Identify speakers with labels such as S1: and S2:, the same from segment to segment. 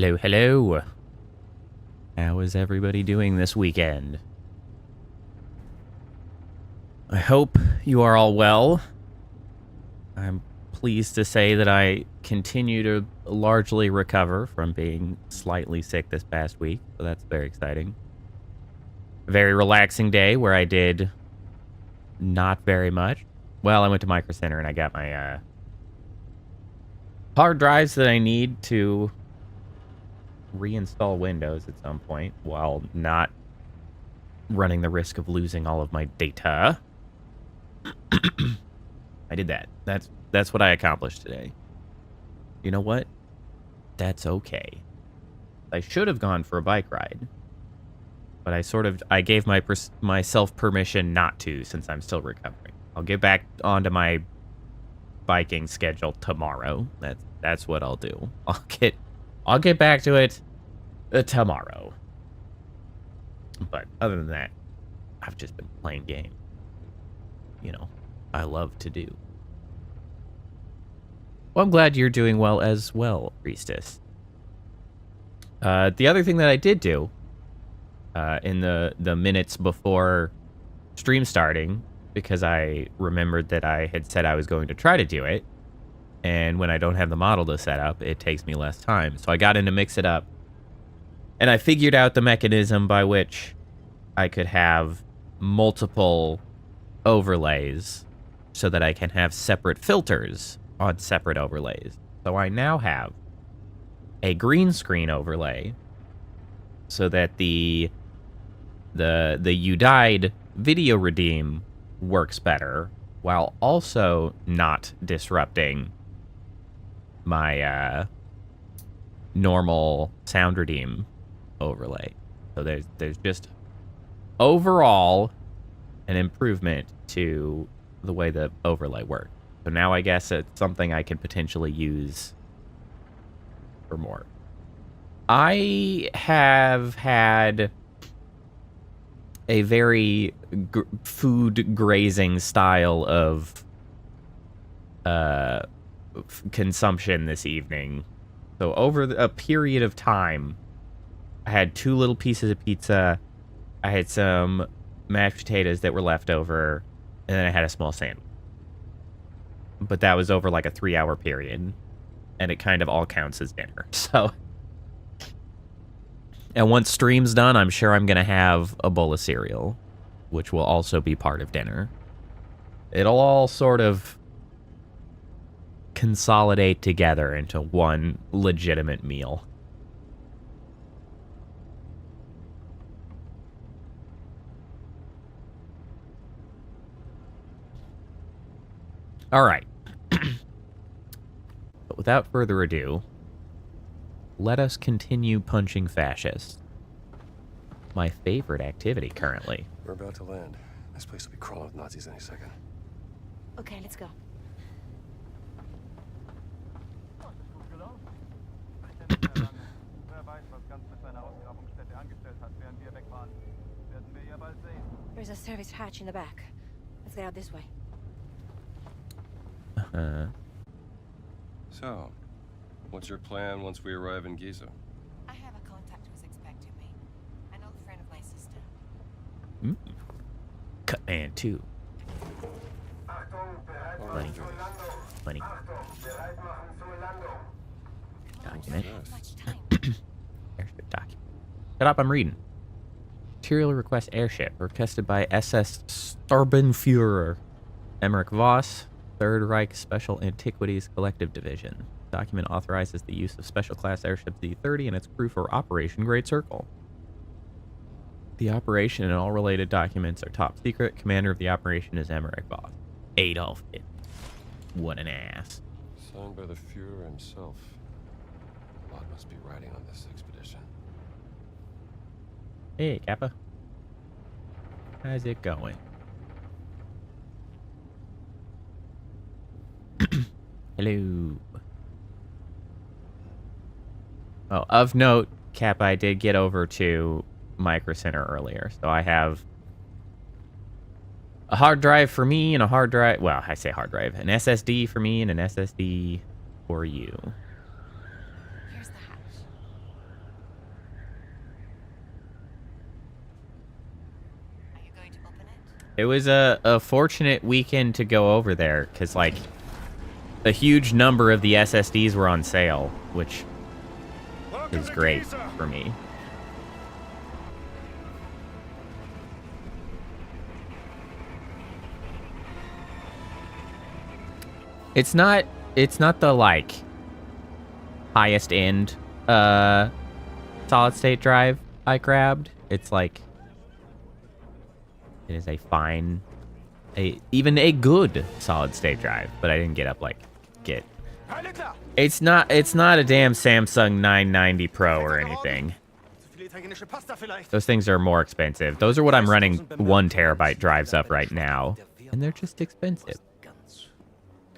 S1: Hello, hello. How is everybody doing this weekend? I hope you are all well. I'm pleased to say that I continue to largely recover from being slightly sick this past week, so that's very exciting. A very relaxing day where I did not very much. Well, I went to Micro Center and I got my hard drives that I need to reinstall Windows at some point while not running the risk of losing all of my data. I did that. That's what I accomplished today. You know what? That's okay. I should have gone for a bike ride, but I gave myself permission not to since I'm still recovering. I'll get back onto my biking schedule tomorrow. That's what I'll do. I'll get back to it tomorrow. But other than that, I've just been playing games. You know, I love to do. Well, I'm glad you're doing well as well, Priestess. The other thing that I did do in the minutes before stream starting, because I remembered that I had said I was going to try to do it, and when I don't have the model to set up, it takes me less time. So I got in to mix it up, and I figured out the mechanism by which I could have multiple overlays so that I can have separate filters on separate overlays. So I now have a green screen overlay so that the You Died video redeem works better while also not disrupting my normal sound redeem overlay. So there's just overall an improvement to the way the overlay works. So now I guess it's something I can potentially use for more. I have had a very food grazing style of consumption this evening. So over a period of time, I had 2 little pieces of pizza. I had some mashed potatoes that were left over, and then I had a small sandwich. But that was over like a 3-hour period, and it kind of all counts as dinner. So, and once stream's done, I'm sure I'm going to have a bowl of cereal, which will also be part of dinner. It'll all sort of consolidate together into one legitimate meal. All right. But without further ado, let us continue punching fascists. My favorite activity currently.
S2: We're about to land. This place will be crawling with Nazis any second.
S3: Okay, let's go. There's a service hatch in the back. Let's get out this way.
S2: So, what's your plan once we arrive in Giza?
S3: I have a contact who's expecting me. An old friend of my sister.
S1: Cut man 2. Funny. Funny. Document.
S3: Much time.
S1: Airship document. Shut up, I'm reading. Material request airship, requested by SS Starbenführer. Emmerich Voss, Third Reich Special Antiquities Collective Division. Document authorizes the use of Special Class Airship Z-30 and its crew for Operation Great Circle. The operation and all related documents are top secret. Commander of the operation is Emmerich Voss. Adolf Hitler. What an ass.
S2: Signed by the Fuhrer himself. A lot must be riding on this expedition.
S1: Hey, Kappa. How's it going? Hello. Oh, of note, Kappa, I did get over to Micro Center earlier, so I have a hard drive for me and a hard drive. Well, I say hard drive, an SSD for me and an SSD for you.
S3: Here's the hatch.
S1: It was a fortunate weekend to go over there, because, like, a huge number of the SSDs were on sale, which is great for me. It's not the, like, highest end solid state drive I grabbed. It's like, it is a fine, even a good solid state drive, but I didn't get it's not a damn Samsung 990 Pro or anything. Those things are more expensive. Those are what I'm running 1 terabyte drives up right now, and they're just expensive.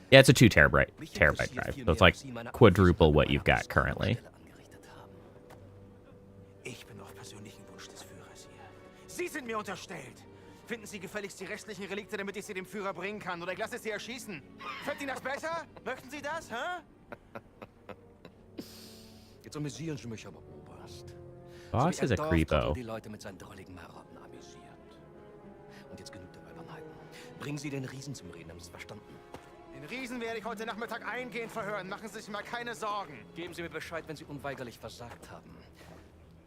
S1: Yeah, it's a 2 terabyte drive, so it's like quadruple what you've got currently.
S4: Ich bin auf persönlichen Wunsch des Führers hier. Sie sind mir unterstellt. Finden Sie gefälligst die restlichen Relikte, damit ich sie dem Führer bringen kann, oder ich lasse sie erschießen. Fällt Ihnen das besser? Möchten Sie das, hä?
S5: Jetzt amüsieren Sie mich aber, Oberst.
S1: Boss is a creepo.
S5: Die Leute mit seinen drolligen Marotten amüsiert. Und jetzt genug der Albernheiten. Bringen Sie den Riesen zum Reden, haben Sie es verstanden?
S4: Den Riesen werde ich heute Nachmittag eingehend verhören. Machen Sie sich mal keine Sorgen.
S5: Geben Sie mir Bescheid, wenn Sie unweigerlich versagt haben.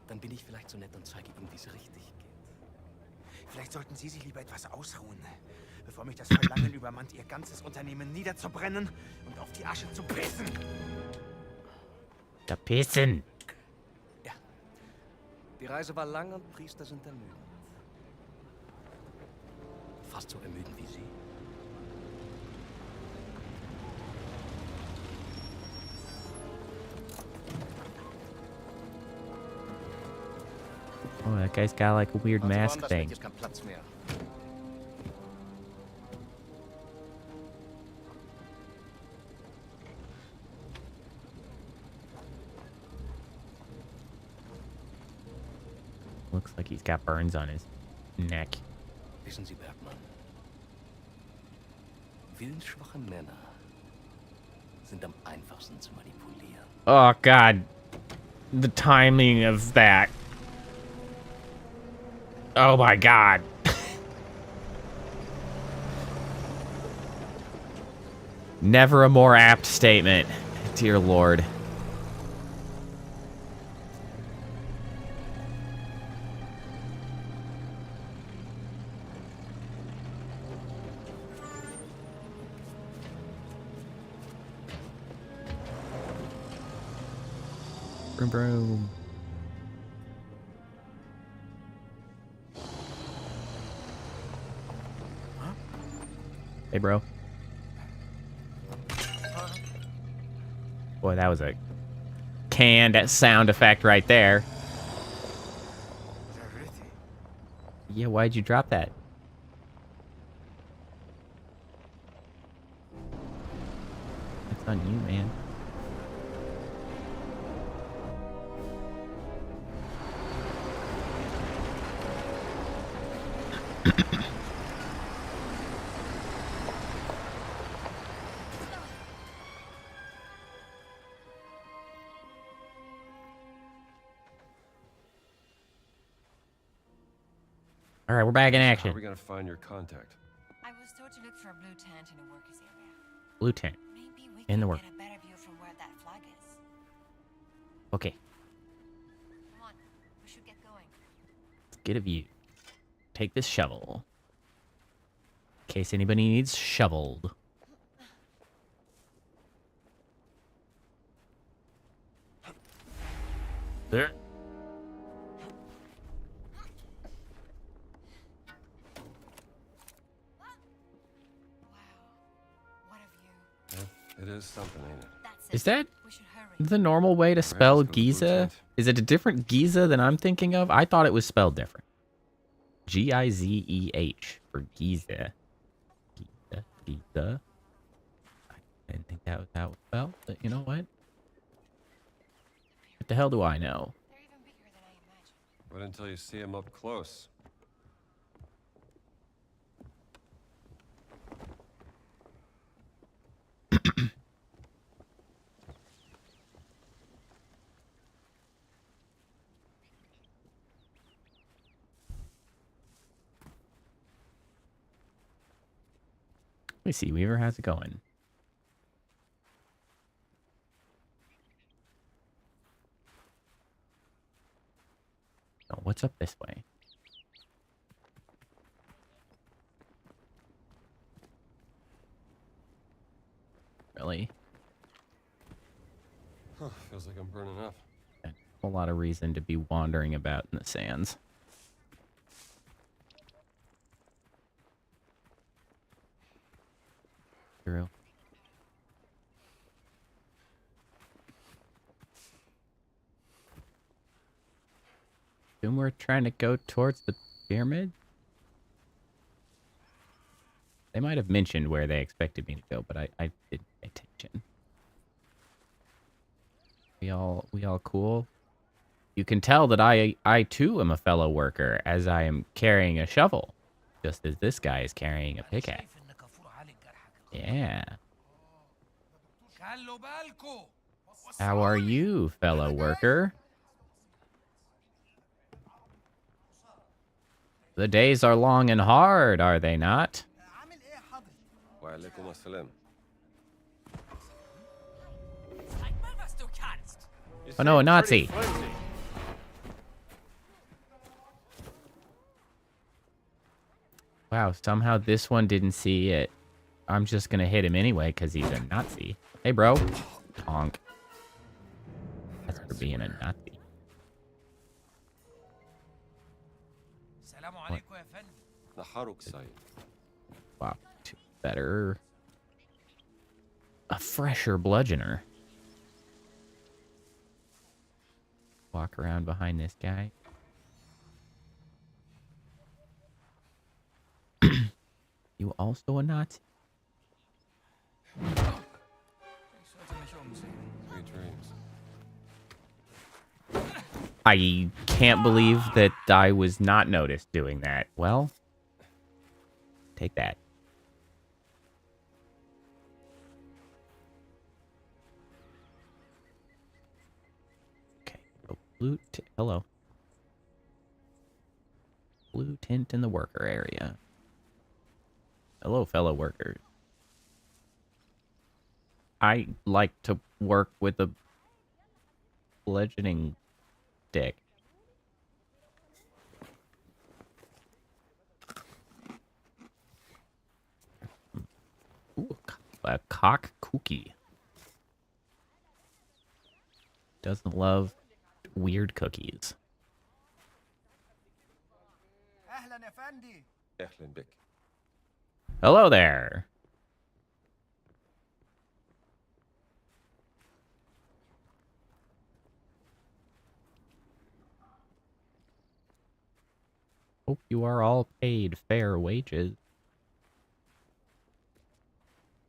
S5: Dann bin ich vielleicht so nett und zeige Ihnen, wie es richtig geht.
S4: Vielleicht sollten Sie sich lieber etwas ausruhen, bevor mich das Verlangen übermannt, Ihr ganzes Unternehmen niederzubrennen und auf die Asche zu pissen.
S1: Da pissen.
S5: Ja. Die Reise war lang und Priester sind ermüdend. Fast so ermüdend wie Sie.
S1: Oh, that guy's got like a weird mask thing.
S5: Hier ist kein Platz mehr.
S1: Looks like he's got burns on his neck.
S5: Wissen Sie, Bergmann, willensschwache Männer sind am einfachsten zu manipulieren.
S1: Oh, God. The timing of that. Oh, my God. Never a more apt statement. Dear Lord. Broom, broom. Hey, bro. Boy, that was a canned sound effect right there. Yeah, why'd you drop that? That's on you, man. All right, we're back in
S2: How
S1: action.
S2: are we gonna find your contact?
S3: I was told to look for a blue tent in the workers area.
S1: Blue tent.
S3: Maybe we
S1: In
S3: can
S1: the
S3: get
S1: work.
S3: a better view from where that flag is.
S1: Okay,
S3: Come on, we should get going.
S1: let's get a view. Take this shovel. In case anybody needs shoveled. There.
S3: Wow, what a view.
S2: Yeah, it is something, ain't it?
S3: That's it.
S1: Is that
S3: We should hurry.
S1: the normal way to spell
S2: let's go to blue
S1: Giza?
S2: tent.
S1: Is it a different Giza than I'm thinking of? I thought it was spelled different. Gizeh for Giza. Giza. I didn't think that was how it was spelled, but you know what? What the hell do I know?
S3: They're even bigger than I imagined.
S2: But until you see him up close.
S1: Let me see, Weaver. How's it going? Oh, what's up this way? Really?
S2: Huh, feels like I'm burning up.
S1: A whole lot of reason to be wandering about in the sands. True. Assume we're trying to go towards the pyramid? They might have mentioned where they expected me to go, but I didn't pay attention. We all cool? You can tell that I too am a fellow worker, as I am carrying a shovel, just as this guy is carrying a pickaxe. Yeah. How are you, fellow worker? The days are long and hard, are they not?
S2: Wa'alaikum assalam.
S3: Zeig mal, was du kannst.
S1: Oh no, a Nazi. Wow, somehow this one didn't see it. I'm just gonna hit him anyway because he's a Nazi. Hey, bro. Honk. That's for being a Nazi.
S2: Naharuk Said.
S1: Wow, better. A fresher bludgeoner. Walk around behind this guy. You also a Nazi?
S2: Sweet dreams.
S1: I can't believe that I was not noticed doing that. Well, take that. Okay. Oh, hello. Blue tint in the worker area. Hello, fellow workers. I like to work with a bludgeoning stick. Ooh, a cock cookie. Doesn't love weird cookies.
S2: Ehlen bik.
S1: Hello there. Hope you are all paid fair wages.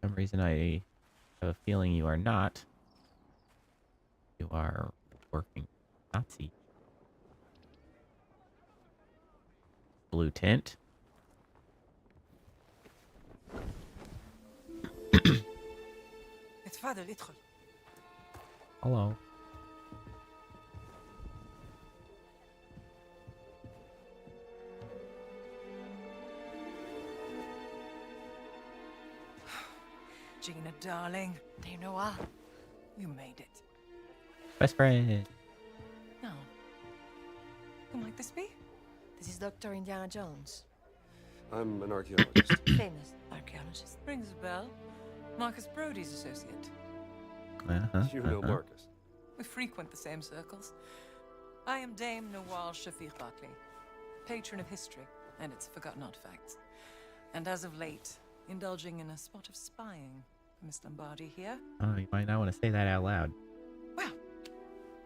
S1: For some reason I have a feeling you are not. You are working Nazi. Blue tint. Hello.
S3: Gina, darling. Do you know what? You made it.
S1: Best friend.
S3: No. Who might this be?
S6: This is Dr. Indiana Jones.
S2: I'm an archaeologist.
S6: Famous archaeologist.
S3: Rings a bell. Marcus Brody's associate.
S2: You know Marcus.
S3: We frequent the same circles. I am Dame Nawal Shafiq Barkley, patron of history and its forgotten artifacts. And as of late, indulging in a spot of spying. Miss Lombardi here.
S1: Oh, you might not want to say that out loud.
S3: Well,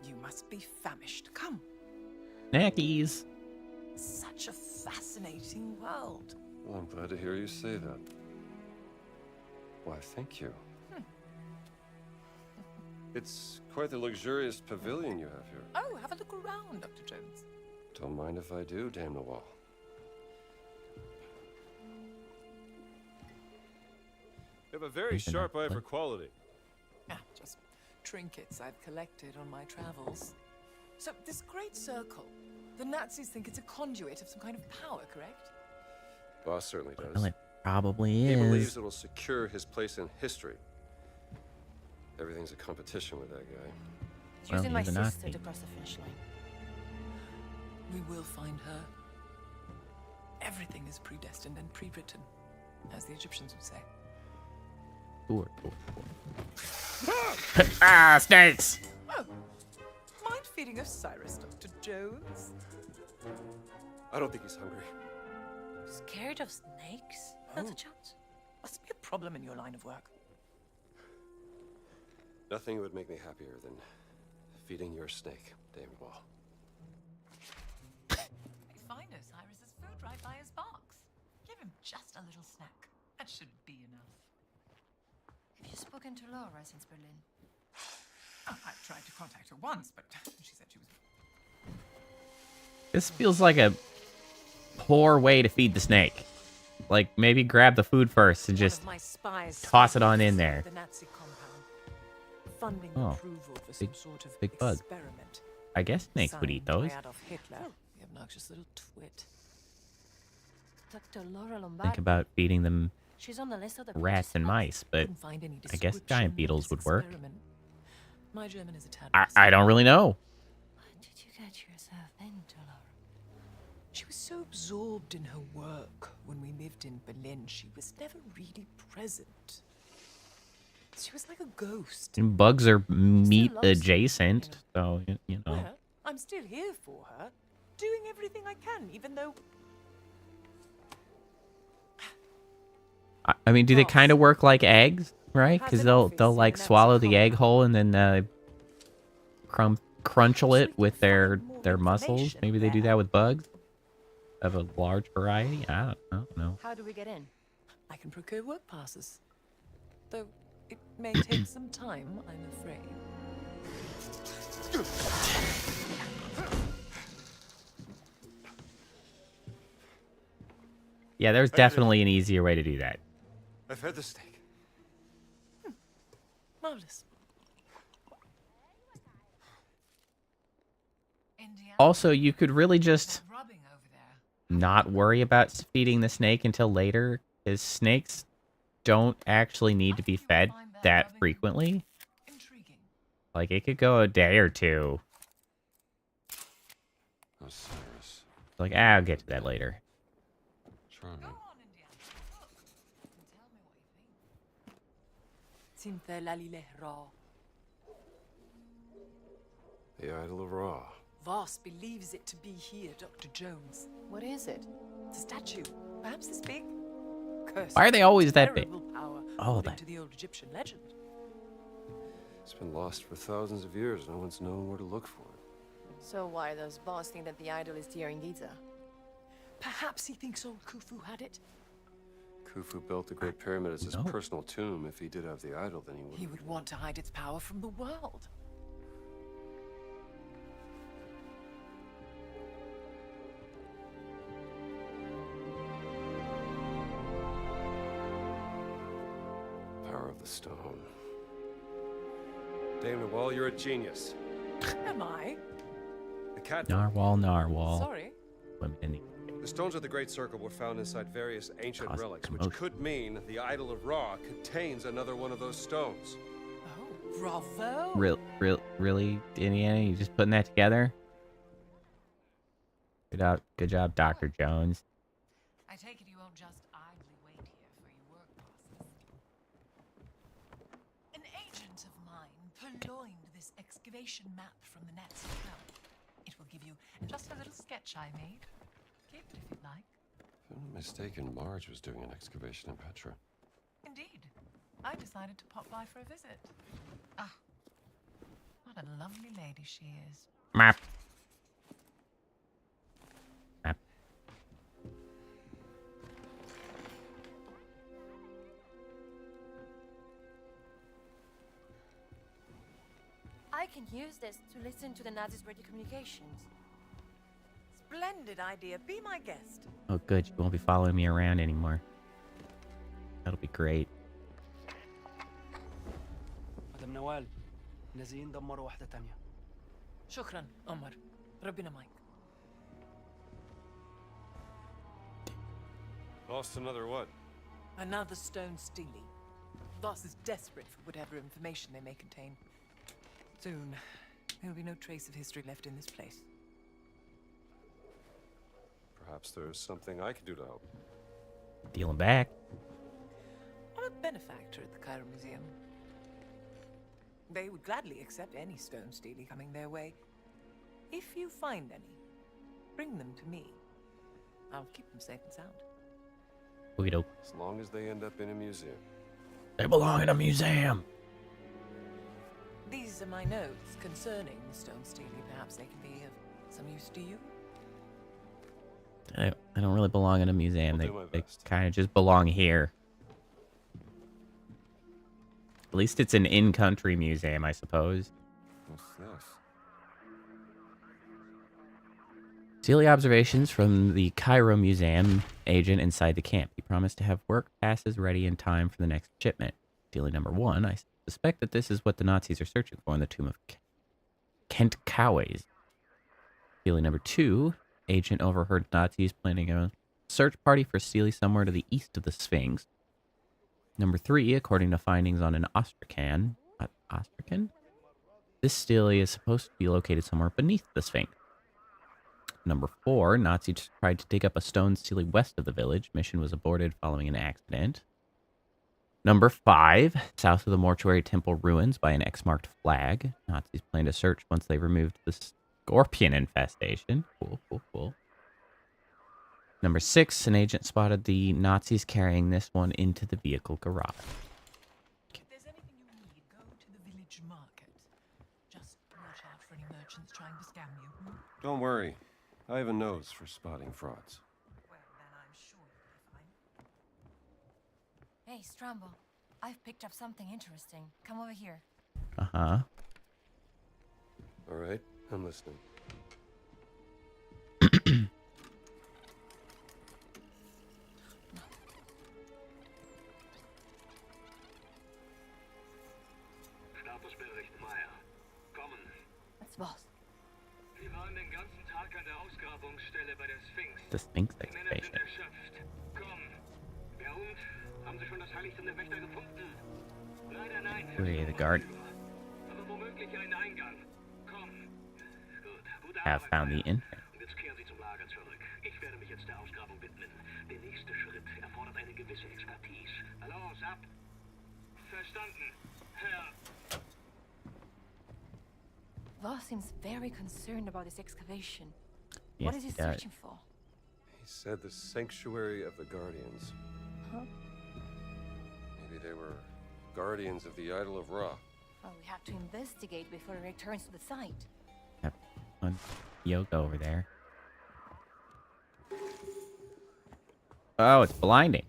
S3: you must be famished. Come.
S1: Snackies.
S3: Such a fascinating world.
S2: Well, I'm glad to hear you say that. Why, thank you. It's quite the luxurious pavilion you have here.
S3: Oh, have a look around, Dr. Jones.
S2: Don't mind if I do, Dame Nawal. You have a very sharp eye for quality.
S3: Ah, just trinkets I've collected on my travels. So, this great circle, the Nazis think it's a conduit of some kind of power, correct?
S2: Boss certainly does.
S1: Well, Probably
S2: He believes
S1: is.
S2: it'll secure his place in history. Everything's a competition with that guy.
S6: It's
S1: Well,
S6: using my
S1: he's a
S6: sister
S1: Nazi.
S6: to cross the finish line.
S3: We will find her. Everything is predestined and pre-written, as the Egyptians would say.
S1: Sure. Ah, snakes!
S3: Oh, mind feeding Osiris, Dr. Jones?
S2: I don't think he's hungry.
S6: Scared of snakes, Dr. Jones?
S3: Must be a problem in your line of work.
S2: Nothing would make me happier than feeding your snake, Dame Wall.
S3: We find Osiris's food right by his box. Give him just a little snack. That should be enough.
S6: Have you spoken to Laura since Berlin?
S3: Oh, I tried to contact her once, but she said she was...
S1: This feels like a poor way to feed the snake. Like, maybe grab the food first and just...
S3: One of my spies
S1: toss it on in there.
S3: The Nazi compound, funding
S1: Oh,
S3: approval for some sort of
S1: big bug.
S3: experiment.
S1: I guess snakes would eat
S3: Signed by
S1: those.
S3: Adolf Hitler, the obnoxious little twit.
S6: Dr. Laura Lombard.
S1: Think about feeding them
S6: She's on the list of the
S1: rats and mice, but
S3: Couldn't find any
S1: I guess
S3: description
S1: giant
S3: of
S1: beetles
S3: this
S1: would work.
S3: experiment. My German is a tad
S1: I don't really know.
S6: What did you get yourself into, Laura?
S3: She was so absorbed in her work when we lived in Berlin, she was never really present. She was like a ghost.
S1: And bugs are meat
S6: loves it,
S1: adjacent, so, you know.
S3: Well, I'm still here for her, doing everything I can, even though...
S1: I mean, do they
S3: Boss.
S1: kind of work like eggs, right?
S3: Has
S1: Because
S3: an
S1: they'll
S3: office
S1: like
S3: in an
S1: swallow the
S3: Nazi
S1: egg hole and then crunchel it with their muscles.
S3: information
S1: Maybe they do
S3: there.
S1: that with bugs of a large variety. I don't know.
S6: How do we get in?
S3: I can procure work passes. Though it may take some time, I'm afraid.
S1: Yeah, there's definitely an easier way to do that.
S2: I've had the snake.
S3: Marvelous.
S1: Also, you could really just
S3: Rubbing over there.
S1: not worry about feeding the snake until later, because snakes don't actually need to be fed that frequently.
S3: Intriguing.
S1: Like, it could go a day or two.
S2: Osiris.
S1: Like, I'll get to that later.
S2: Charming.
S3: Go on, Indiana. Look. And tell me what you think. Simte lalile ra.
S2: The Idol of Ra.
S3: Voss believes it to be here, Dr. Jones.
S6: What is it?
S3: It's a statue, perhaps this big. Cursed
S1: Why are they always that big?
S3: terrible Power,
S1: Oh,
S3: according
S1: that-
S3: to the old Egyptian legend.
S2: It's been lost for thousands of years. No one's known where to look for it.
S6: So why does Boss think that the idol is here in Giza?
S3: Perhaps he thinks old Khufu had it.
S2: Khufu built the Great Pyramid as his
S1: No.
S2: personal tomb. If he did have the idol, then
S3: He would want to hide its power from the world.
S2: Power of the stone. Dame Nawal, you're a genius.
S3: Am I?
S2: The cat.
S1: Narwhal.
S3: Sorry.
S1: Women in the-
S2: The stones of the Great Circle were found inside various ancient
S1: Cause
S2: relics, which
S1: commotion.
S2: could mean the Idol of Ra contains another one of those stones.
S3: Oh, bravo.
S1: Really, Indiana? You just putting that together? Good job, Dr. Jones.
S3: I take it you won't just idly wait here for your work passes. An agent of mine purloined this excavation map from the Nazi camp. It will give you just a little sketch I made. Keep it if you'd like.
S2: If I'm not mistaken, Marge was doing an excavation in Petra.
S3: Indeed. I decided to pop by for a visit. Ah, what a lovely lady she is.
S1: Map.
S6: I can use this to listen to the Nazis' radio communications.
S3: Splendid idea. Be my guest.
S1: Oh, good. You won't be following me around anymore. That'll be great.
S7: مدام نوال نازلين دمروا واحدة تانية.
S3: شكرا عمر. ربنا معك.
S2: Lost another what?
S3: Another stone steely. Voss is desperate for whatever information they may contain. Soon, there will be no trace of history left in this place.
S2: Perhaps there's something I can do to help.
S1: Dealing back.
S3: I'm a benefactor at the Cairo Museum. They would gladly accept any stone steely coming their way. If you find any, bring them to me. I'll keep them safe and sound.
S1: Okie doke.
S2: As long as they end up in a museum.
S1: They belong in a museum.
S3: These are my notes concerning the stone steely. Perhaps they can be of some use to you.
S1: They don't really belong in a museum.
S2: I'll do my
S1: They
S2: best.
S1: kind of just belong here. At least it's an in-country museum, I suppose.
S2: What's this?
S1: Daily observations from the Cairo Museum agent inside the camp. He promised to have work passes ready in time for the next shipment. Daily number 1. I suspect that this is what the Nazis are searching for in the tomb of Kent Coways. Daily number 2. Agent overheard Nazis planning a search party for Steely somewhere to the east of the Sphinx. Number 3. According to findings on an Ostracan. Ostracan? This Steely is supposed to be located somewhere beneath the Sphinx. Number 4, Nazis tried to dig up a stone Steely west of the village. Mission was aborted following an accident. Number 5, south of the mortuary temple ruins by an X-marked flag. Nazis plan to search once they removed the scorpion infestation. Cool, cool, cool. Number 6, an agent spotted the Nazis carrying this one into the vehicle garage.
S3: If there's anything you need, go to the village market. Just watch out for any merchants trying to scam you.
S2: Don't worry. I have a nose for spotting frauds.
S3: Well, then I'm sure you'll be fine.
S6: Hey, Strambo. I've picked up something interesting. Come over here.
S1: Uh-huh.
S2: All right, I'm listening.
S8: Statusbericht Meier. Kommen.
S6: That's Voss.
S8: Wir waren den ganzen Tag an der Ausgrabungsstelle bei der Sphinx.
S1: The Sphinx
S8: Die Männer sind
S1: excavation.
S8: erschöpft. Komm. Ja und? Haben Sie schon das Heiligtum der Wächter gefunden? Leider nein.
S1: Where the guard
S8: Aber womöglich einen Eingang. Komm. Gut. Gute
S1: have
S8: Arbeit,
S1: found the
S8: Meier.
S1: entrance.
S8: Und jetzt kehren Sie zum Lager zurück. Ich werde mich jetzt der Ausgrabung widmen. Der nächste Schritt erfordert eine gewisse Expertise. Los, ab. Verstanden, Herr.
S6: Voss seems very concerned about this excavation.
S1: Yes,
S6: What is he
S1: he does.
S6: searching for?
S2: He said the sanctuary of the Guardians.
S6: Huh?
S2: Maybe they were guardians of the idol of Ra.
S6: Well, we have to investigate before he returns to the site.
S1: Have one yoga over there. Oh, it's blinding.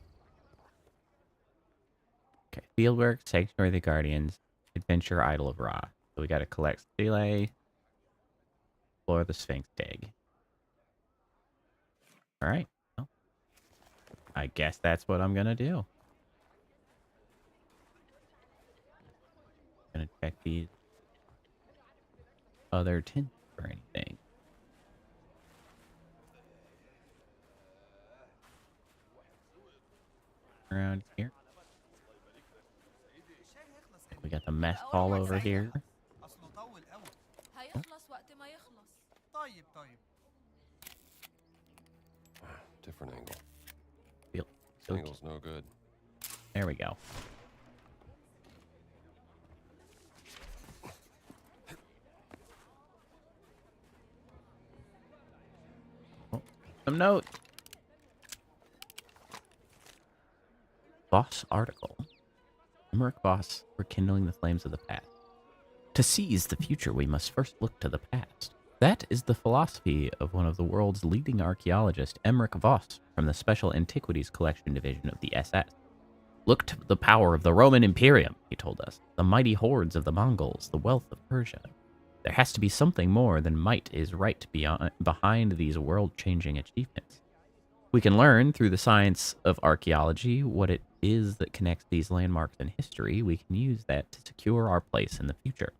S1: Okay, fieldwork, Sanctuary of the Guardians, Adventure, Idol of Ra. So we gotta collect Stele, explore the Sphinx dig. Alright, well, I guess that's what I'm gonna do. Gonna check these other tints for anything. Around here. We got the mess hall over here.
S6: هيخلص وقت ما يخلص.
S4: طيب طيب.
S2: Different angle.
S1: Feel-
S2: This
S1: feel-
S2: angle's no good.
S1: There we go. Oh, some notes. Voss article. Emmerich Voss, rekindling the flames of the past. To seize the future, we must first look to the past. That is the philosophy of one of the world's leading archaeologists, Emmerich Voss, from the Special Antiquities Collection Division of the SS. Look to the power of the Roman Imperium, he told us, the mighty hordes of the Mongols, the wealth of Persia. There has to be something more than might is right behind these world-changing achievements. We can learn through the science of archaeology what it is that connects these landmarks in history. We can use that to secure our place in the future.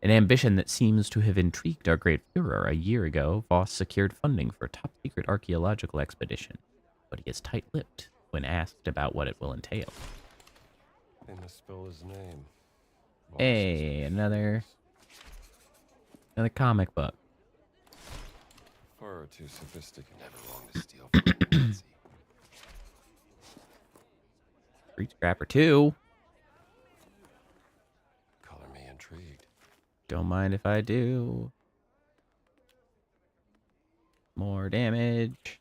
S1: An ambition that seems to have intrigued our great Führer. A year ago, Voss secured funding for a top-secret archaeological expedition, but he is tight-lipped. when asked about what it will entail.
S2: They misspell his name.
S1: Hey, another comic book.
S2: Far too sophisticated. Never wrong to steal from a Nazi.
S1: Street Scrapper 2.
S2: Color me intrigued.
S1: Don't mind if I do. More damage.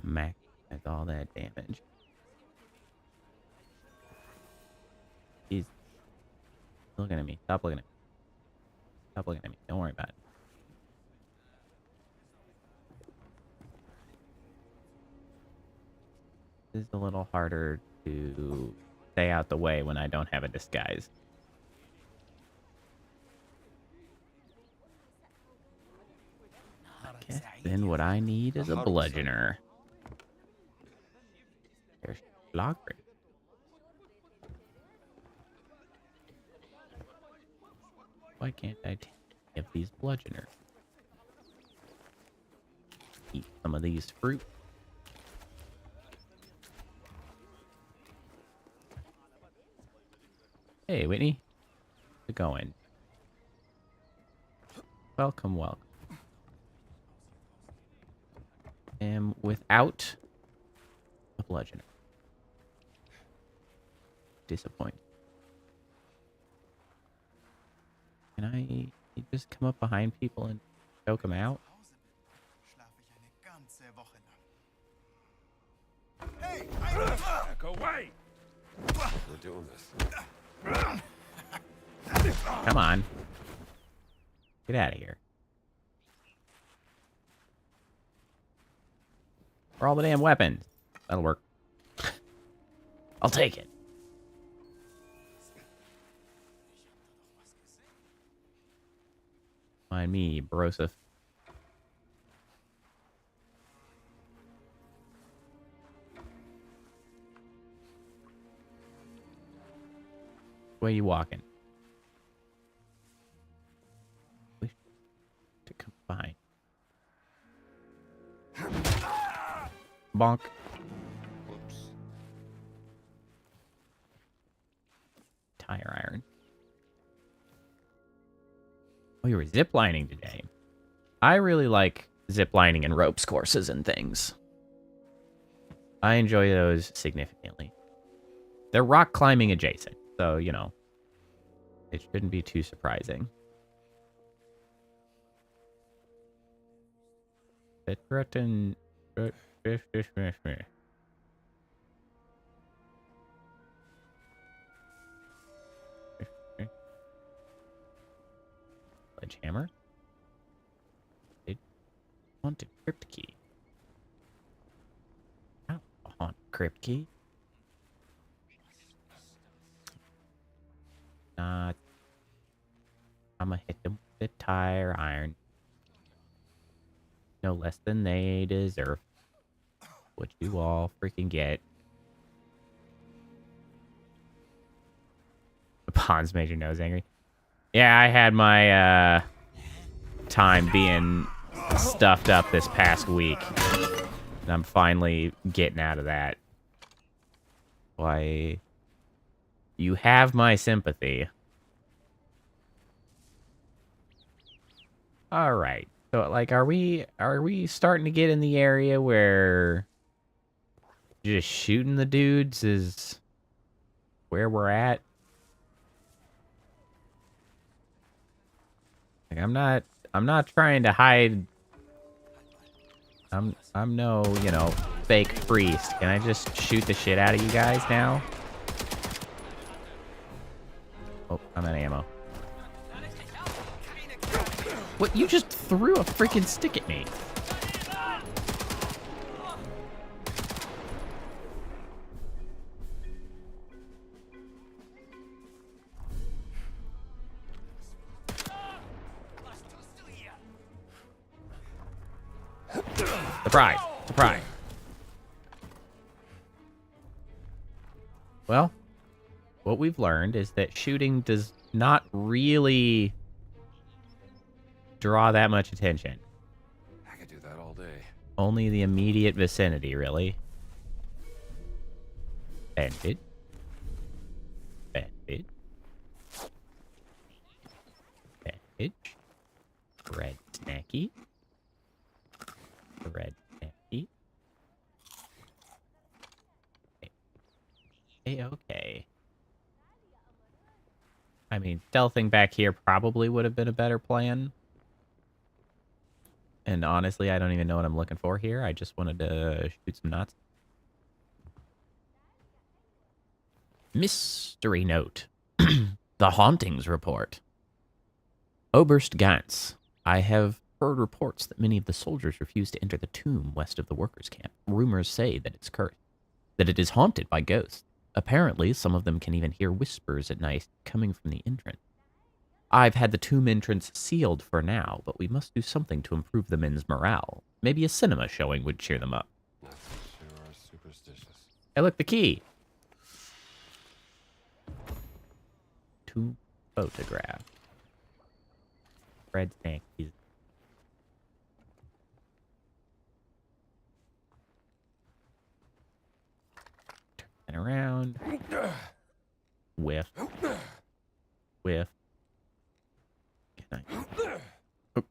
S1: Max has all that damage. He's looking at me. Stop looking at me. Stop looking at me. Don't worry about it. This is a little harder to stay out the way when I don't have a disguise. I guess then what I need is a bludgeoner. There's Lockridge. Why can't I give these bludgeoners? Eat some of these fruit. Hey, Whitney. How's it going? Welcome, welcome. Am without a bludgeoner. Disappointed. Can I just come up behind people and choke them out?
S2: Back away! We're doing this.
S1: Come on. Get out of here. Where are all the damn weapons? That'll work. I'll take it. Mind me, Broseph. Where you walking? Wish to combine. Bonk.
S2: Whoops.
S1: Tire iron. Oh, you were ziplining today. I really like ziplining and ropes courses and things. I enjoy those significantly. They're rock climbing adjacent, so, you know, it shouldn't be too surprising. It threatened... Sledgehammer. It haunted crypt key. How a haunted crypt key? Not. I'ma hit them with the tire iron. No less than they deserve. What you all freaking get. Pons Major Nose angry. Yeah, I had my time being stuffed up this past week. And I'm finally getting out of that. Why, you have my sympathy. All right. So, like, are we starting to get in the area where just shooting the dudes is where we're at? Like, I'm not trying to hide. I'm no, you know, fake priest. Can I just shoot the shit out of you guys now? Oh, I'm out of ammo. What? You just threw a freaking stick at me. Surprise! Surprise! Well, what we've learned is that shooting does not really draw that much attention.
S2: I could do that all day.
S1: Only the immediate vicinity, really. Bandit. Bandit. Bandage. Red snacky. Red snacky. Okay. I mean, stealthing back here probably would have been a better plan. And honestly, I don't even know what I'm looking for here. I just wanted to shoot some knots. Mystery note. The hauntings report. Oberst Gantz. I have heard reports that many of the soldiers refuse to enter the tomb west of the workers' camp. Rumors say that it's cursed, that it is haunted by ghosts. Apparently, some of them can even hear whispers at night coming from the entrance. I've had the tomb entrance sealed for now, but we must do something to improve the men's morale. Maybe a cinema showing would cheer them up.
S2: Not sure are superstitious.
S1: Hey, look, the key. Tomb photograph. Red snake. Turn around. Whiff. Whiff.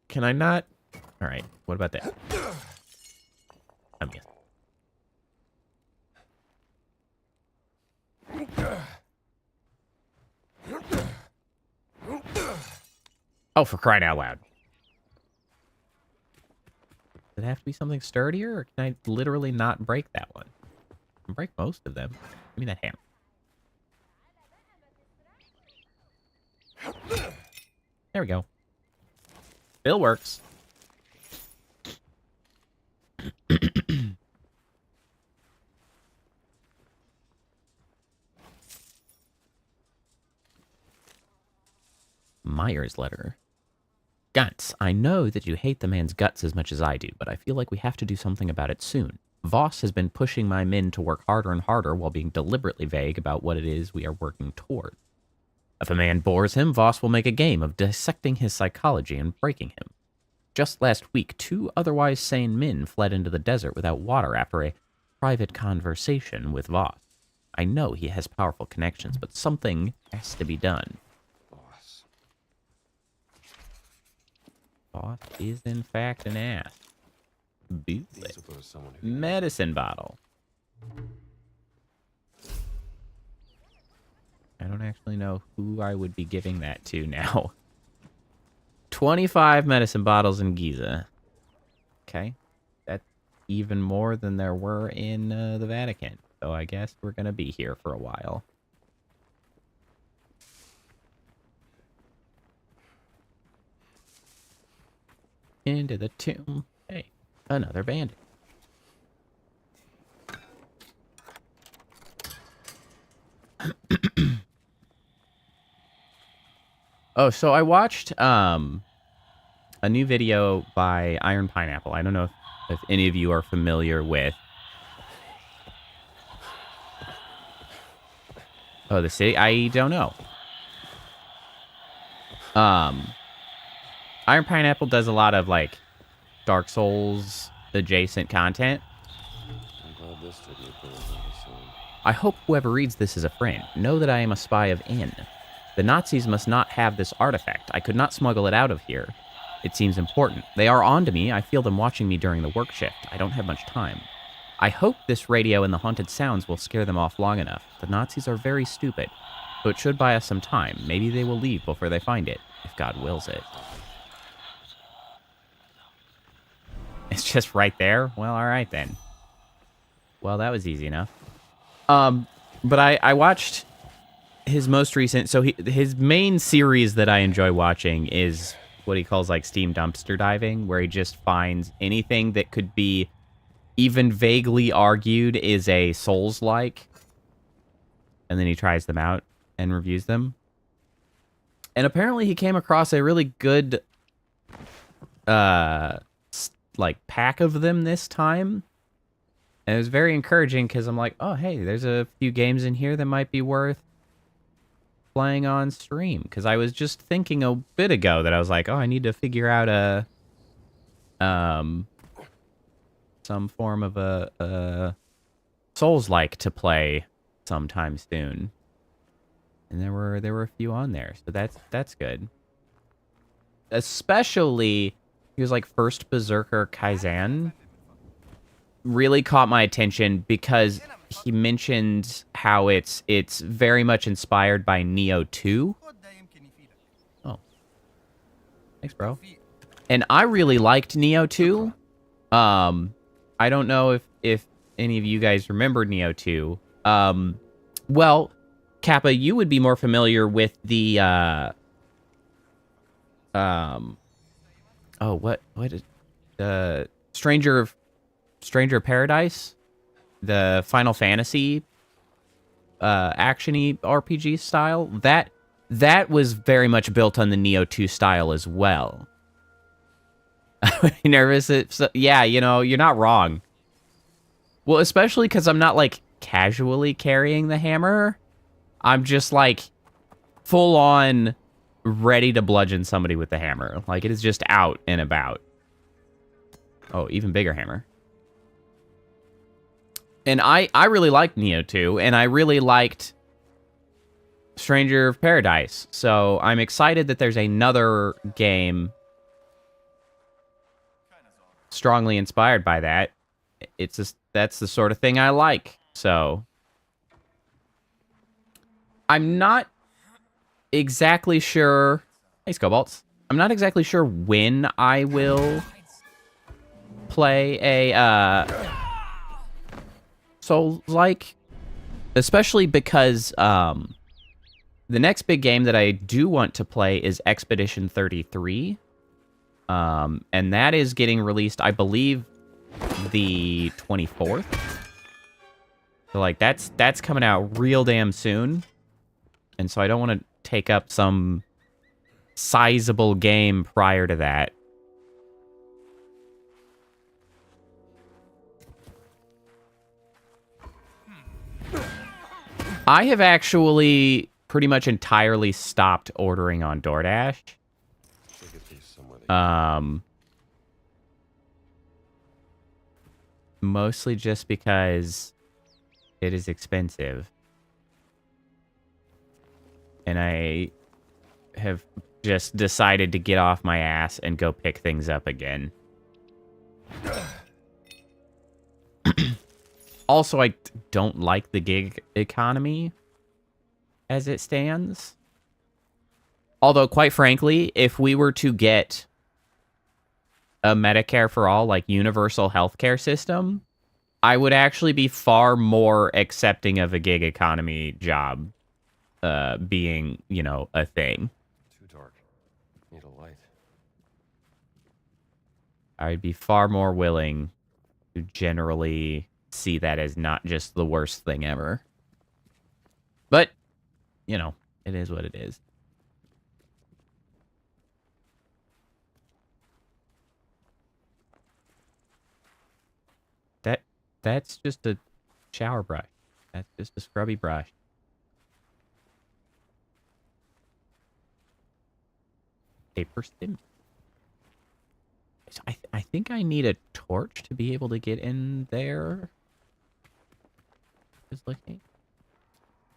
S1: Can I not? All right. What about that? I'm guessing. Oh, for crying out loud. Does it have to be something sturdier, or can I literally not break that one? I can break most of them. Give me that hammer. There we go. Still works. Myers letter. Gantz, I know that you hate the man's guts as much as I do, but I feel like we have to do something about it soon. Voss has been pushing my men to work harder and harder while being deliberately vague about what it is we are working toward. If a man bores him, Voss will make a game of dissecting his psychology and breaking him. Just last week, 2 otherwise sane men fled into the desert without water after a private conversation with Voss. I know he has powerful connections, but something has to be done.
S2: Boss.
S1: Voss is, in fact, an ass.
S2: I suppose someone who
S1: Medicine bottle. I don't actually know who I would be giving that to now. 25 medicine bottles in Giza. Okay. That's even more than there were in the Vatican. So I guess we're going to be here for a while. Into the tomb. Hey, another bandit. Oh, so I watched a new video by Iron Pineapple. I don't know if any of you are familiar with... Oh, the city? I don't know. Iron Pineapple does a lot of, like, Dark Souls adjacent content.
S2: I'm glad this didn't occur soon.
S1: I hope whoever reads this is a friend. Know that I am a spy of N. The Nazis must not have this artifact. I could not smuggle it out of here. It seems important. They are on to me. I feel them watching me during the work shift. I don't have much time. I hope this radio and the haunted sounds will scare them off long enough. The Nazis are very stupid, so it should buy us some time. Maybe they will leave before they find it, if God wills it. It's just right there? Well, all right then. Well, that was easy enough. But I watched his most recent... So his main series that I enjoy watching is what he calls, like, Steam Dumpster Diving, where he just finds anything that could be even vaguely argued is a Souls-like, and then he tries them out and reviews them. And apparently he came across a really good, like, pack of them this time. And it was very encouraging because I'm like, oh, hey, there's a few games in here that might be worth playing on stream, because I was just thinking a bit ago that I was like, oh, I need to figure out some form of a Souls-like to play sometime soon. And there were a few on there, so that's good. Especially, he was like first Berserker Kaizen really caught my attention because he mentioned how it's very much inspired by Neo 2. Oh. Thanks, bro. And I really liked Neo 2. I don't know if any of you guys remember Neo 2. Well, Kappa, you would be more familiar with the what is the Stranger Paradise, the Final Fantasy action-y RPG style. That was very much built on the Neo 2 style as well. Nervous? Yeah, you know, you're not wrong. Well, especially because I'm not like casually carrying the hammer. I'm just like full on ready to bludgeon somebody with the hammer. Like it is just out and about. Oh, even bigger hammer. And I really liked Neo 2, and I really liked Stranger of Paradise. So I'm excited that there's another game strongly inspired by that. It's just, that's the sort of thing I like. So I'm not exactly sure. Hey, Scobalts. I'm not exactly sure when I will play a Souls-like, especially because the next big game that I do want to play is Expedition 33. And that is getting released, I believe, the 24th. So, like, that's coming out real damn soon. And so I don't want to take up some sizable game prior to that. I have actually pretty much entirely stopped ordering on DoorDash. Mostly just because it is expensive. And I have just decided to get off my ass and go pick things up again. Also, I don't like the gig economy as it stands. Although, quite frankly, if we were to get a Medicare for all, like universal healthcare system, I would actually be far more accepting of a gig economy job being, you know, a thing.
S2: Too dark. Need a light.
S1: I'd be far more willing to generally see that as not just the worst thing ever. But, you know, it is what it is. That's just a shower brush. That's just a scrubby brush. Paper stim. So I think I need a torch to be able to get in there. Just looking.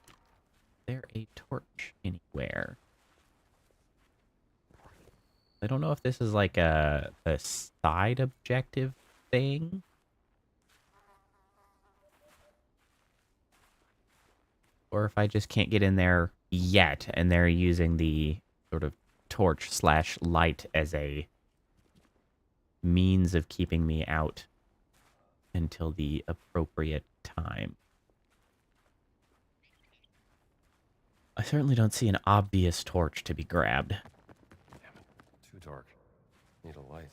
S1: Is there a torch anywhere? I don't know if this is like a side objective thing. Or if I just can't get in there yet, and they're using the sort of torch / light as a means of keeping me out until the appropriate time. I certainly don't see an obvious torch to be grabbed.
S2: Damn it. Too dark. Need a light.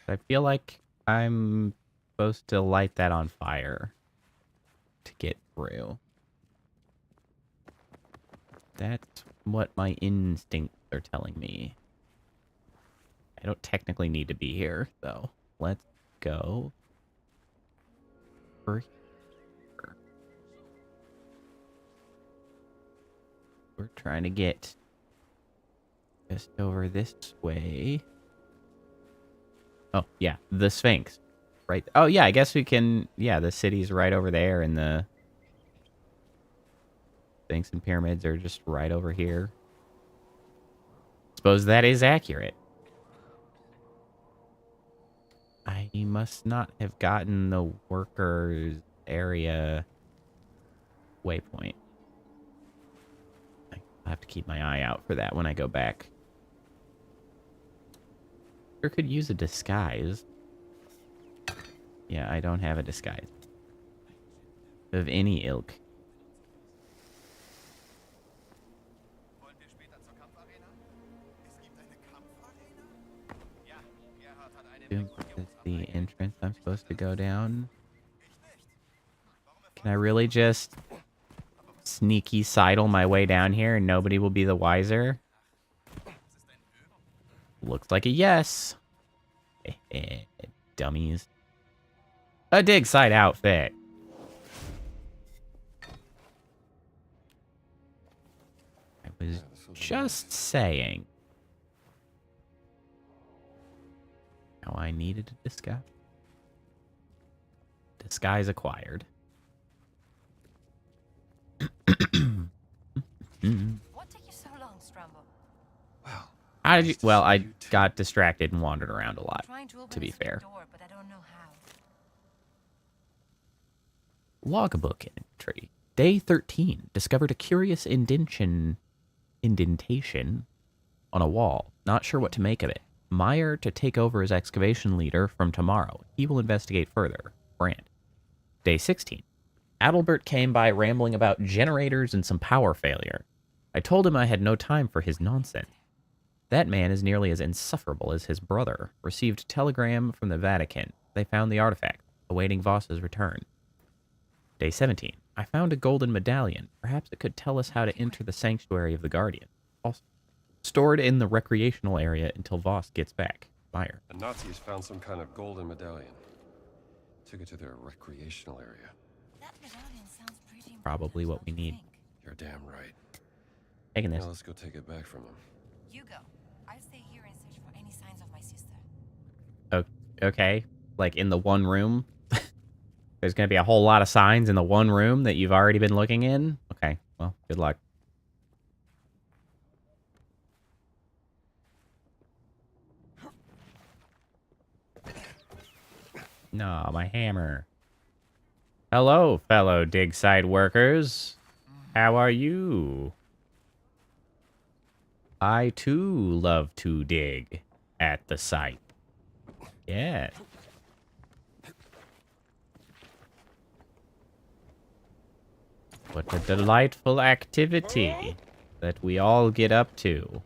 S1: I feel like I'm supposed to light that on fire to get through. That's what my instincts are telling me. I don't technically need to be here, though. go over here. We're trying to get just over this way. Oh, yeah, the Sphinx. Right. Oh, yeah, I guess we can... Yeah, the city's right over there, and the Sphinx and pyramids are just right over here. Suppose that is accurate. I must not have gotten the workers area waypoint. I have to keep my eye out for that when I go back. Or could use a disguise. Yeah, I don't have a disguise. Of any ilk. Is the entrance I'm supposed to go down? Can I really just sneaky sidle my way down here and nobody will be the wiser? Looks like a yes. Dummies. A dig site outfit. I was just saying. Now I needed a disguise. Disguise acquired.
S6: What took you so long, Strumble?
S2: Well,
S1: How did you? Well, I got distracted and wandered around a lot.
S6: Trying to open
S1: To be
S6: this big
S1: fair.
S6: door, but I don't know how.
S1: Logbook entry. Day 13. Discovered a curious indentation on a wall. Not sure what to make of it. Meyer to take over as excavation leader from tomorrow. He will investigate further. Brand. Day 16. Adalbert came by rambling about generators and some power failure. I told him I had no time for his nonsense. That man is nearly as insufferable as his brother. Received telegram from the Vatican. They found the artifact, awaiting Voss's return. Day 17. I found a golden medallion. Perhaps it could tell us how to enter the sanctuary of the Guardian. Also, stored in the recreational area until Voss gets back. Meyer.
S2: the Nazis found some kind of golden medallion. Took it to their recreational area.
S6: That medallion sounds pretty
S1: Probably what we
S6: important, don't you
S1: need.
S6: think?
S2: You're damn right.
S1: Taking
S2: Now
S1: this.
S2: let's go take it back from them.
S6: You go. I'll stay here and search for any signs of my sister.
S1: Okay. Like in the one room. There's going to be a whole lot of signs in the one room that you've already been looking in. Okay. Well, good luck. No, my hammer. Hello, fellow dig site workers. How are you? I too love to dig at the site. Yes. What a delightful activity that we all get up to.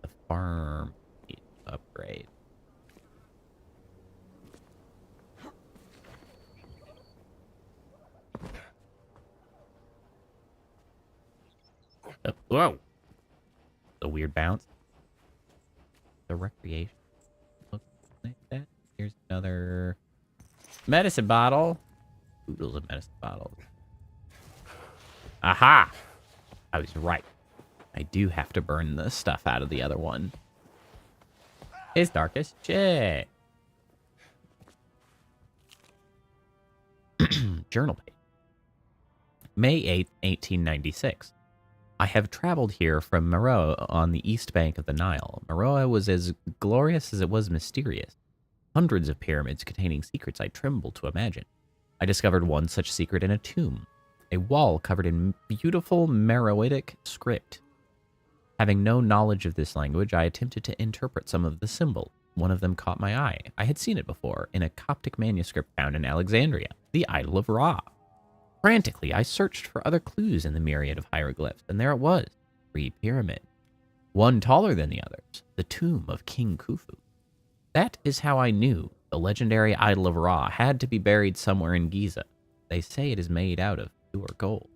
S1: The farm needs upgrade. Whoa! A weird bounce. The recreation. Looks like that. Here's another medicine bottle. Oodles of medicine bottles. Aha! I was right. I do have to burn the stuff out of the other one. It's dark as shit. Journal page. May 8th, 1896. I have traveled here from Meroe on the east bank of the Nile. Meroe was as glorious as it was mysterious. Hundreds of pyramids containing secrets I trembled to imagine. I discovered one such secret in a tomb, a wall covered in beautiful Meroitic script. Having no knowledge of this language, I attempted to interpret some of the symbols. One of them caught my eye. I had seen it before in a Coptic manuscript found in Alexandria, the Idol of Ra. Frantically, I searched for other clues in the myriad of hieroglyphs, and there it was, 3 pyramids. One taller than the others, the tomb of King Khufu. That is how I knew the legendary Idol of Ra had to be buried somewhere in Giza. They say it is made out of pure gold.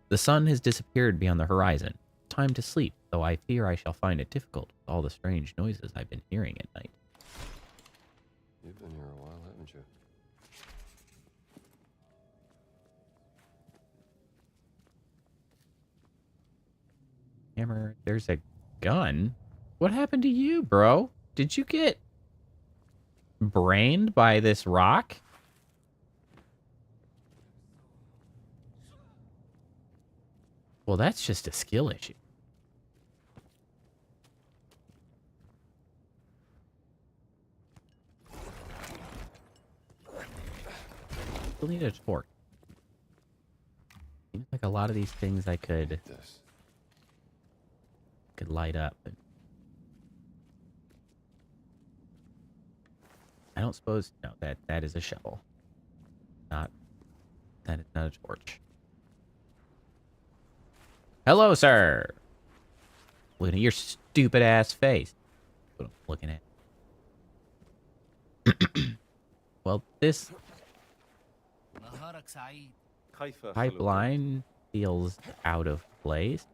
S1: The sun has disappeared beyond the horizon. Time to sleep, though I fear I shall find it difficult with all the strange noises I've been hearing at night.
S2: You've been here a while, haven't you?
S1: Hammer, there's a gun? What happened to you, bro? Did you get brained by this rock? Well, that's just a skill issue. Still need a torch. Seems like a lot of these things I could light up. I don't suppose. No, that is a shovel. That is not a torch. Hello, sir. Looking at your stupid ass face. What I'm looking at. Well, this pipeline feels out of place.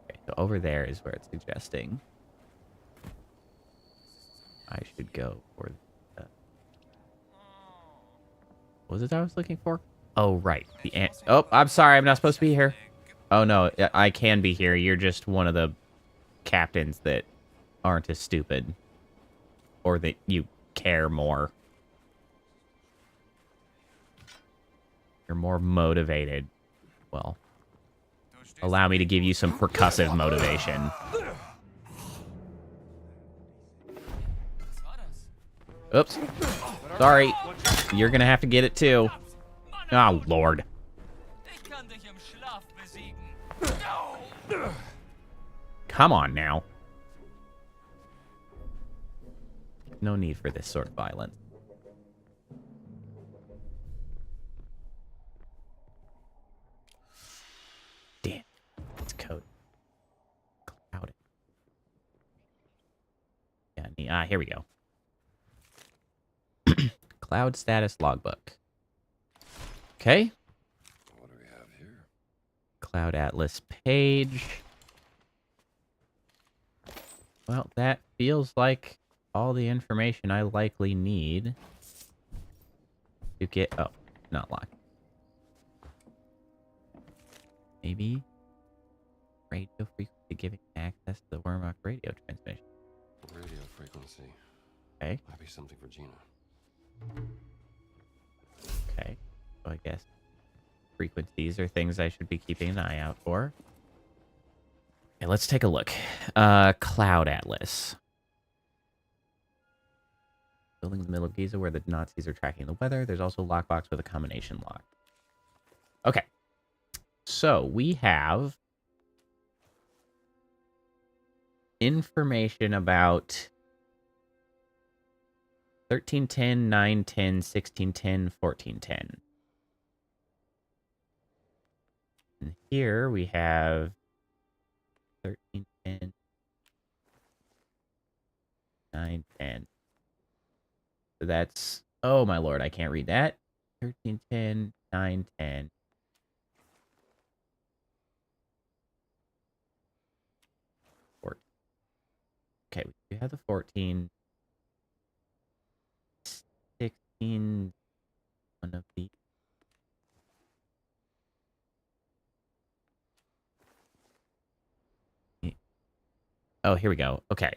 S1: Okay, so over there is where it's suggesting I should go for the... What was it I was looking for? Oh, right. The ant... Oh, I'm sorry. I'm not supposed to be here. Oh, no. I can be here. You're just one of the captains that aren't as stupid. Or that you care more. You're more motivated. Well, allow me to give you some percussive motivation. Oops. Sorry. You're gonna have to get it too. Oh, Lord. Come on now. No need for this sort of violence. Damn. It's code. Cloud. Yeah, here we go. Cloud status logbook. Okay.
S2: What do we have here?
S1: Cloud Atlas page. Well, that feels like all the information I likely need to get... Oh, not locked. Maybe radio frequency giving access to the Wormrock radio transmission.
S2: Radio frequency.
S1: Okay.
S2: Might be something for Gina.
S1: Okay. So I guess frequencies are things I should be keeping an eye out for. Okay, let's take a look. Cloud Atlas. Building in the middle of Giza where the Nazis are tracking the weather. There's also a lockbox with a combination lock. Okay. So we have information about 1310, 910, 1610, 1410. And here we have 1310, 910. So that's, oh my lord, I can't read that. 1310, 910. Okay, we do have the 14. 16. One of the. Oh, here we go. Okay.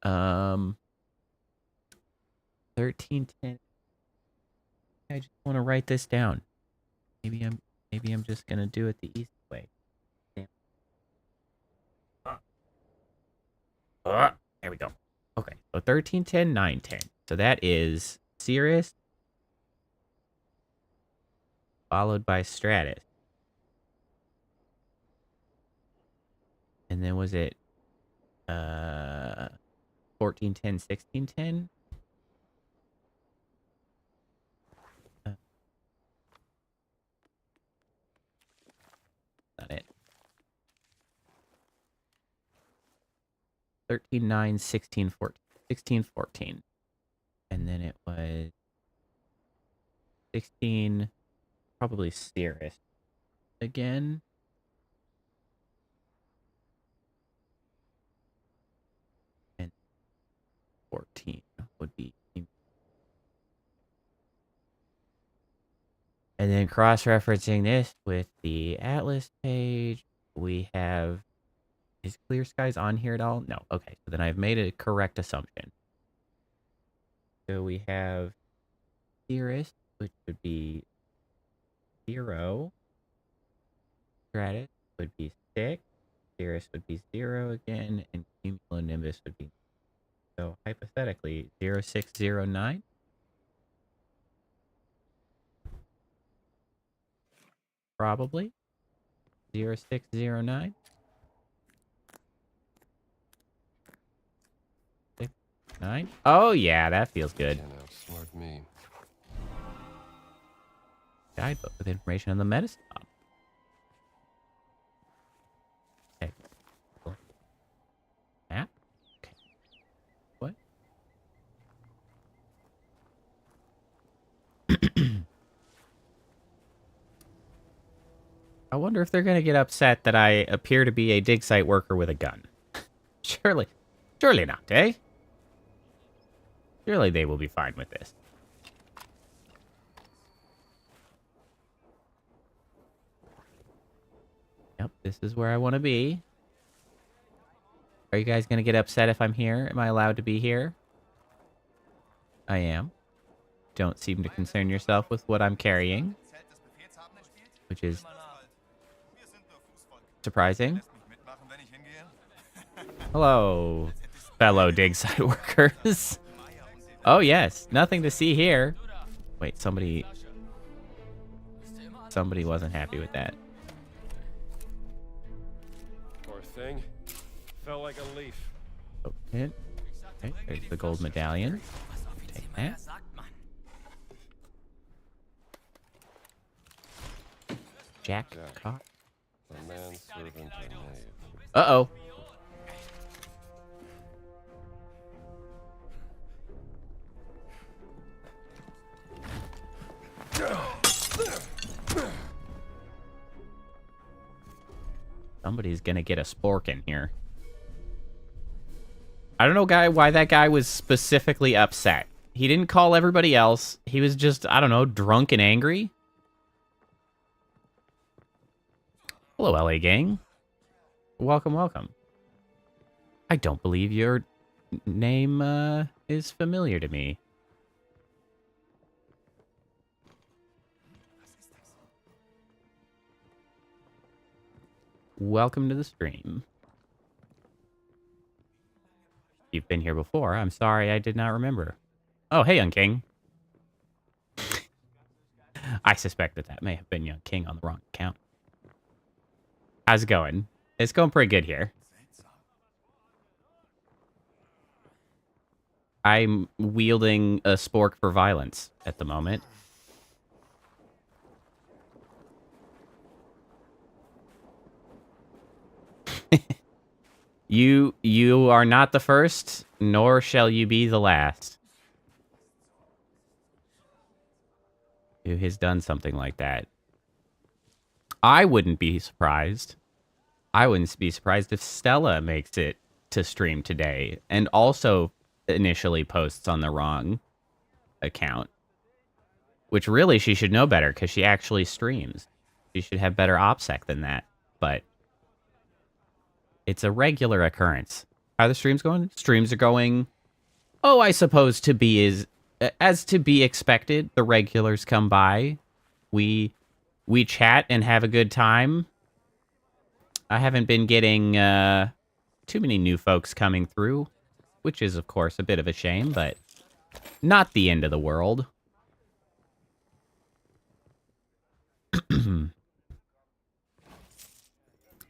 S1: 1310. I just want to write this down. Maybe I'm just gonna do it the easy way. Damn. There we go. Okay, so 1310, 910. So that is Cirrus followed by Stratus. And then was it 1410, 1610? Not it. 13, 9, 16, 14. 16, 14. And then it was 16, Probably Cirrus again. And 14 would be. And then cross-referencing this with the Atlas page, we have... Is Clear Skies on here at all? No. Okay, so then I've made a correct assumption. So we have Cirrus, which would be 0. Stratus would be 6. Cirrus would be 0 again, and Cumulonimbus would be... So hypothetically, 0609. Probably. 0609. 9. Oh yeah, that feels good.
S2: Can't outsmart me.
S1: Guidebook with information on the medicine. Okay. Cool. Map? Okay. What? I wonder if they're going to get upset that I appear to be a dig site worker with a gun. Surely not, eh? Surely they will be fine with this. Yep, this is where I want to be. Are you guys going to get upset if I'm here? Am I allowed to be here? I am. Don't seem to concern yourself with what I'm carrying. Which is surprising. Hello, fellow dig site workers. Oh yes, nothing to see here. Wait, somebody wasn't happy with that.
S2: Poor thing. Felt like a leaf.
S1: Okay, there's the gold medallion. Take that. Jack Cock.
S2: A manservant and knave.
S1: Uh-oh. Somebody's gonna get a spork in here. I don't know, why that guy was specifically upset. He didn't call everybody else. He was just, I don't know, drunk and angry. Hello, LA gang. Welcome, welcome. I don't believe your name is familiar to me. Welcome to the stream. You've been here before. I'm sorry I did not remember. Oh, hey, Young King. I suspect that may have been Young King on the wrong account. How's it going? It's going pretty good here. I'm wielding a spork for violence at the moment. You are not the first, nor shall you be the last who has done something like that. I wouldn't be surprised. I wouldn't be surprised if Stella makes it to stream today and also initially posts on the wrong account. Which really she should know better because she actually streams. She should have better OPSEC than that. But it's a regular occurrence. How are the streams going? Streams are going, oh, I suppose as to be expected. The regulars come by. We chat and have a good time. I haven't been getting too many new folks coming through, which is, of course, a bit of a shame, but not the end of the world.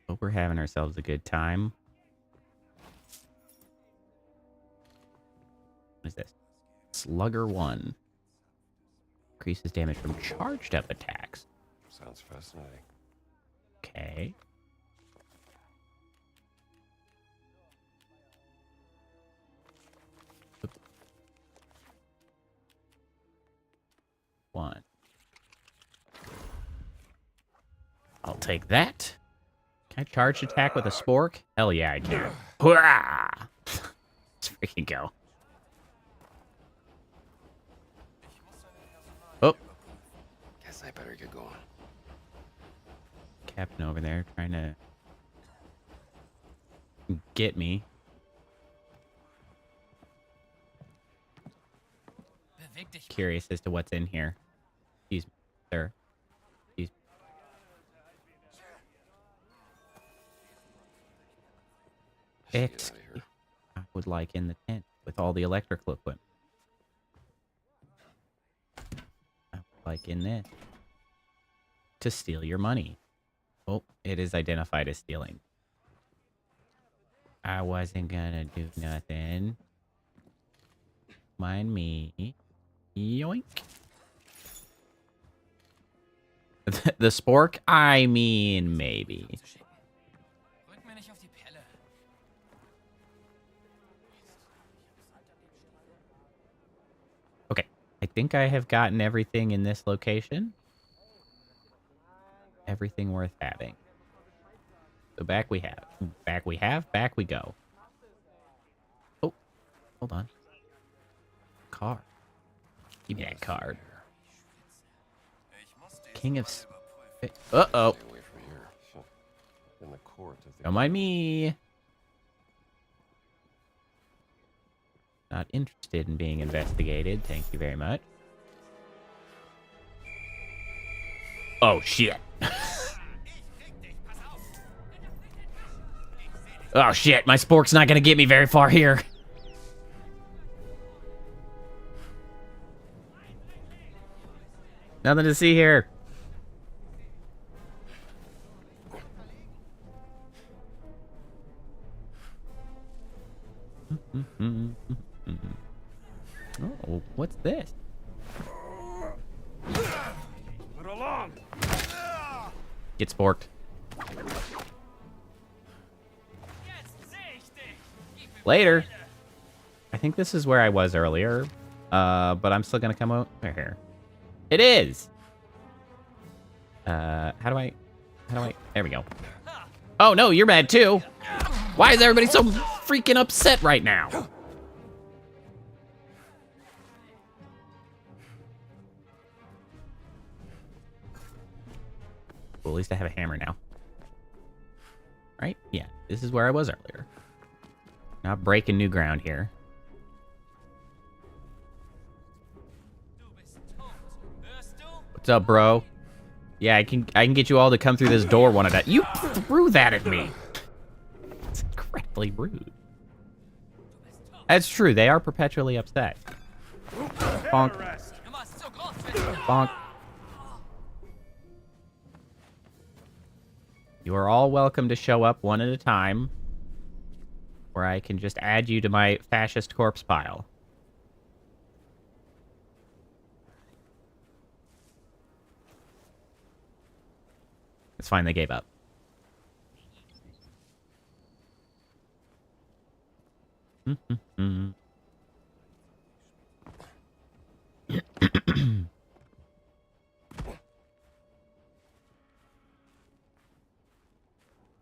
S1: Hope we're having ourselves a good time. What is this? Slugger 1. Increases damage from charged up attacks.
S2: Sounds fascinating.
S1: Okay. One. take that. Can I charge attack with a spork? Hell yeah, I can. Hurrah! Let's freaking go. Oh.
S2: Guess I better get going.
S1: Captain over there trying to get me. Curious as to what's in here. Excuse me, sir. Excuse me.
S2: Get out of here.
S1: I would like in the tent with all the electrical equipment. I would like in this to steal your money. Oh, it is identified as stealing. I wasn't gonna do nothing. Mind me. Yoink. The spork? I mean, maybe. Okay. I think I have gotten everything in this location. Everything worth having. So back we have. Back we have. Back we go. Oh. Hold on. Card. Give me that card. King of... Uh-oh.
S2: Stay away from here. In the court of the...
S1: Don't mind me. Not interested in being investigated. Thank you very much. Oh, shit. Oh, shit. My spork's not gonna get me very far here. Nothing to see here. Oh, what's this? Get sporked. Later. I think this is where I was earlier. But I'm still gonna come over here. It is. How do I? There we go. Oh no, you're mad too. Why is everybody so freaking upset right now? Well, at least I have a hammer now. Right? Yeah, this is where I was earlier. Not breaking new ground here. What's up, bro? Yeah, I can get you all to come through this door one at a time. You threw that at me. It's incredibly rude. That's true. They are perpetually upset. Bonk. Bonk. You are all welcome to show up one at a time, where I can just add you to my fascist corpse pile. It's fine, they gave up.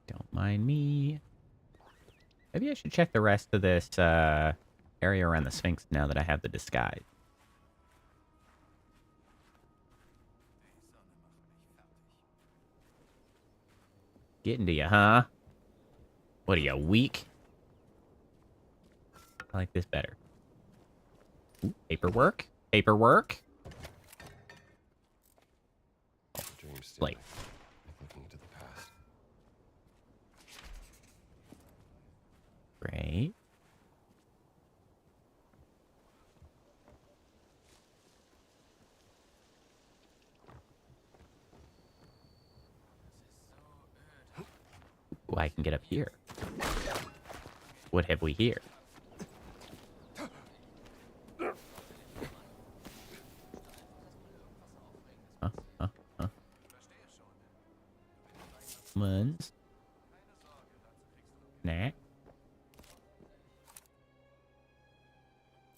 S1: Don't mind me. Maybe I should check the rest of this area around the Sphinx now that I have the disguise. Getting to you, huh? What are you, weak? I like this better. Ooh, paperwork? Paperwork?
S2: Dream stealer.
S1: Like,
S2: Looking into the past.
S1: great. Ooh, I can get up here. What have we here? Muns. Nah.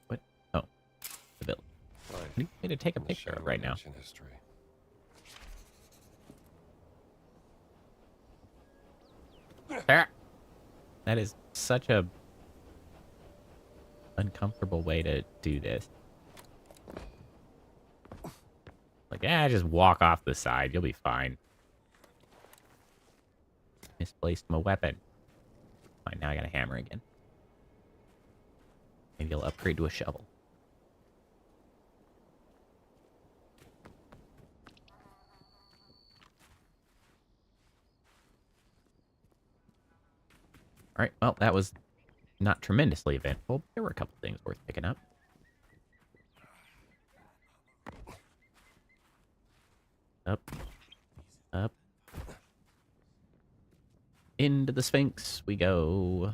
S1: What? Oh. The bill.
S2: Right.
S1: I need me to take a
S2: In the
S1: picture of
S2: shadow
S1: right now.
S2: ancient history.
S1: Ah. That is such a uncomfortable way to do this. Like, just walk off the side. You'll be fine. Misplaced my weapon. Fine, now I got a hammer again. Maybe I'll upgrade to a shovel. Alright, well, that was not tremendously eventful, but there were a couple things worth picking up. Up. Up. Into the Sphinx we go.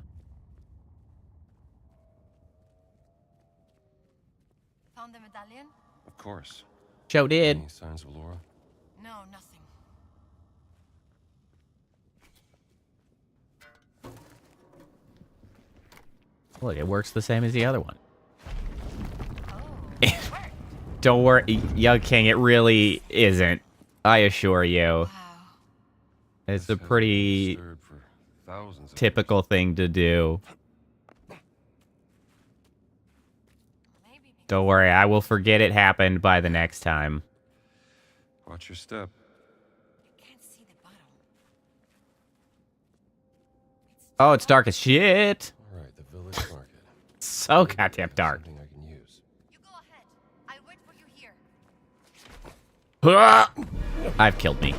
S6: Found the medallion?
S2: Of course.
S1: Joe did.
S2: Any signs of Laura?
S6: No, nothing.
S1: Look, it works the same as the other one.
S6: Oh,
S1: Don't worry, Young King, it really isn't. I assure you.
S6: wow.
S1: It's
S2: This
S1: a
S2: hasn't been
S1: pretty
S2: disturbed for thousands of
S1: typical thing to do.
S6: Maybe because
S1: Don't worry, I will forget it happened by the next time.
S2: years. Watch your step.
S6: I can't see the bottom.
S1: Oh, it's dark as shit.
S2: All right, the village market.
S1: So goddamn dark.
S2: Something I can use.
S6: You go ahead. I'll wait for you here.
S1: I've killed me.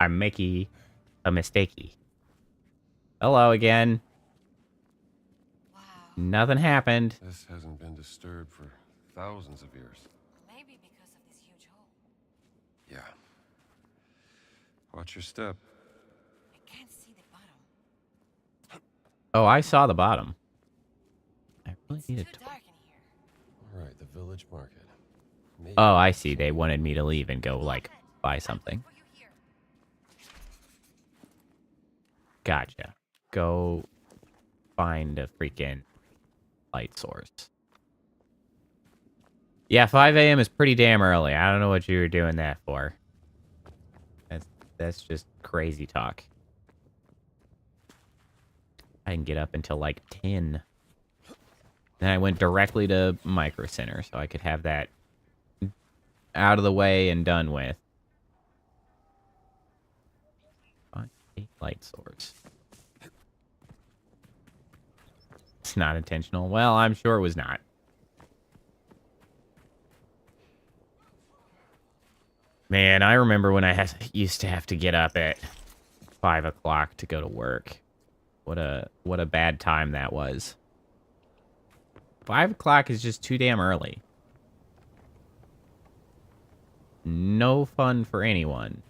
S1: I'm making a mistakey. Hello again.
S6: Wow.
S1: Nothing happened.
S2: This hasn't been disturbed for thousands of years.
S6: Maybe because of this huge hole.
S2: Yeah. Watch your step.
S6: I can't see the bottom.
S1: Oh, I saw the bottom. I really
S6: It's
S1: need
S6: too
S1: a torch.
S6: dark in here.
S2: All right, the village market. Maybe
S1: Oh, I see. They wanted me to leave and go, like,
S6: Ahead.
S1: buy
S6: I'll
S1: something.
S6: wait for you here.
S1: Gotcha. Go find a freaking light source. Yeah, 5 a.m. is pretty damn early. I don't know what you were doing that for. That's just crazy talk. I didn't get up until like 10. Then I went directly to Micro Center so I could have that out of the way and done with. Find a light source. It's not intentional. Well, I'm sure it was not. Man, I remember when I used to have to get up at 5 o'clock to go to work. What a bad time that was. 5 o'clock is just too damn early. No fun for anyone.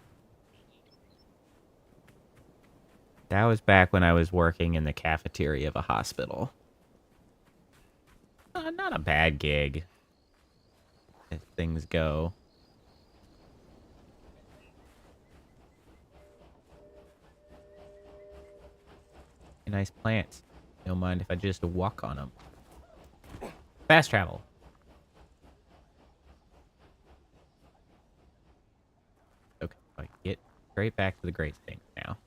S1: That was back when I was working in the cafeteria of a hospital. Not a bad gig, as things go. Nice plants. Don't mind if I just walk on them. Fast travel. Okay, I get straight back to the great thing now.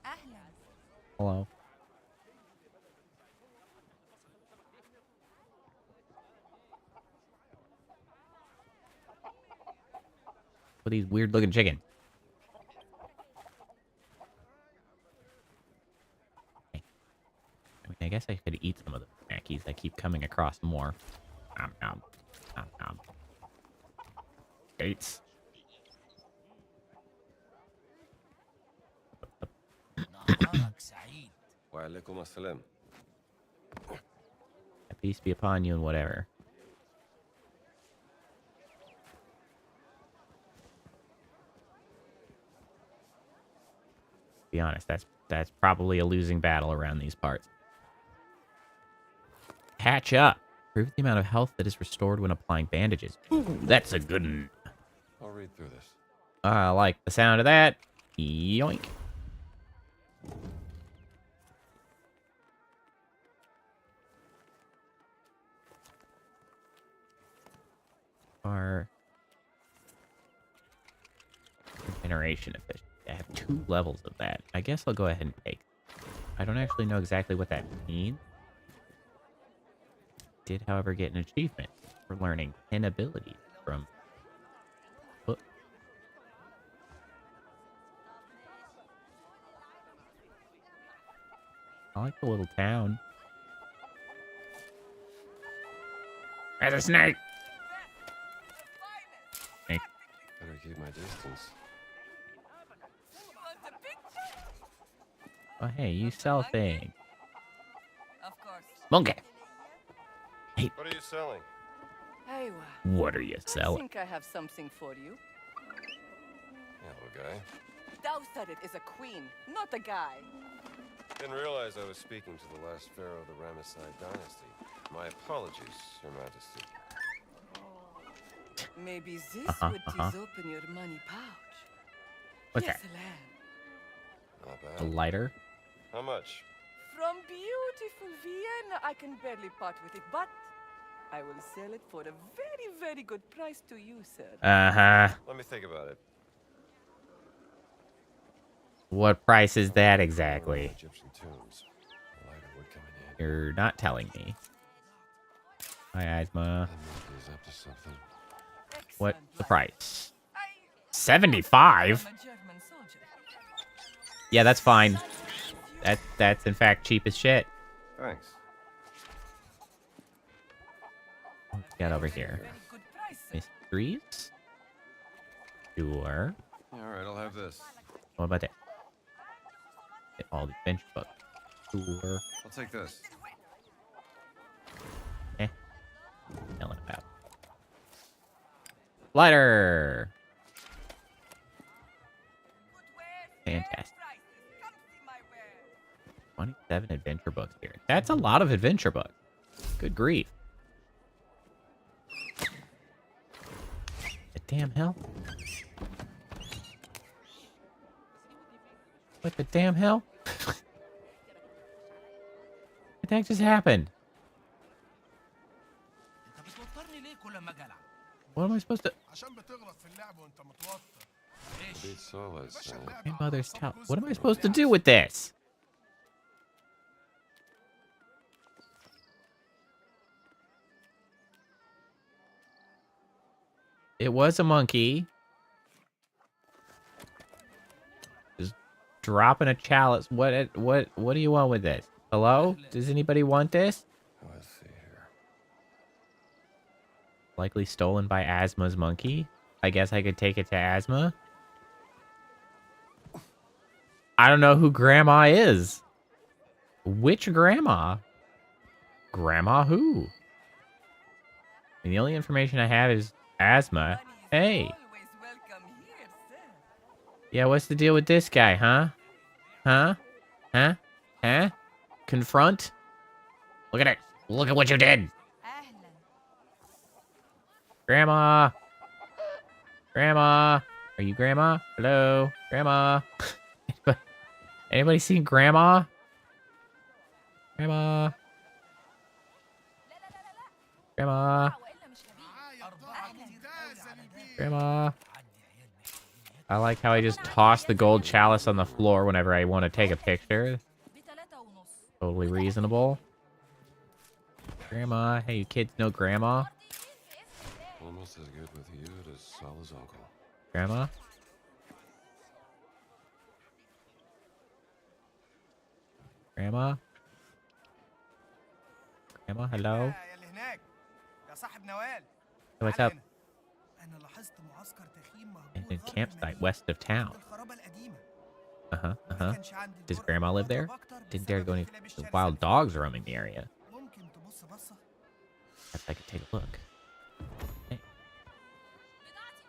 S6: أهلا.
S1: Hello. What are these weird looking chickens? I mean, I guess I could eat some of the snackies. I keep coming across more. Nom nom. Nom nom. Gates.
S2: Wa alaikum assalam.
S1: Peace be upon you and whatever. Be honest, that's probably a losing battle around these parts. Patch up. Improve the amount of health that is restored when applying bandages. Ooh, that's a good one.
S2: I'll read through this.
S1: I like the sound of that. Yoink. Are Generation efficiency. I have 2 levels of that. I guess I'll go ahead and take. I don't actually know exactly what that means. Did, however, get an achievement for learning 10 abilities from. Whoop. I like the little town. There's a snake. Snake.
S2: Better keep my distance.
S1: Oh, hey, you sell things.
S3: Of course.
S1: Monkey.
S2: What are you selling?
S3: Hey,
S1: What are you
S3: I
S1: selling?
S3: think I have something for you.
S2: Hello, guy.
S3: Thou said it is a queen, not a guy.
S2: Didn't realize I was speaking to the last pharaoh of the Ramesside dynasty. My apologies, Your Majesty.
S3: Maybe this would tease open your money pouch.
S1: What's
S3: Yes,
S1: that?
S3: lad.
S2: Not
S1: A
S2: bad.
S1: lighter?
S2: How much?
S3: From beautiful Vienna, I can barely part with it, but I will sell it for a very, very good price to you, sir.
S1: Uh-huh.
S2: Let me think about it.
S1: What price is that exactly?
S2: Egyptian tombs. The lighter would come in handy.
S1: You're not telling me. Hi, Asma.
S2: That monkey is up to something.
S1: What's the price?
S3: I
S1: 75?
S3: am a German soldier.
S1: Yeah, that's fine. That's in fact cheap as shit.
S2: Thanks.
S1: What we got over here?
S3: Very good price, sir.
S1: Mysteries? Sure.
S2: All right, I'll have this.
S1: What about that? Get all the adventure books. Sure.
S2: I'll take this.
S1: Telling about. Lighter! Fantastic. 27 adventure books here. That's a lot of adventure books. Good grief. The damn hell? What the damn hell? What the heck just happened? What am I supposed to...
S2: Beat Solas.
S1: Grandmother's towel. What am I supposed to do with this? It was a monkey. Just dropping a chalice. What do you want with this? Hello? Does anybody want this?
S2: Let's see here.
S1: Likely stolen by Asma's monkey. I guess I could take it to Asma. I don't know who Grandma is. Which Grandma? Grandma who? And the only information I have is Asma. Hey.
S3: Always welcome here, sir.
S1: Yeah, what's the deal with this guy, huh? Huh? Huh? Huh? Confront? Look at it. Look at what you did. Grandma. Grandma. Are you Grandma? Hello? Grandma? Anybody seen Grandma? Grandma? Grandma? Grandma? I like how I just toss the gold chalice on the floor whenever I want to take a picture. Totally reasonable. Grandma? Hey, you kids know Grandma?
S2: Almost as good with you as Sal's uncle.
S1: Grandma? Grandma? Grandma, hello?
S4: يا اللي هناك يا صاحب نوال.
S1: Hey, what's up?
S4: أنا لاحظت معسكر تخييم
S1: In
S4: مهجور
S1: a campsite west of town.
S4: الخرابة القديمة.
S1: Uh-huh,
S4: ما
S1: uh-huh.
S4: كانش عندي
S1: Does
S4: الجرأة
S1: Grandma live there?
S4: أقرب أكتر
S1: Didn't dare
S4: بسبب
S1: go any
S4: الكلاب الشرسة.
S1: wild dogs roaming the area.
S4: ممكن تبص بصة.
S1: Perhaps I could take a look. Hey.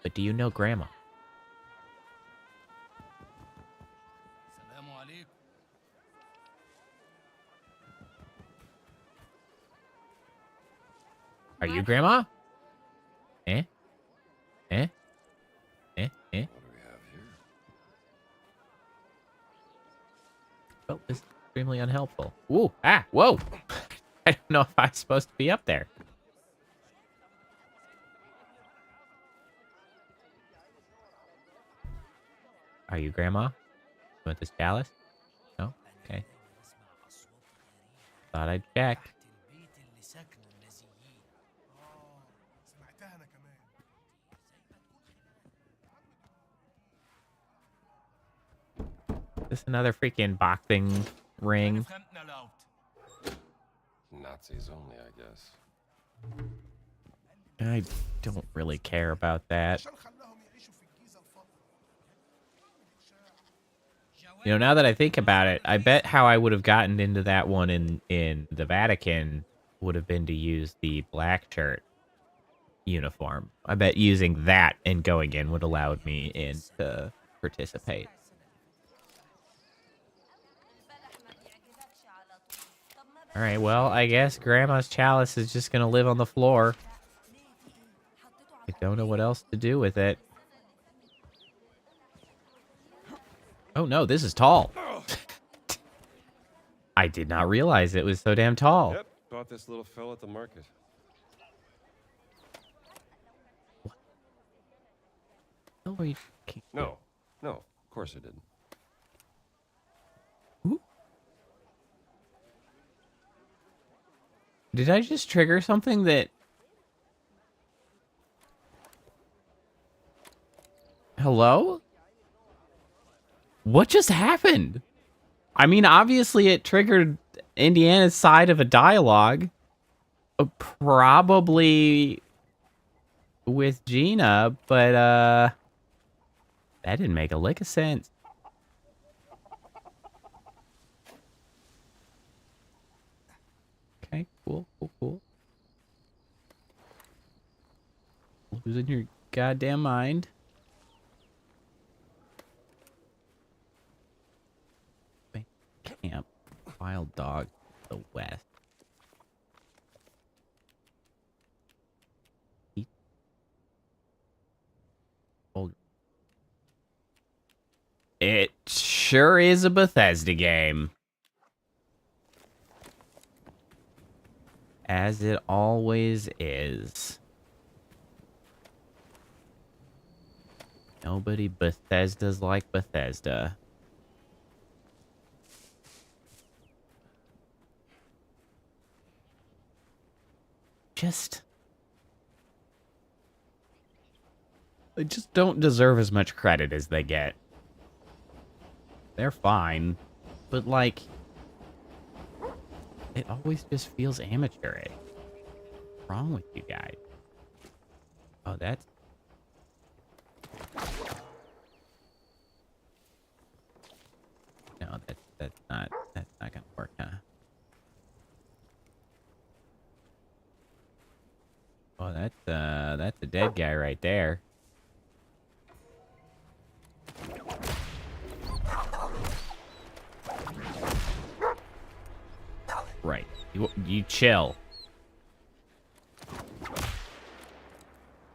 S1: But do you know Grandma?
S7: السلام عليكم.
S1: Are you Grandma? Eh? Eh? Eh? Eh?
S2: What do we have here?
S1: Well, this is extremely unhelpful. Ooh! Ah! Whoa! I don't know if I'm supposed to be up there. Are you Grandma? You want this chalice? No? Okay. Thought I'd check. This another freaking boxing ring.
S2: Nazis only, I guess.
S1: I don't really care about that. You know, now that I think about it, I bet how I would have gotten into that one in the Vatican would have been to use the black shirt uniform. I bet using that and going in would allowed me in to participate. All right, well, I guess Grandma's chalice is just going to live on the floor. I don't know what else to do with it. Oh, no, this is tall. I did not realize it was so damn tall.
S2: Yep, bought this little fella at the market.
S1: Oh, you can't.
S2: No, of course I didn't.
S1: Ooh. Did I just trigger something that... Hello? What just happened? I mean, obviously it triggered Indiana's side of a dialogue. Probably with Gina, but that didn't make a lick of sense. Okay, cool. Losing your goddamn mind. Camp. Wild dog. The west. It sure is a Bethesda game. As it always is. Nobody Bethesda's like Bethesda. They just don't deserve as much credit as they get. They're fine, but like, it always just feels amateurish. What's wrong with you guys? Oh, that's... No, that's not gonna work, huh? Oh, that's a dead guy right there. Right. You chill.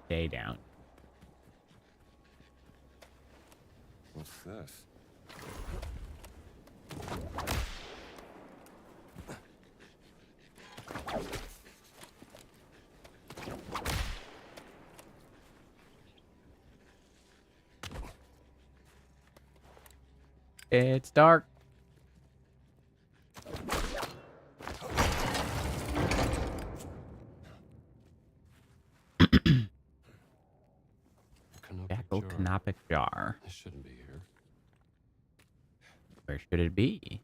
S1: Stay down.
S2: What's this?
S1: It's dark. Canopic jar.
S2: This shouldn't be here.
S1: Where should it be?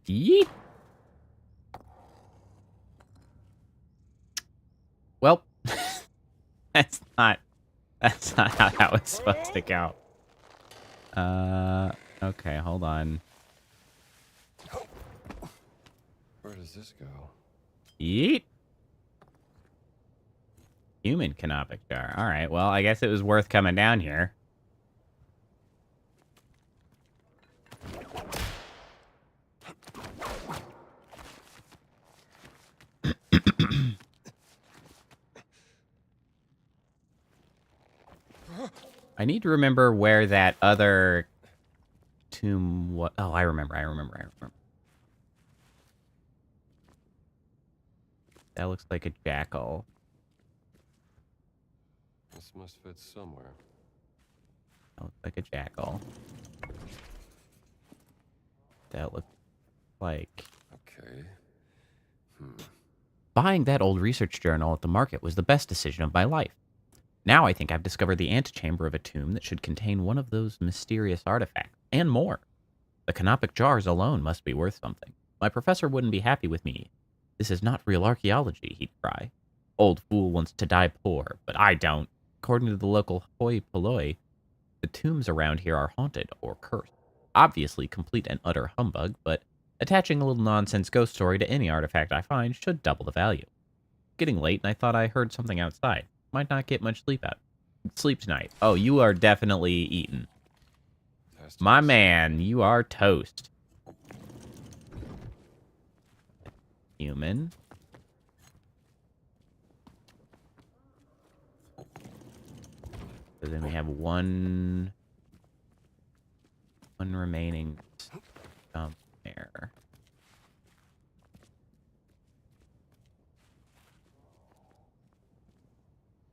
S1: Yeet. Well, that's not how that was supposed to go. Okay, hold on.
S2: Where does this go?
S1: Yeet. Human canopic jar. All right, well, I guess it was worth coming down here. I need to remember where that other tomb was. Oh, I remember. That looks like a jackal.
S2: This must fit somewhere.
S1: looks like a jackal. That looks like...
S2: Okay.
S1: Buying that old research journal at the market was the best decision of my life. Now I think I've discovered the antechamber of a tomb that should contain one of those mysterious artifacts, and more. The canopic jars alone must be worth something. My professor wouldn't be happy with me. This is not real archaeology, he'd cry. Old fool wants to die poor, but I don't. According to the local hoi polloi, the tombs around here are haunted or cursed. Obviously complete and utter humbug, but attaching a little nonsense ghost story to any artifact I find should double the value. Getting late, and I thought I heard something outside. Might not get much sleep tonight. Oh, you are definitely eaten. My man, you are toast. Human. So then we have one remaining stump there.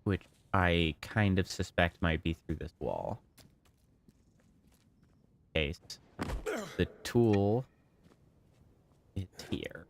S1: Which I kind of suspect might be through this wall. Okay, the tool is here.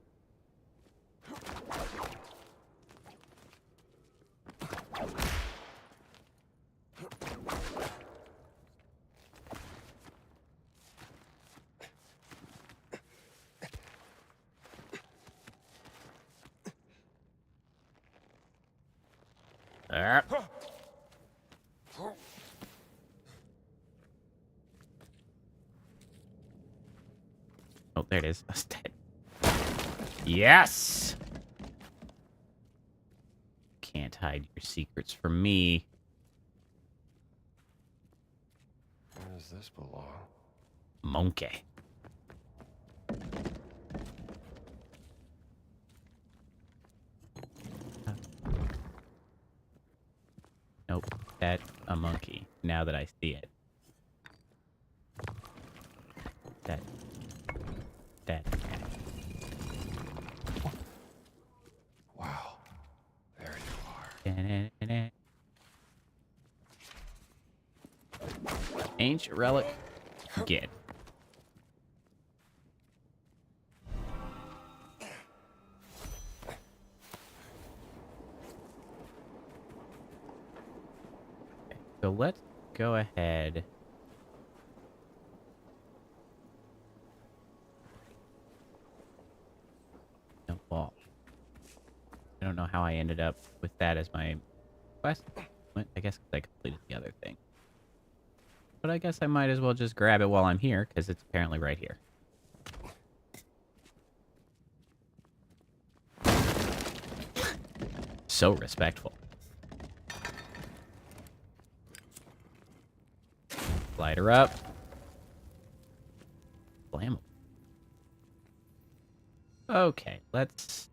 S1: Oh, there it is. That's dead. Yes! Can't hide your secrets from me.
S2: Where does this belong?
S1: Monkey. Nope, that's a monkey, now that I see it. That.
S2: Wow. There you are.
S1: Ancient relic. Get. So let's go ahead. No wall. I don't know how I ended up with that as my quest. I guess I completed the other thing. But I guess I might as well just grab it while I'm here, because it's apparently right here. So respectful. Light her up. Flammable. Okay, let's...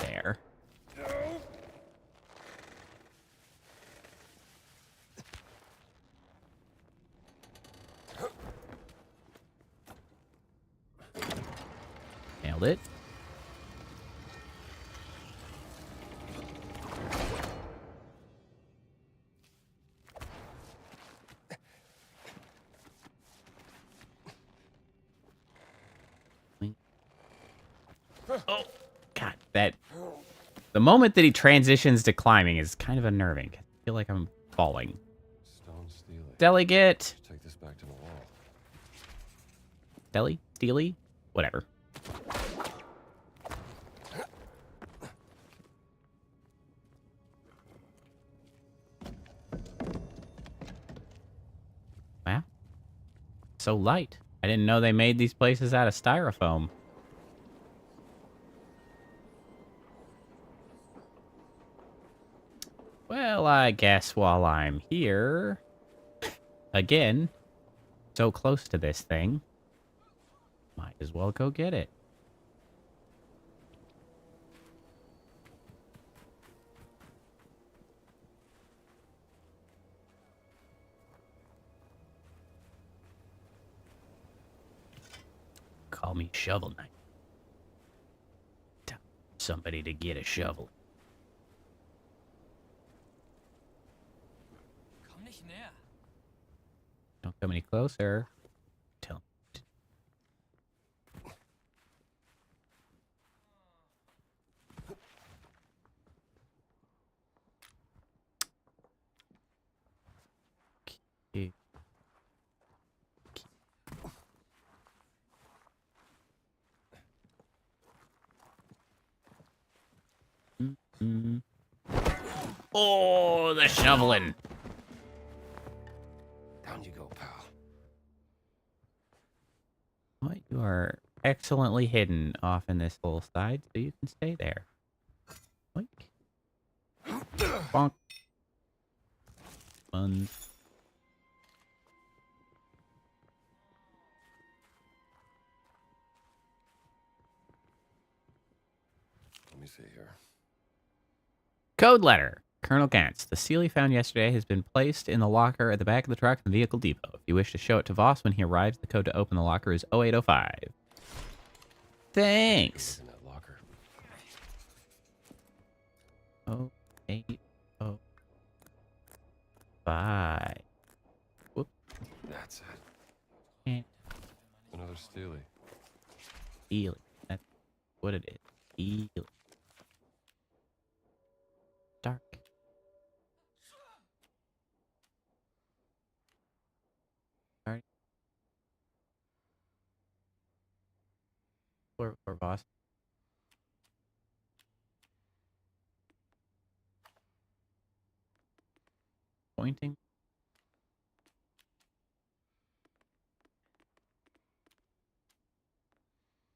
S1: there. Nailed it. Oh, God, that... The moment that he transitions to climbing is kind of unnerving. I feel like I'm falling.
S2: Stone Steely.
S1: Delegate.
S2: Take this back to the wall.
S1: Deli? Steely? Whatever. Wow. So light. I didn't know they made these places out of styrofoam. Well, I guess while I'm here, again, so close to this thing, might as well go get it. me Shovel Knight. Tell somebody to get a shovel.
S7: Komm nicht näher.
S1: Don't come any closer. Tell me. Okay. Mm-hmm. Oh, the shoveling.
S2: Down you go, pal.
S1: What? You are excellently hidden off in this little side, so you can stay there. Boink. Bonk. Fun.
S2: Let me see here.
S1: Code letter. Colonel Gantz, the seal you found yesterday has been placed in the locker at the back of the truck in the vehicle depot. If you wish to show it to Voss when he arrives, the code to open the locker is 0805. Thanks.
S2: In that locker.
S1: 0805. Whoop.
S2: That's it.
S1: Eh.
S2: Another Steely.
S1: Steely. That's what it is. Steely. Dark. Sorry. Or boss. Pointing.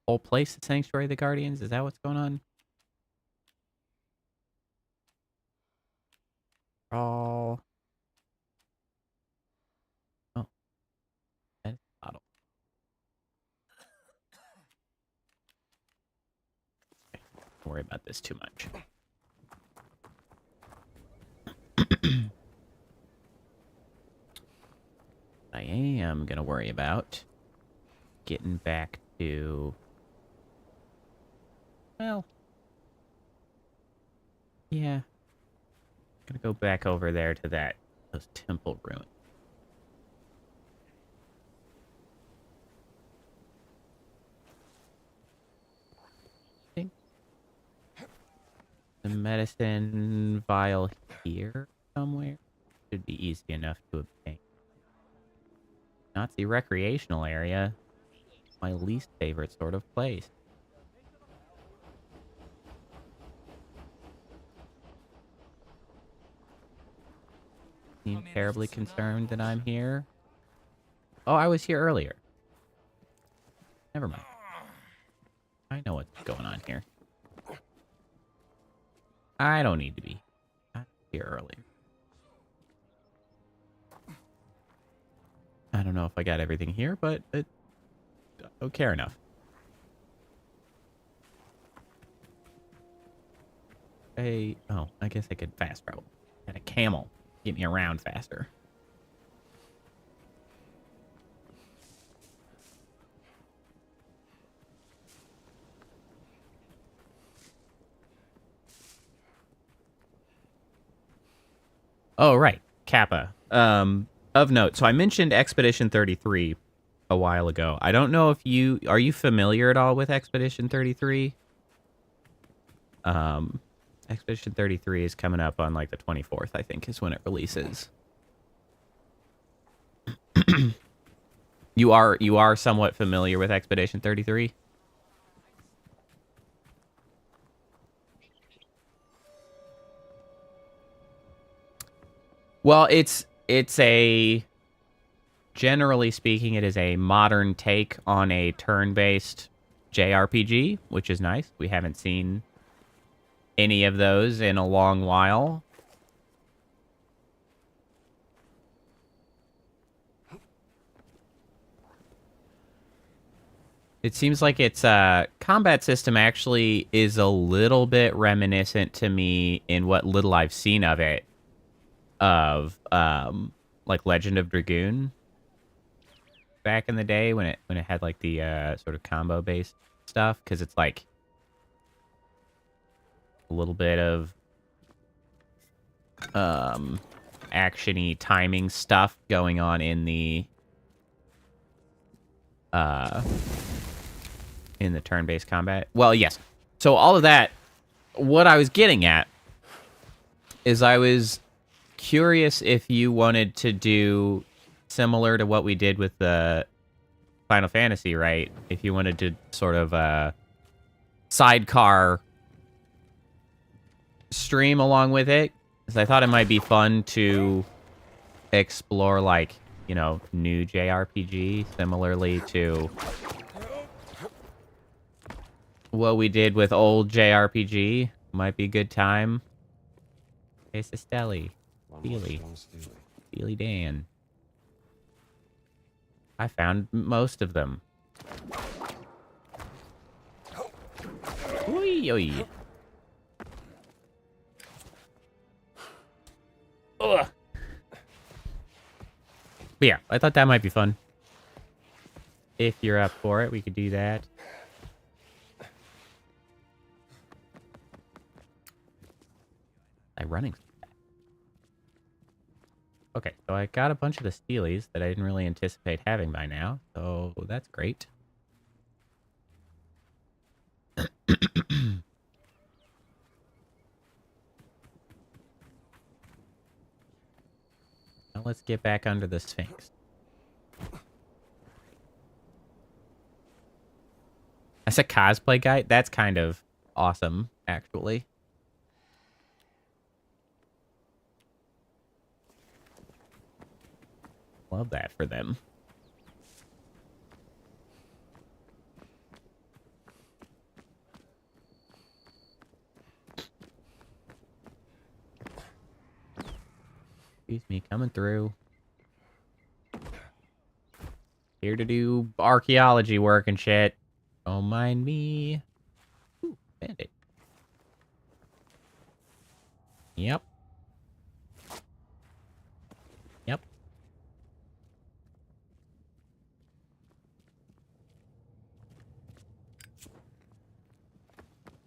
S1: Whole place at Sanctuary of the Guardians? Is that what's going on? All. Oh. That is a bottle. Okay, don't worry about this too much. I am going to worry about getting back to... Well... Yeah. Gonna go back over there to those temple ruins. The medicine vial here somewhere should be easy enough to obtain. Nazi recreational area, my least favorite sort of place. Seem terribly concerned that I'm here. Oh, I was here earlier. Never mind. I know what's going on here. I don't need to be. I was here earlier. I don't know if I got everything here, but I don't care enough. Oh, I guess I could fast travel. Got a camel. Get me around faster. Oh, right. Kappa. Of note, so I mentioned Expedition 33 a while ago. I don't know if are you familiar at all with Expedition 33? Expedition 33 is coming up on like the 24th, I think, is when it releases. You are somewhat familiar with Expedition 33? Well, it's a, generally speaking, it is a modern take on a turn-based JRPG, which is nice. We haven't seen any of those in a long while. It seems like its combat system actually is a little bit reminiscent to me in what little I've seen of it, of like Legend of Dragoon. back in the day when it had like the sort of combo based stuff, because it's like a little bit of actiony timing stuff going on in the turn-based combat. Well, yes. So all of that, what I was getting at is I was curious if you wanted to do similar to what we did with the Final Fantasy, right? If you wanted to sort of sidecar stream along with it, because I thought it might be fun to explore, like, you know, new JRPG, similarly to what we did with old JRPG. Might be a good time. Hey, Steely. Steely Dan. I found most of them. Oi, oi. Ugh. But yeah, I thought that might be fun. If you're up for it, we could do that. I'm running. Okay, so I got a bunch of the steelies that I didn't really anticipate having by now, so that's great. Now let's get back under the Sphinx. That's a cosplay guy? That's kind of awesome, actually. Love that for them. Excuse me, coming through. Here to do archaeology work and shit. Don't mind me. Ooh, bandit. Yep. Yep.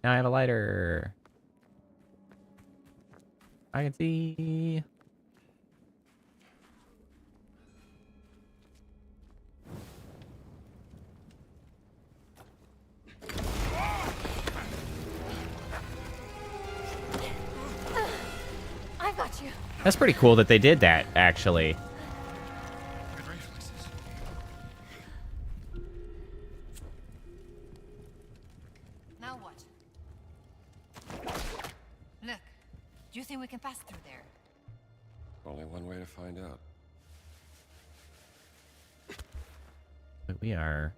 S1: Now I have a lighter. I can see.
S6: I got you.
S1: That's pretty cool that they did that, actually.
S6: Now what? Look, do you think we can pass through there?
S2: Only one way to find out.
S1: But we are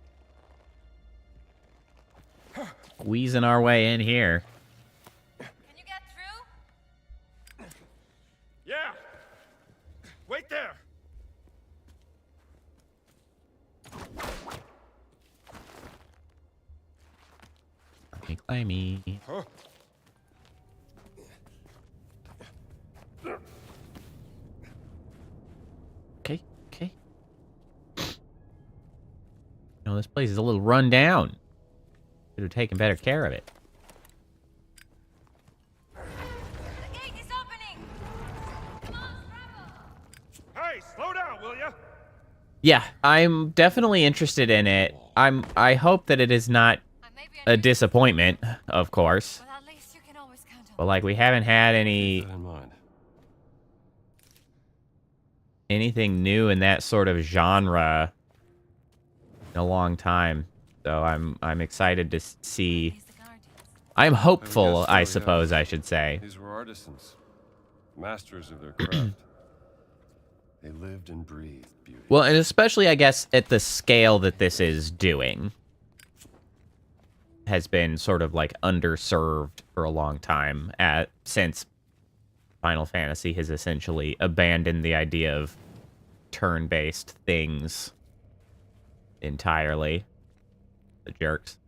S1: wheezing our way in here.
S6: Can you get through?
S4: Yeah! Wait there!
S1: Climby. Okay, okay. No, this place is a little run down. Should have taken better care of it.
S6: The gate is opening! Come on, scramble!
S4: Hey, slow down, will ya?
S1: Yeah, I'm definitely interested in it. I hope that it is not
S6: I may be
S1: a disappointment, of course.
S6: but at least you can always count on
S1: But like, we haven't had
S2: Keep that in mind.
S1: anything new in that sort of genre in a long time. So I'm excited to see.
S6: He's the Guardians.
S1: I'm hopeful,
S2: so,
S1: I
S2: yeah.
S1: suppose I should say.
S2: These were artisans, masters of their craft. They lived and breathed beauty.
S1: Well, and especially, I guess, at the scale that this is doing, has been sort of like underserved for a long time since Final Fantasy has essentially abandoned the idea of turn-based things entirely. The jerks.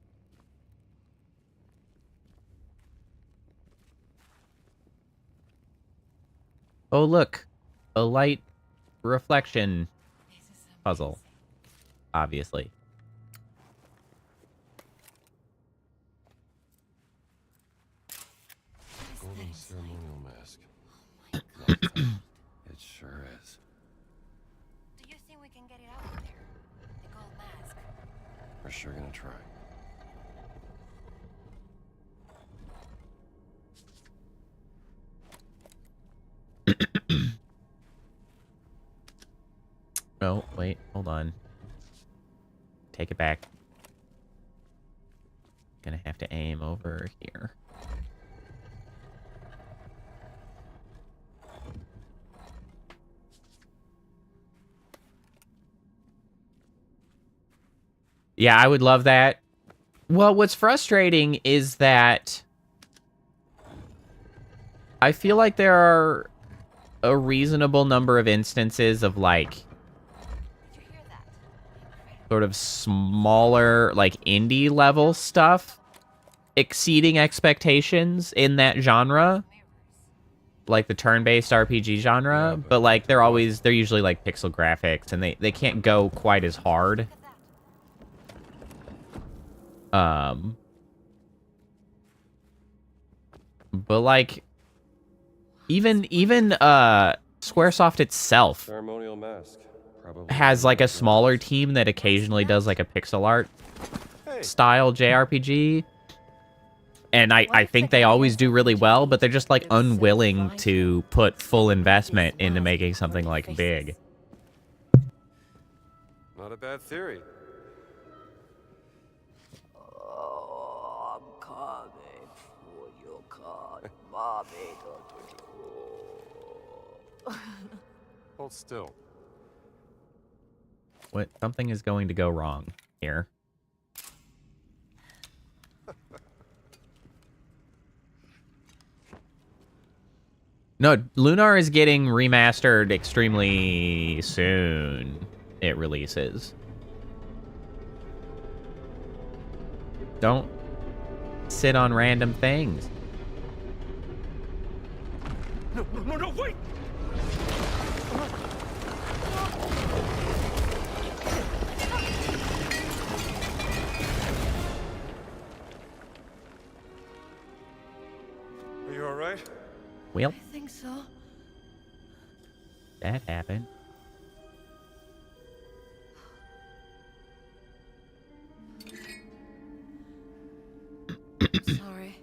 S1: Oh, look. A light reflection
S6: This is
S1: puzzle. obviously.
S2: Golden ceremonial mask. Not bad. It sure is.
S6: Do you think we can get it out of there? The gold mask.
S2: We're sure gonna try.
S1: Oh, wait, hold on. Take it back. Gonna have to aim over here. Yeah, I would love that. Well, what's frustrating is that I feel like there are a reasonable number of instances of, like,
S6: Did you hear that?
S1: sort of smaller, like, indie level stuff exceeding expectations in that genre, like the turn-based RPG genre,
S2: Yeah,
S1: but like they're usually like pixel graphics, and they can't go quite as hard.
S6: Look at that.
S1: But like even Squaresoft itself
S2: Ceremonial mask. Probably
S1: has like a smaller team that occasionally does like a pixel art
S2: Hey,
S1: style JRPG. And I think they always do really well, but they're just like unwilling to put full investment into making something like big.
S2: not a bad theory.
S3: Oh, I'm coming for your card, mommy.
S2: Hold still.
S1: What? Something is going to go wrong here. No, Lunar is getting remastered extremely soon. It releases. Don't sit on random things.
S4: No, wait!
S2: Are you all right?
S1: Well,
S3: I think so.
S1: that happened.
S3: Sorry.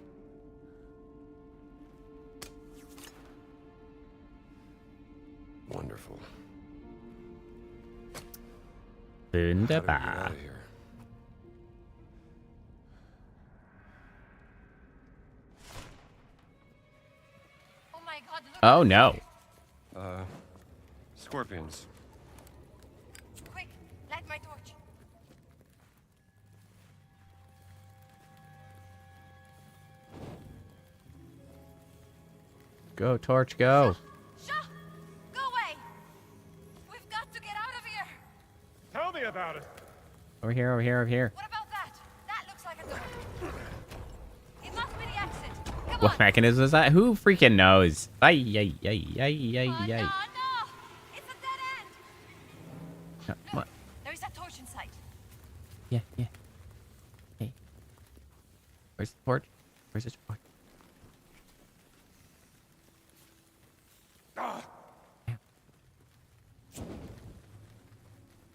S2: Wonderful. How do we get
S1: Wunderbar.
S2: out of here?
S6: Oh my god, look.
S1: Oh no.
S2: Scorpions.
S6: Quick, light my torch.
S1: Go, Torch, go.
S6: Shaw! Go away! We've got to get out of here!
S2: Tell me about it.
S1: Over here, over here, over here.
S6: What about that? That looks like a door. It must be the exit. Come
S1: What
S6: on!
S1: mechanism is that? Who freaking knows? Ay, ay, ay, ay, ay,
S6: Oh,
S1: ay.
S6: no! It's a dead end!
S1: What?
S6: There is a torch in sight.
S1: Yeah, yeah. Hey. Where's the torch? Where's the torch?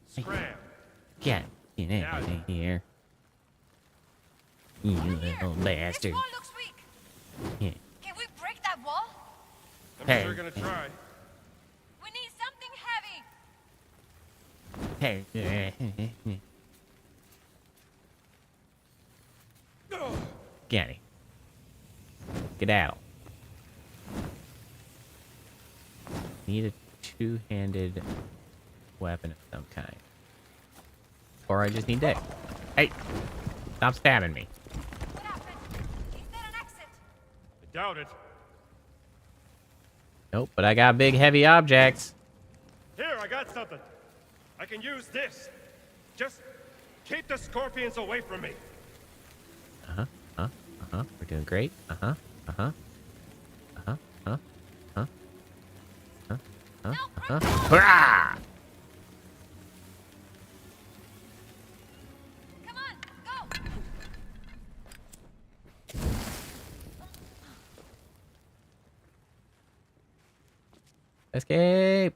S2: Scram.
S1: Get in out of here. You little
S6: This
S1: bastard.
S6: wall looks weak.
S1: Yeah.
S6: Can we break that wall?
S2: I'm
S1: Hey.
S2: sure gonna try.
S6: We need something heavy.
S1: Hey. Get it. Get out. Need a two-handed weapon of some kind. Or I just need dick. Hey! Stop stabbing me.
S6: What happened? Is there an exit?
S2: I doubt it.
S1: Nope, but I got big heavy objects.
S2: Here, I got something. I can use this. Just keep the scorpions away from me.
S1: We're doing great.
S6: No,
S1: Hurrah! Escape!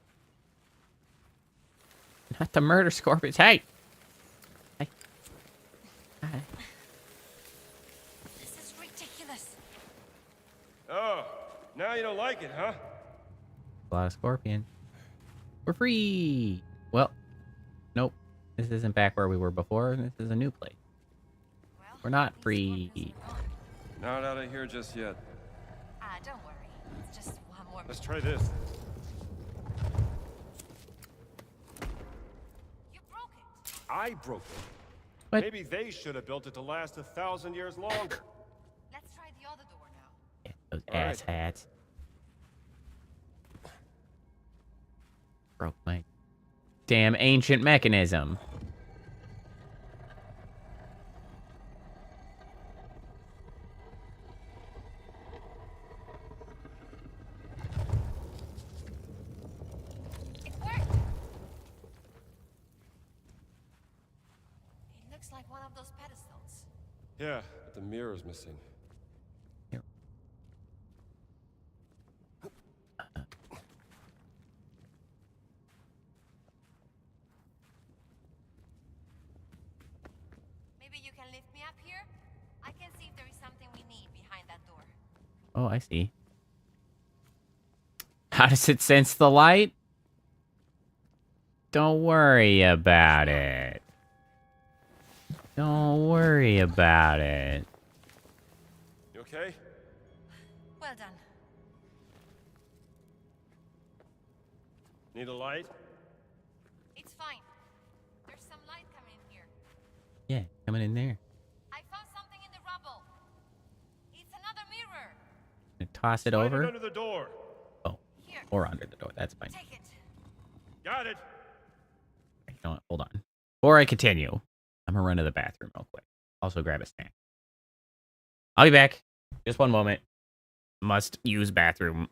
S1: Not the murder scorpions. Hey! Hey. Hi.
S6: This is ridiculous.
S2: Oh, now you don't like it, huh?
S1: A lot of scorpion. We're free! Well, nope. This isn't back where we were before. This is a new place.
S6: Well,
S1: We're not
S6: these
S1: free.
S6: scorpions are gone.
S2: Not out of here just yet.
S6: Don't worry. It's just one more.
S2: Let's try this.
S6: You broke it.
S2: I broke it.
S1: What?
S2: Maybe they should have built it to last 1,000 years longer.
S6: Let's try the other door now.
S1: Yeah, those
S2: All right.
S1: ass hats. Broke my damn ancient mechanism.
S6: It worked. It looks like one of those pedestals.
S2: Yeah, but the mirror's missing.
S6: Maybe you can lift me up here? I can see if there is something we need behind that door.
S1: Oh, I see. How does it sense the light? Don't worry about it. Don't worry about it.
S2: You okay?
S6: Well done.
S2: Need a light?
S6: It's fine. There's some light coming in here.
S1: Yeah, coming in there.
S6: I found something in the rubble. It's another mirror.
S1: Gonna toss it
S2: Slide
S1: over.
S2: under the door.
S1: Oh,
S6: Here.
S1: or under the door. That's fine.
S6: Take it.
S2: Got it.
S1: You know what? Hold on. Before I continue, I'm gonna run to the bathroom real quick. Also grab a snack. I'll be back. Just one moment. Must use bathroom.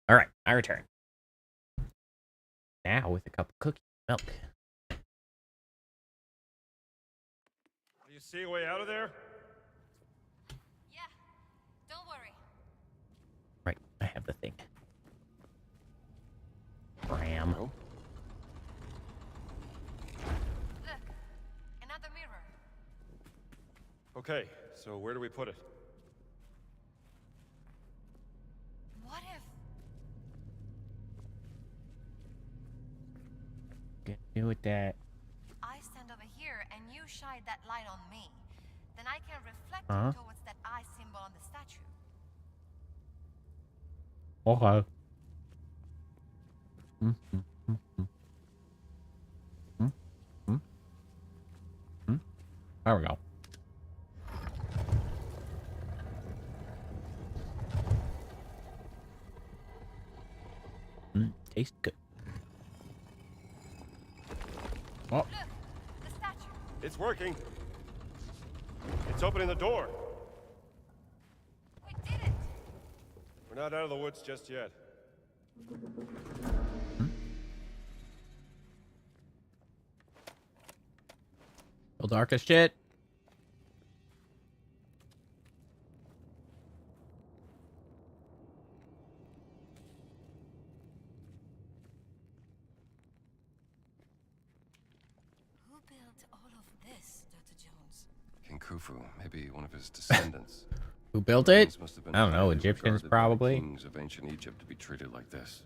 S1: All right, I return. Now with a cup of cookie milk.
S2: See a way out of there?
S6: Yeah, don't worry.
S1: Right, I have the thing. Ram.
S2: No.
S6: Look, another mirror.
S2: Okay, so where do we put it?
S6: What if...
S1: Get do with that.
S6: I stand over here and you shine that light on me? Then I can reflect
S1: Huh?
S6: it towards that eye symbol on the statue.
S1: Okay. There we go. Tastes good. Oh,
S6: Look, the statue.
S2: It's working. It's opening the door.
S6: We did it.
S2: We're not out of the woods just yet.
S1: still dark as shit.
S6: Who built all of this, Dr. Jones?
S2: King Khufu, maybe one of his descendants.
S1: Who built it?
S2: These must have been
S1: I don't know.
S2: highly
S1: Egyptians,
S2: regarded by the
S1: probably.
S2: Kings of ancient Egypt to be treated like this.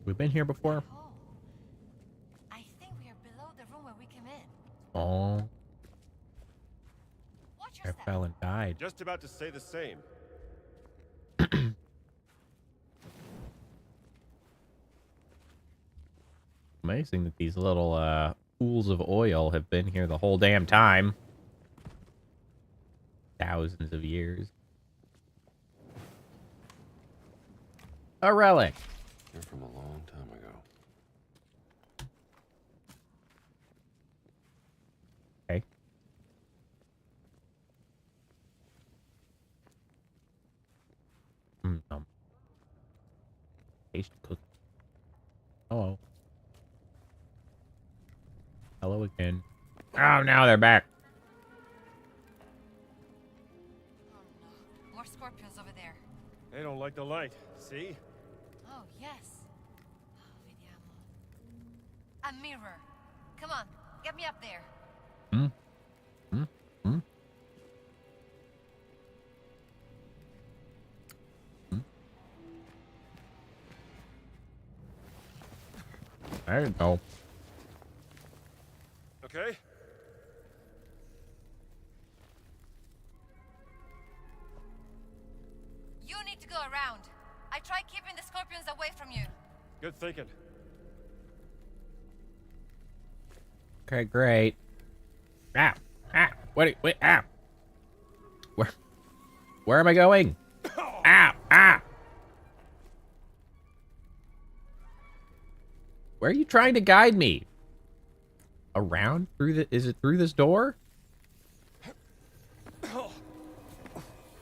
S1: We've been here before.
S6: Oh. I think we are below the room where we came in.
S1: Oh,
S6: Watch
S1: I
S6: your step.
S1: fell and died.
S2: Just about to say the same.
S1: Amazing that these little pools of oil have been here the whole damn time. Thousands of years. A relic.
S2: Here from a long time ago.
S1: Okay. Taste cook. Hello. Hello again. Oh, now they're back.
S6: Oh no. More scorpions over there.
S2: They don't like the light. See?
S6: Oh, yes. Oh, vediamo. A mirror. Come on, get me up there.
S1: There you go.
S2: Okay.
S6: You need to go around. I tried keeping the scorpions away from you.
S2: Good thinking.
S1: Okay, great. Ah, wait, where am I going? Where are you trying to guide me? Around through the? Is it through this door?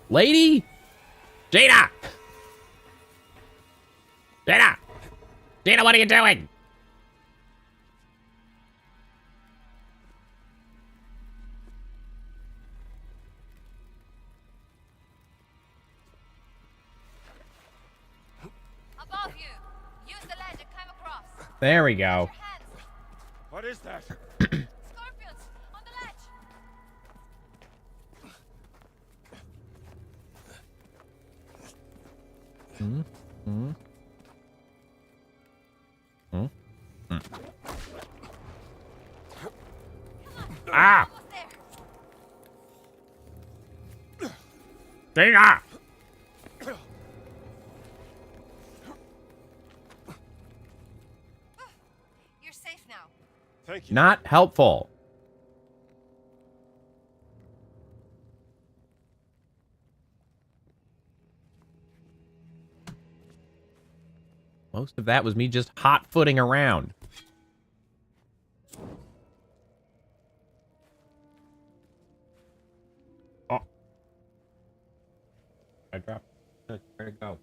S1: Lady, Gina, what are you doing?
S6: Above you. Use the ledge and climb across.
S1: There we go.
S6: Your hands.
S2: What is that?
S6: Scorpions on the ledge.
S1: Ah,
S6: Almost there.
S1: Gina.
S6: You're safe now.
S2: Thank you.
S1: Not helpful. Most of that was me just hot-footing around. Oh. I dropped it. Where'd it go?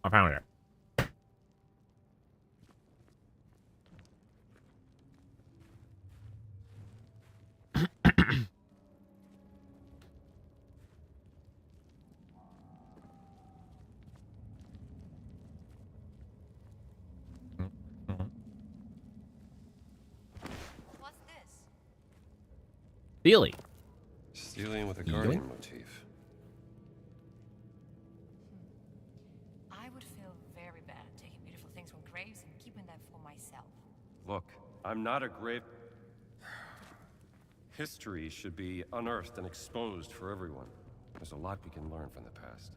S1: I found it.
S6: What's this?
S1: Feely.
S2: Stealing with a guardian motif.
S6: I would feel very bad taking beautiful things from graves and keeping them for myself.
S2: Look, I'm not a grave. History should be unearthed and exposed for everyone. There's a lot we can learn from the past.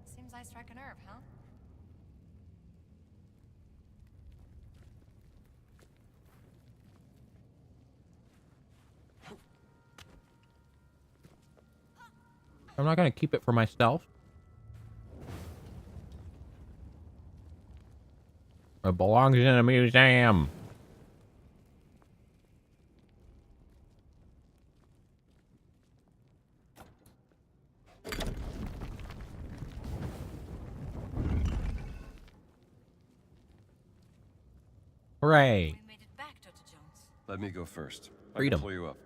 S6: Seems I strike a nerve, huh?
S1: I'm not gonna keep it for myself. It belongs in a museum. Hooray.
S6: We made it back, Dr. Jones.
S2: Let me go first. I
S1: Freedom.
S2: can pull you up.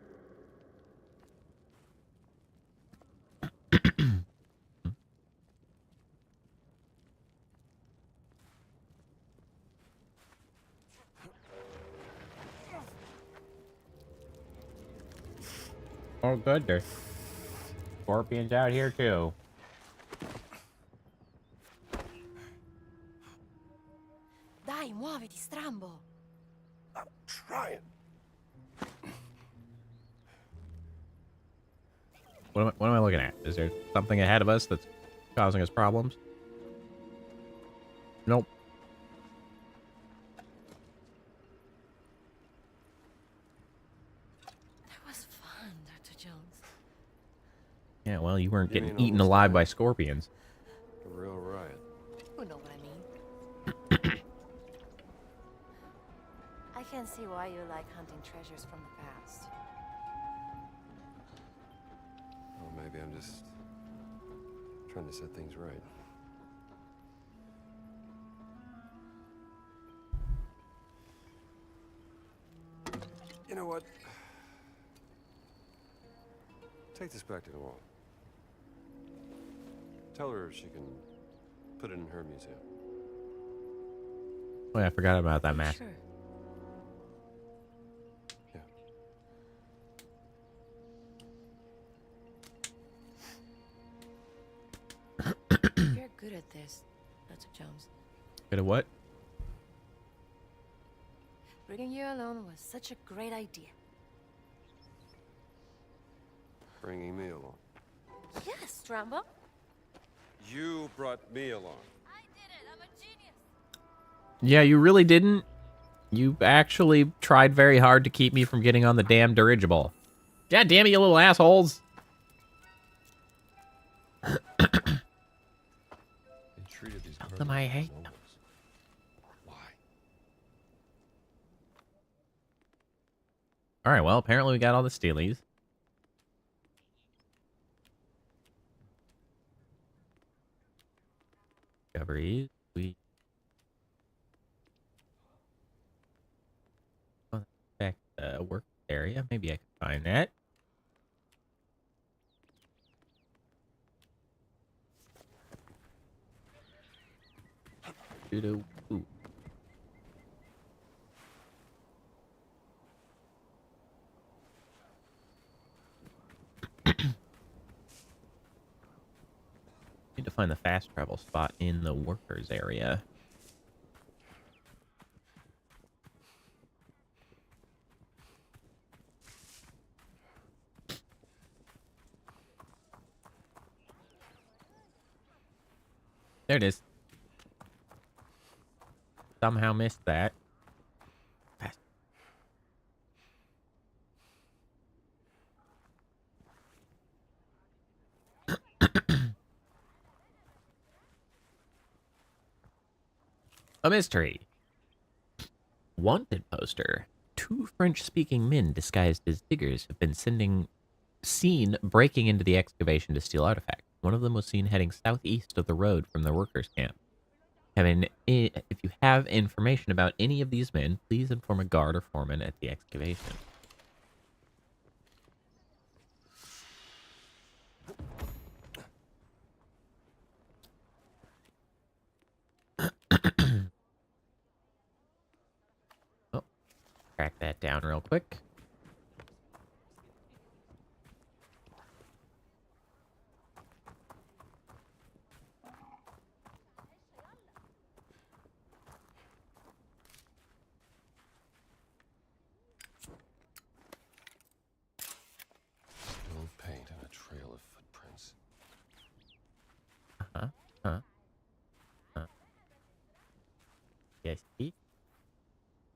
S1: Oh, good. There's scorpions out here, too.
S6: Dai, muoviti, strambo!
S2: I'm trying.
S1: What am I looking at? Is there something ahead of us that's causing us problems? Nope.
S6: That was fun, Dr. Jones.
S1: Yeah, well, you weren't
S2: You
S1: getting
S2: mean
S1: eaten
S2: almost
S1: alive
S2: died?
S1: by scorpions.
S2: A real riot.
S6: You know what I mean. I can see why you like hunting treasures from the past.
S2: Well, maybe I'm just trying to set things right. You know what? Take this back to the wall. Tell her she can put it in her museum.
S1: Oh, yeah, I forgot about that mask.
S6: Sure.
S2: Yeah.
S6: You're good at this, Dr. Jones.
S1: Good at what?
S6: Bringing you alone was such a great idea.
S2: Bringing me along.
S6: Yes, Strambo.
S2: You brought me along.
S6: I did it. I'm a genius.
S1: Yeah, you really didn't. You actually tried very hard to keep me from getting on the damn dirigible. God damn it, you little assholes.
S2: They treated these
S1: Tell them I
S2: guardians as
S1: hate them.
S2: nobles. Why?
S1: Alright, well, apparently we got all the steelies. Discoveries. We... Oh, back the work area. Maybe I can find that. Doo-doo. Ooh. Need to find the fast travel spot in the workers area. There it is. Somehow missed that. Fast. A mystery. Wanted poster. 2 French-speaking men disguised as diggers have been seen breaking into the excavation to steal artifacts. One of them was seen heading southeast of the road from the workers' camp. If you have information about any of these men, please inform a guard or foreman at the excavation. Oh, crack that down real quick.
S2: Spilled paint and a trail of footprints.
S1: Yes, see?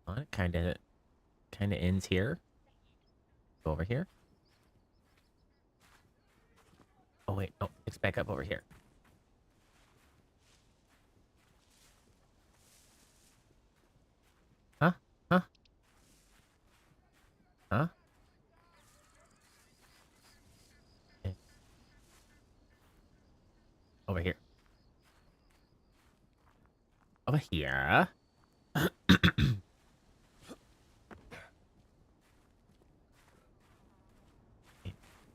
S1: It kind of ends here. Go over here. Oh wait, no, it's back up over here. Huh? Huh? Huh? Okay. Over here. Over here.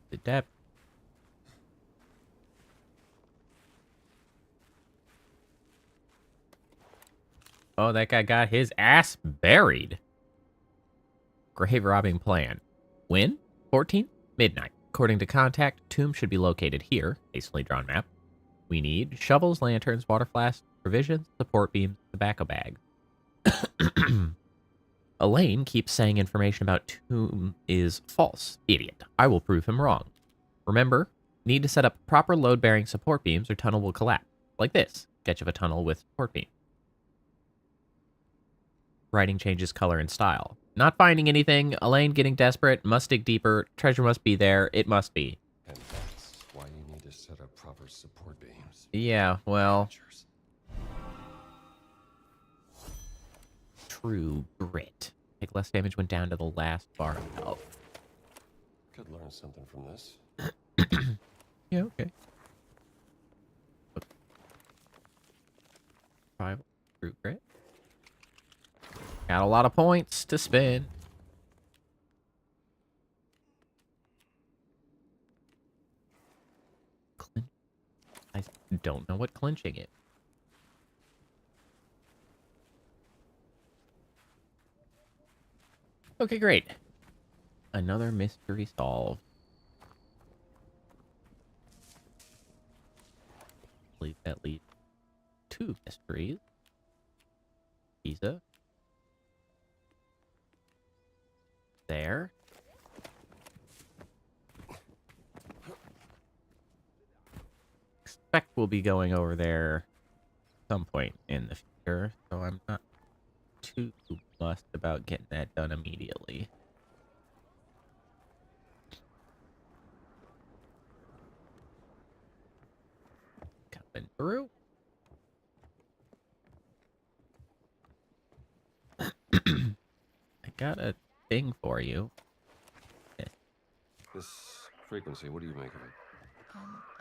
S1: The depth. Oh, that guy got his ass buried. Grave robbing plan. When? 14th? Midnight. According to contact, tomb should be located here. Hastily drawn map. We need shovels, lanterns, water flasks, provisions, support beams, tobacco bags. Elaine keeps saying information about tomb is false. Idiot. I will prove him wrong. Remember, need to set up proper load-bearing support beams or tunnel will collapse. Like this. Sketch of a tunnel with support beam. Writing changes color and style. Not finding anything. Elaine getting desperate. Must dig deeper. Treasure must be there. It must be.
S2: And that's why you need to set up proper support beams.
S1: Yeah, well...
S2: Cheers.
S1: True grit. Take less damage when down to the last bar of health.
S2: Could learn something from this.
S1: Yeah, okay. Survival. True grit. Got a lot of points to spend. I don't know what clinching is. Okay, great. Another mystery solved. I believe that leads 2 mysteries. Pizza. There. Expect we'll be going over there some point in the future, so I'm not too fussed about getting that done immediately. Coming through. I got a thing for you.
S2: This frequency, what do you make of it?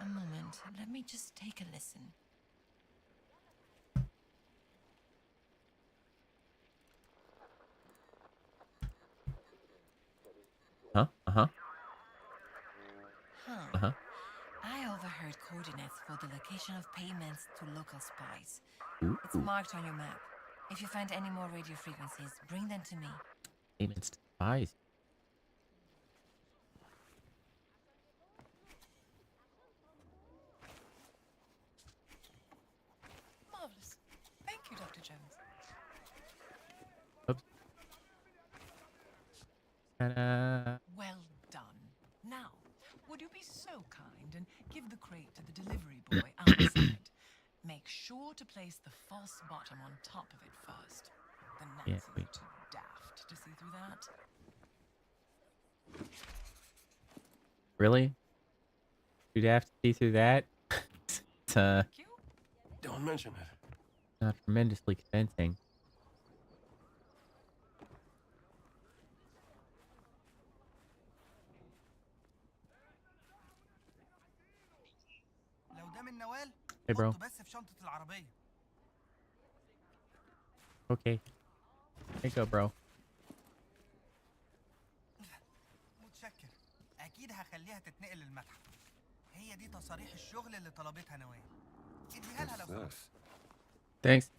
S6: A moment. Let me just take a listen.
S1: Huh? Uh-huh.
S6: Huh.
S1: Uh-huh.
S6: I overheard coordinates for the location of payments to local spies.
S1: Ooh.
S6: It's marked on your map. If you find any more radio frequencies, bring them to me.
S1: Payments to spies.
S3: Marvelous. Thank you, Dr. Jones.
S1: Oops. Ta-da.
S3: Well done. Now, would you be so kind and give the crate to the delivery boy outside? Make sure to place the false bottom on top of it first. The
S1: Yeah,
S3: Nazis
S1: wait.
S3: are too daft to see through that.
S1: Really? You'd have to see through that?
S3: Thank you.
S2: Don't mention it.
S1: not tremendously convincing.
S4: لو ده من نوال
S1: Hey, bro.
S4: حطه بس في شنطة العربية.
S1: Okay. Here you go, bro.
S4: متشكر. أكيد هخليها تتنقل للمتحف. هي دي تصاريح الشغل اللي طلبتها نوال. اديها لها لو
S2: What's
S4: سمحت.
S2: this?
S1: Thanks.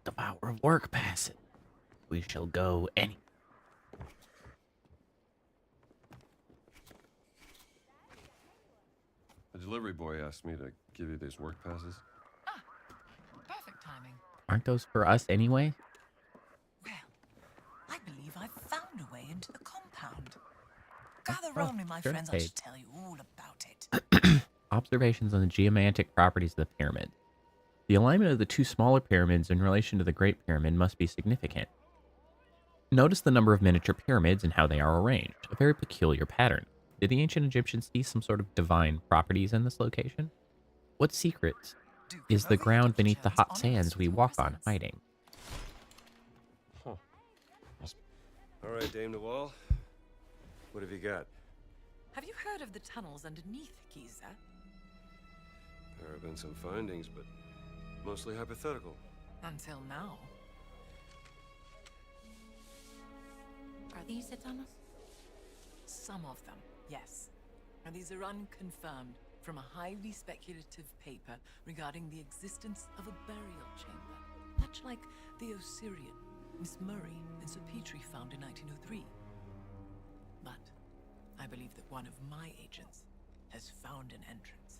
S1: The power of work passes. We shall go any.
S2: The delivery boy asked me to give you these work passes.
S3: Ah, perfect timing.
S1: Aren't those for us anyway?
S3: Well, I believe I've found a way into the compound. Gather
S1: Oh,
S3: round me, my
S1: sure,
S3: friends. I
S1: Paige.
S3: should tell you all about it.
S1: Observations on the geomantic properties of the pyramid. The alignment of the two smaller pyramids in relation to the Great Pyramid must be significant. Notice the number of miniature pyramids and how they are arranged, a very peculiar pattern. Did the ancient Egyptians see some sort of divine properties in this location? What secret is the ground beneath the hot sands we walk on hiding?
S2: Huh. All right, Dame Nawal. What have you got?
S3: Have you heard of the tunnels underneath Giza?
S2: There have been some findings, but mostly hypothetical.
S3: Until now. Are these the tunnels? Some of them, yes. And these are unconfirmed from a highly speculative paper regarding the existence of a burial chamber, much like the Osirian Miss Murray and Sir Petrie found in 1903. But I believe that one of my agents has found an entrance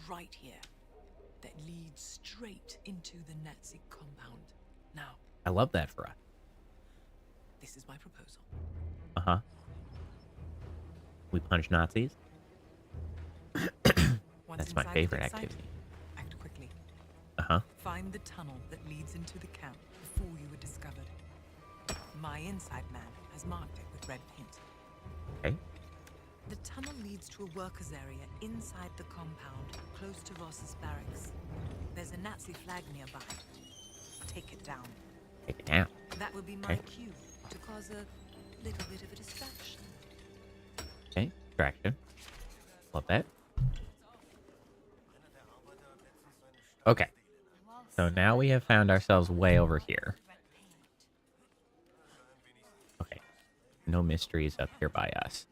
S3: right here that leads straight into the Nazi compound. Now,
S1: I love that for us.
S3: this is my proposal.
S1: Uh-huh. We punch Nazis?
S3: Once
S1: That's my
S3: inside the
S1: favorite
S3: dig site,
S1: activity.
S3: act quickly.
S1: Uh-huh.
S3: Find the tunnel that leads into the camp before you were discovered. My inside man has marked it with red paint.
S1: Okay.
S3: The tunnel leads to a workers' area inside the compound, close to Ross's barracks. There's a Nazi flag nearby. Take it down.
S1: Take it down.
S3: That would be my
S1: Okay.
S3: cue to cause a little bit of a distraction.
S1: Okay. Distraction. Love that. Okay. So now we have found ourselves way over here. Okay. No mysteries up here by us.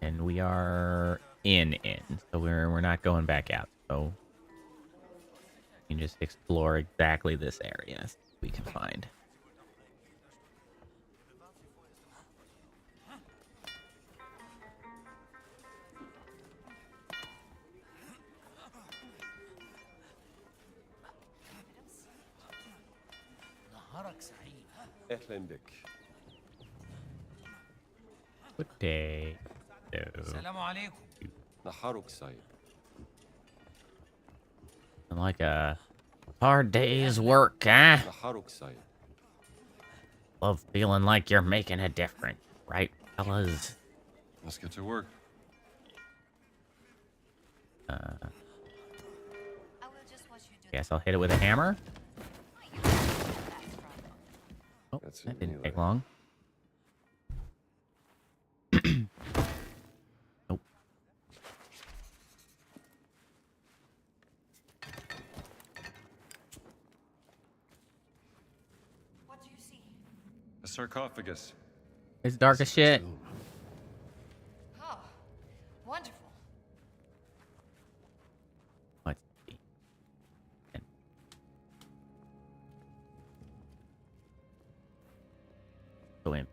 S1: And we are in, so we're not going back out. So we can just explore exactly this area we can find.
S2: أهلاً بك.
S1: Good day. No.
S4: السلام عليكم.
S2: نهارك سعيد.
S1: Like a hard day's work, huh?
S2: نهارك سعيد.
S1: Love feeling like you're making a difference, right, fellas?
S2: Let's get to work.
S6: I will just watch you do
S1: Guess I'll hit it with a hammer. Oh,
S2: That's
S1: that
S2: it,
S1: didn't
S2: anyway.
S1: take long. Nope.
S6: What do you see?
S2: A sarcophagus.
S1: It's dark as shit.
S6: Oh, wonderful.
S1: Let's see. And- Go in.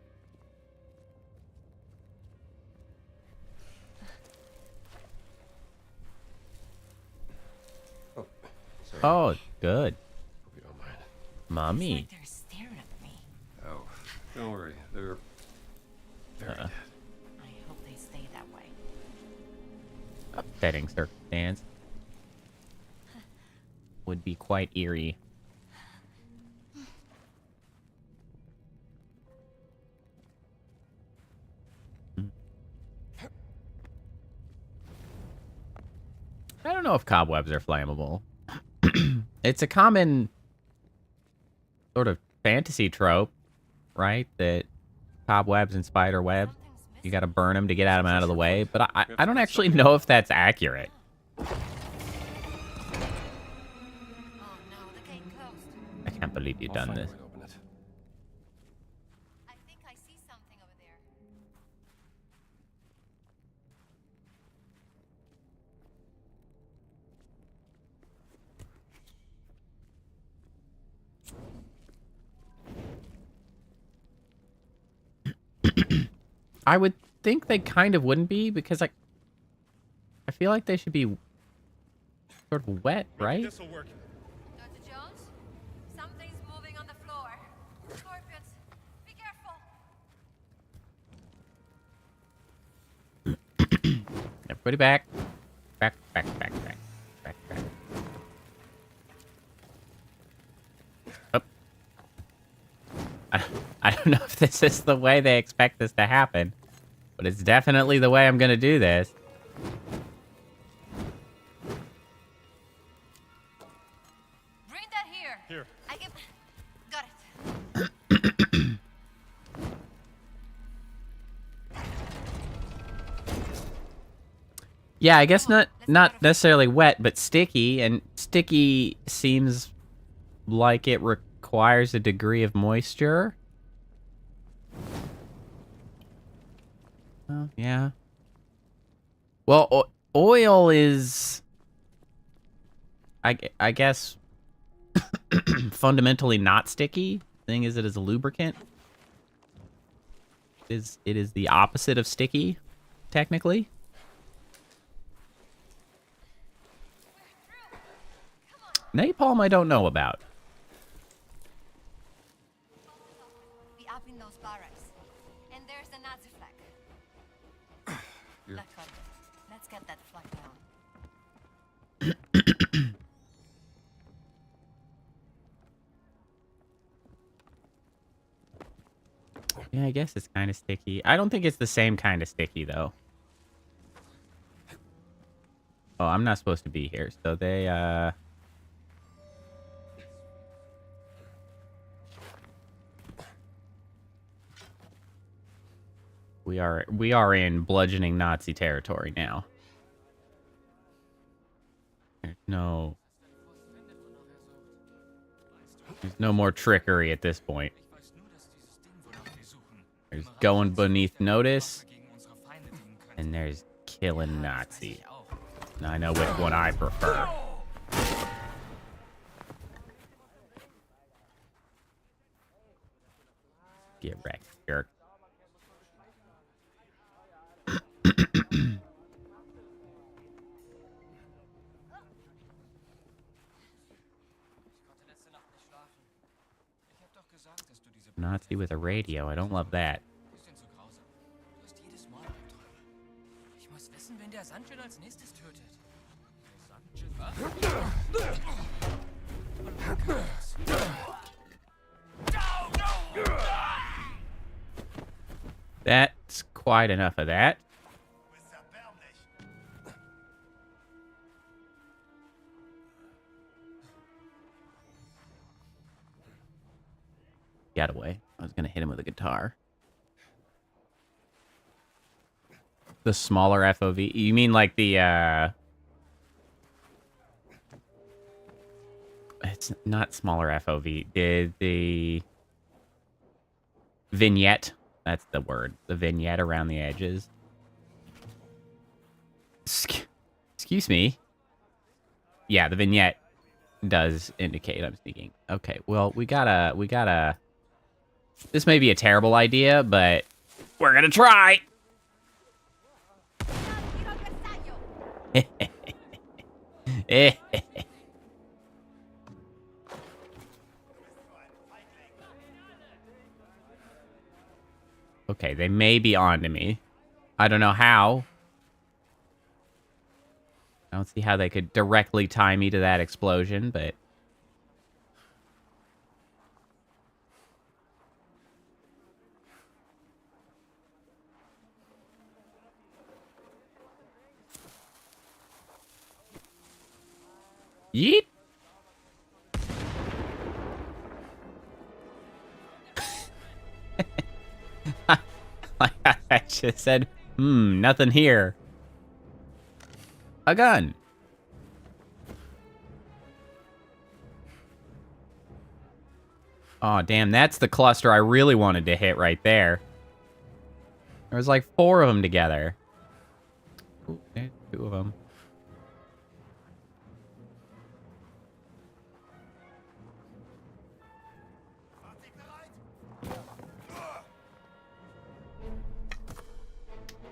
S2: Oh, sorry.
S1: Oh, good.
S2: Hope you don't mind.
S1: Mommy.
S6: It's like they're staring at me.
S2: Oh, don't worry. They're very dead.
S6: I hope they stay that way.
S1: Upsetting circumstance. Would be quite eerie. I don't know if cobwebs are flammable. It's a common sort of fantasy trope, right? That cobwebs and spider webs, you got to burn them to get them out of the way. But I don't actually know if that's accurate.
S6: Oh no, the gate closed.
S1: I can't believe you've done this.
S2: Open it.
S6: I think I see something over there.
S1: I would think they kind of wouldn't be because I feel like they should be sort of wet, right?
S2: This'll work.
S6: Dr. Jones? Something's moving on the floor. Scorpions, be careful.
S1: Everybody back. Back. Up. I don't know if this is the way they expect this to happen, but it's definitely the way I'm going to do this.
S6: Bring that here.
S2: Here.
S6: I can... Got it.
S1: Yeah, I guess not necessarily wet, but sticky, and sticky seems like it requires a degree of moisture. Oh, yeah. Well, oil is, I guess, fundamentally not sticky. The thing is, it is a lubricant. It is the opposite of sticky, technically. Napalm I don't know about.
S6: Be up in those barracks. And there's the Nazi flag. Look, let's get that flag down.
S1: Yeah, I guess it's kind of sticky. I don't think it's the same kind of sticky, though. Oh, I'm not supposed to be here, so they, We are in bludgeoning Nazi territory now. There's no more trickery at this point. There's going beneath notice, and there's killing Nazi. Now I know which one I prefer. Get wrecked, jerk. Nazi with a radio. I don't love that.
S4: Ich muss wissen, wen der Sandschild als nächstes tötet.
S1: That's quite enough of that. Got away. I was gonna hit him with a guitar. The smaller FOV. You mean like the it's not smaller FOV. The vignette. That's the word. The vignette around the edges. Excuse me. Yeah, the vignette does indicate I'm speaking. Okay, well, we gotta... This may be a terrible idea, but we're gonna try! Okay, they may be on to me. I don't know how. I don't see how they could directly tie me to that explosion, but... Yeet. Like I just said, nothing here. A gun. Oh, damn, that's the cluster I really wanted to hit right there. There was like 4 of them together. Ooh, there's 2 of them.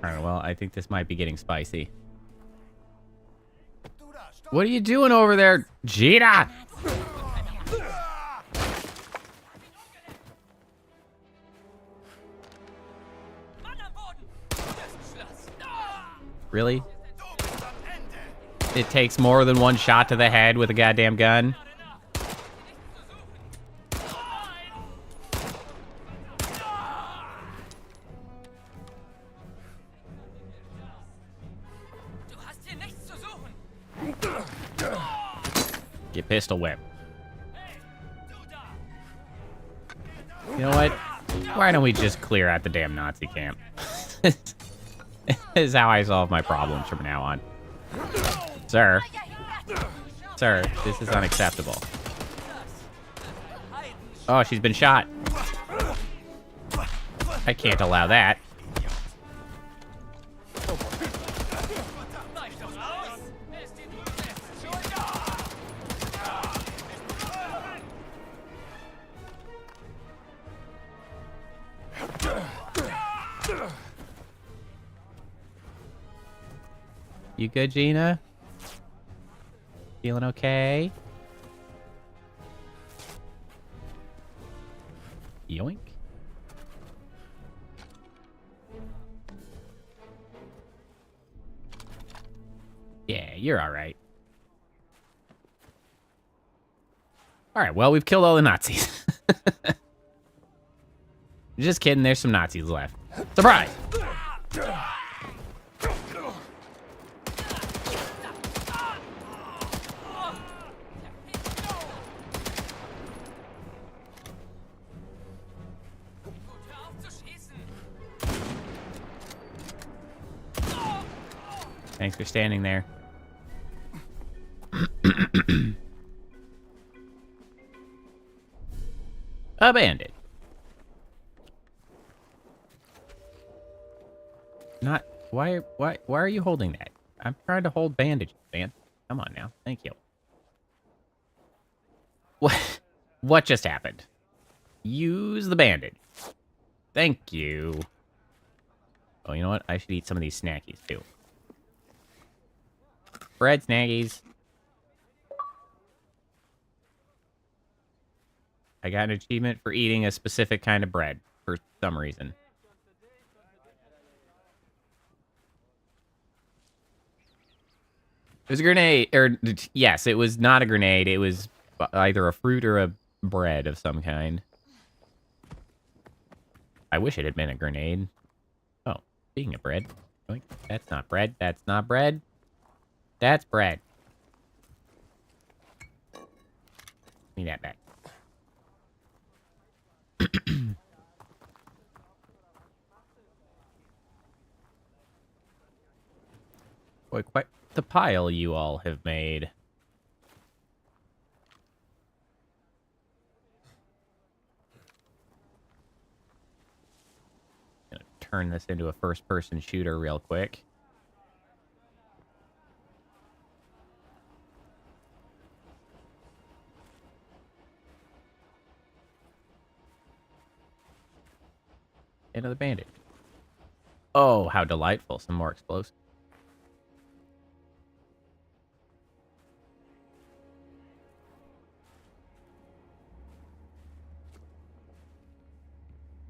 S1: Alright, well, I think this might be getting spicy. What are you doing over there, Gina? Really? It takes more than 1 shot to the head with a goddamn gun? Get pistol whipped. You know what? Why don't we just clear out the damn Nazi camp? This is how I solve my problems from now on. Sir. Sir, this is unacceptable. Oh, she's been shot. I can't allow that. You good, Gina? Feeling okay? Yoink. Yeah, you're alright. Alright, well, we've killed all the Nazis. Just kidding, there's some Nazis left. Surprise! Thanks for standing there. A bandit. Not why are you holding that? I'm trying to hold bandages, man. Come on now. Thank you. What just happened? Use the bandage. Thank you. Oh, you know what? I should eat some of these snackies too. Bread snaggies. I got an achievement for eating a specific kind of bread for some reason. It was a grenade, or yes, it was not a grenade. It was either a fruit or a bread of some kind. I wish it had been a grenade. Oh, speaking of bread. That's not bread. That's not bread. That's bread. Give me that back. Boy, quite the pile you all have made. Gonna turn this into a first-person shooter real quick. Another bandit. Oh, how delightful. Some more explosives.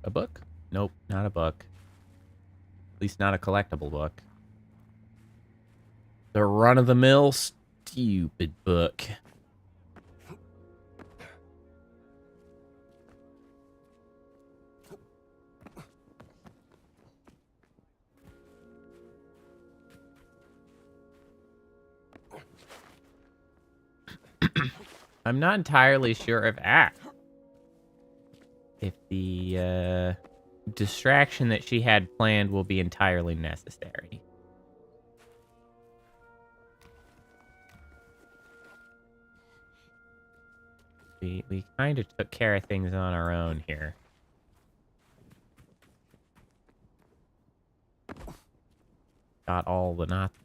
S1: A book? Nope, not a book. At least not a collectible book. The run-of-the-mill stupid book. I'm not entirely sure if the distraction that she had planned will be entirely necessary. We kind of took care of things on our own here. Got all the Nazis.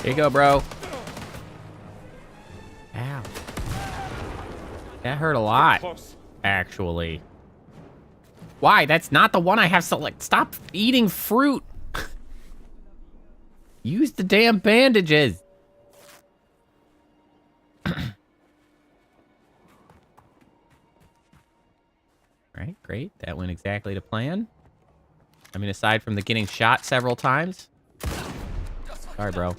S1: Here you go, bro. Ow. That hurt a lot, actually. Why? That's not the one I have select. Stop eating fruit. Use the damn bandages. Alright, great. That went exactly to plan. I mean, aside from the getting shot several times. Sorry, bro.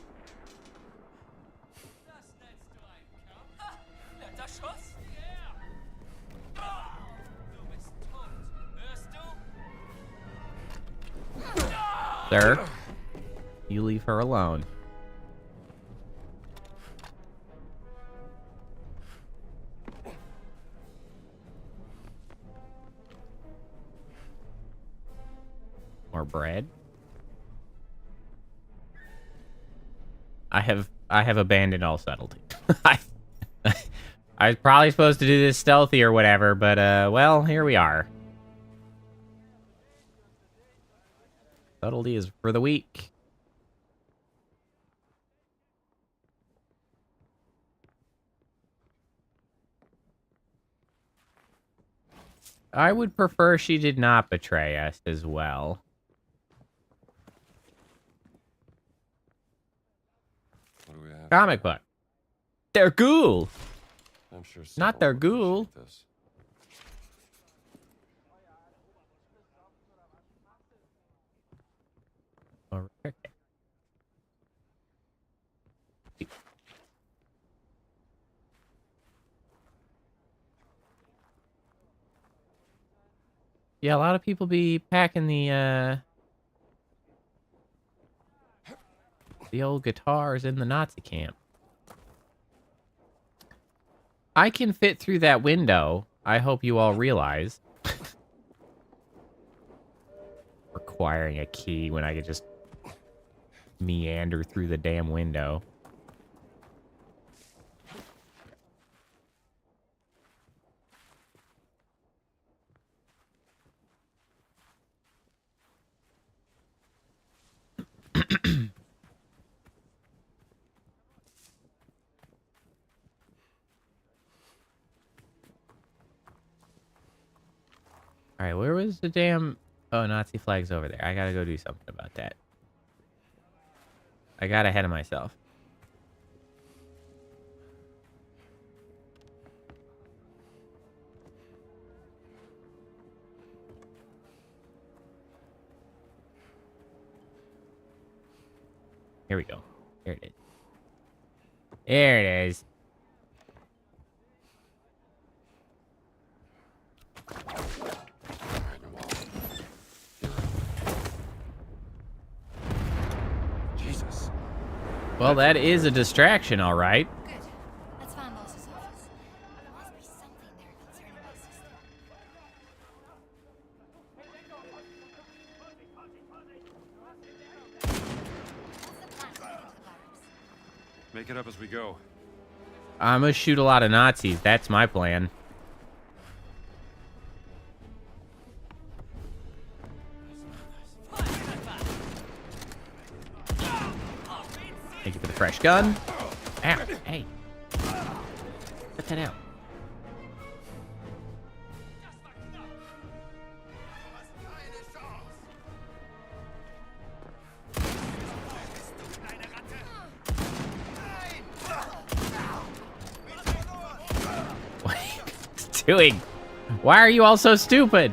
S1: Sir, you leave her alone. More bread. I have abandoned all subtlety. I was probably supposed to do this stealthy or whatever, but well, here we are. Subtlety is for the weak. I would prefer she did not betray us as well.
S2: What do we have?
S1: Comic book. They're ghoul.
S2: I'm sure
S1: Not their
S2: Sybil will
S1: ghoul.
S2: appreciate this.
S1: Okay. Yeah, a lot of people be packing the old guitars in the Nazi camp. I can fit through that window. I hope you all realize. Requiring a key when I could just meander through the damn window. Alright, where was the damn... Oh, Nazi flag's over there. I gotta go do something about that. I got ahead of myself. Here we go. Here it is. There it is.
S2: Jesus.
S1: Well, that is a distraction, all right.
S6: Good. Let's find Moses' office. There must be something there concerning my sister. What's the plan for getting to the barracks?
S2: Make it up as we go.
S1: I'm gonna shoot a lot of Nazis. That's my plan. Thank you for the fresh gun. Ow. Hey. Put that out. doing? Why are you all so stupid?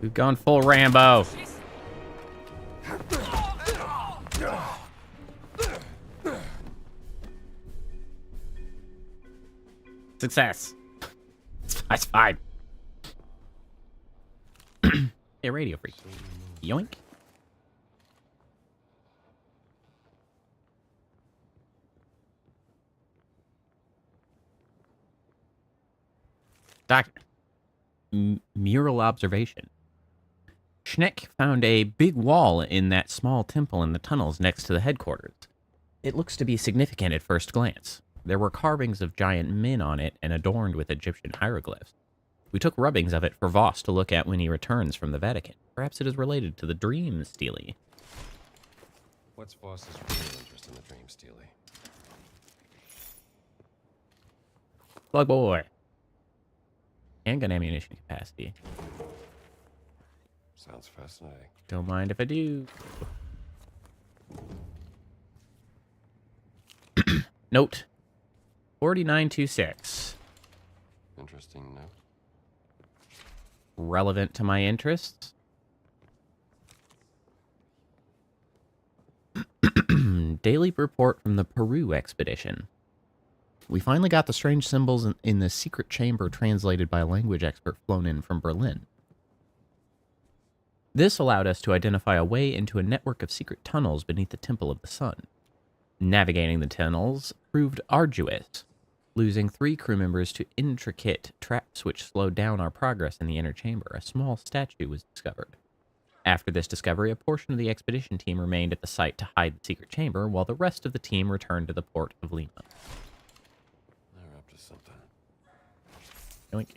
S1: We've gone full Rambo. Success. That's fine. Hey, radio freak. Yoink. Document. Mural observation. Schneck found a big wall in that small temple in the tunnels next to the headquarters. It looks to be significant at first glance. There were carvings of giant men on it and adorned with Egyptian hieroglyphs. We took rubbings of it for Voss to look at when he returns from the Vatican. Perhaps it is related to the dream stealy.
S2: What's Voss's real interest in the dream stealy?
S1: Slug boy. Handgun ammunition capacity.
S2: Sounds fascinating.
S1: Don't mind if I do. Note 4926.
S2: Interesting note.
S1: Relevant to my interests. Daily report from the Peru expedition. We finally got the strange symbols in the secret chamber translated by a language expert flown in from Berlin. This allowed us to identify a way into a network of secret tunnels beneath the Temple of the Sun. Navigating the tunnels proved arduous, losing 3 crew members to intricate traps which slowed down our progress in the inner chamber. A small statue was discovered. After this discovery, a portion of the expedition team remained at the site to hide the secret chamber, while the rest of the team returned to the port of Lima.
S2: They're up to something.
S1: Yoink.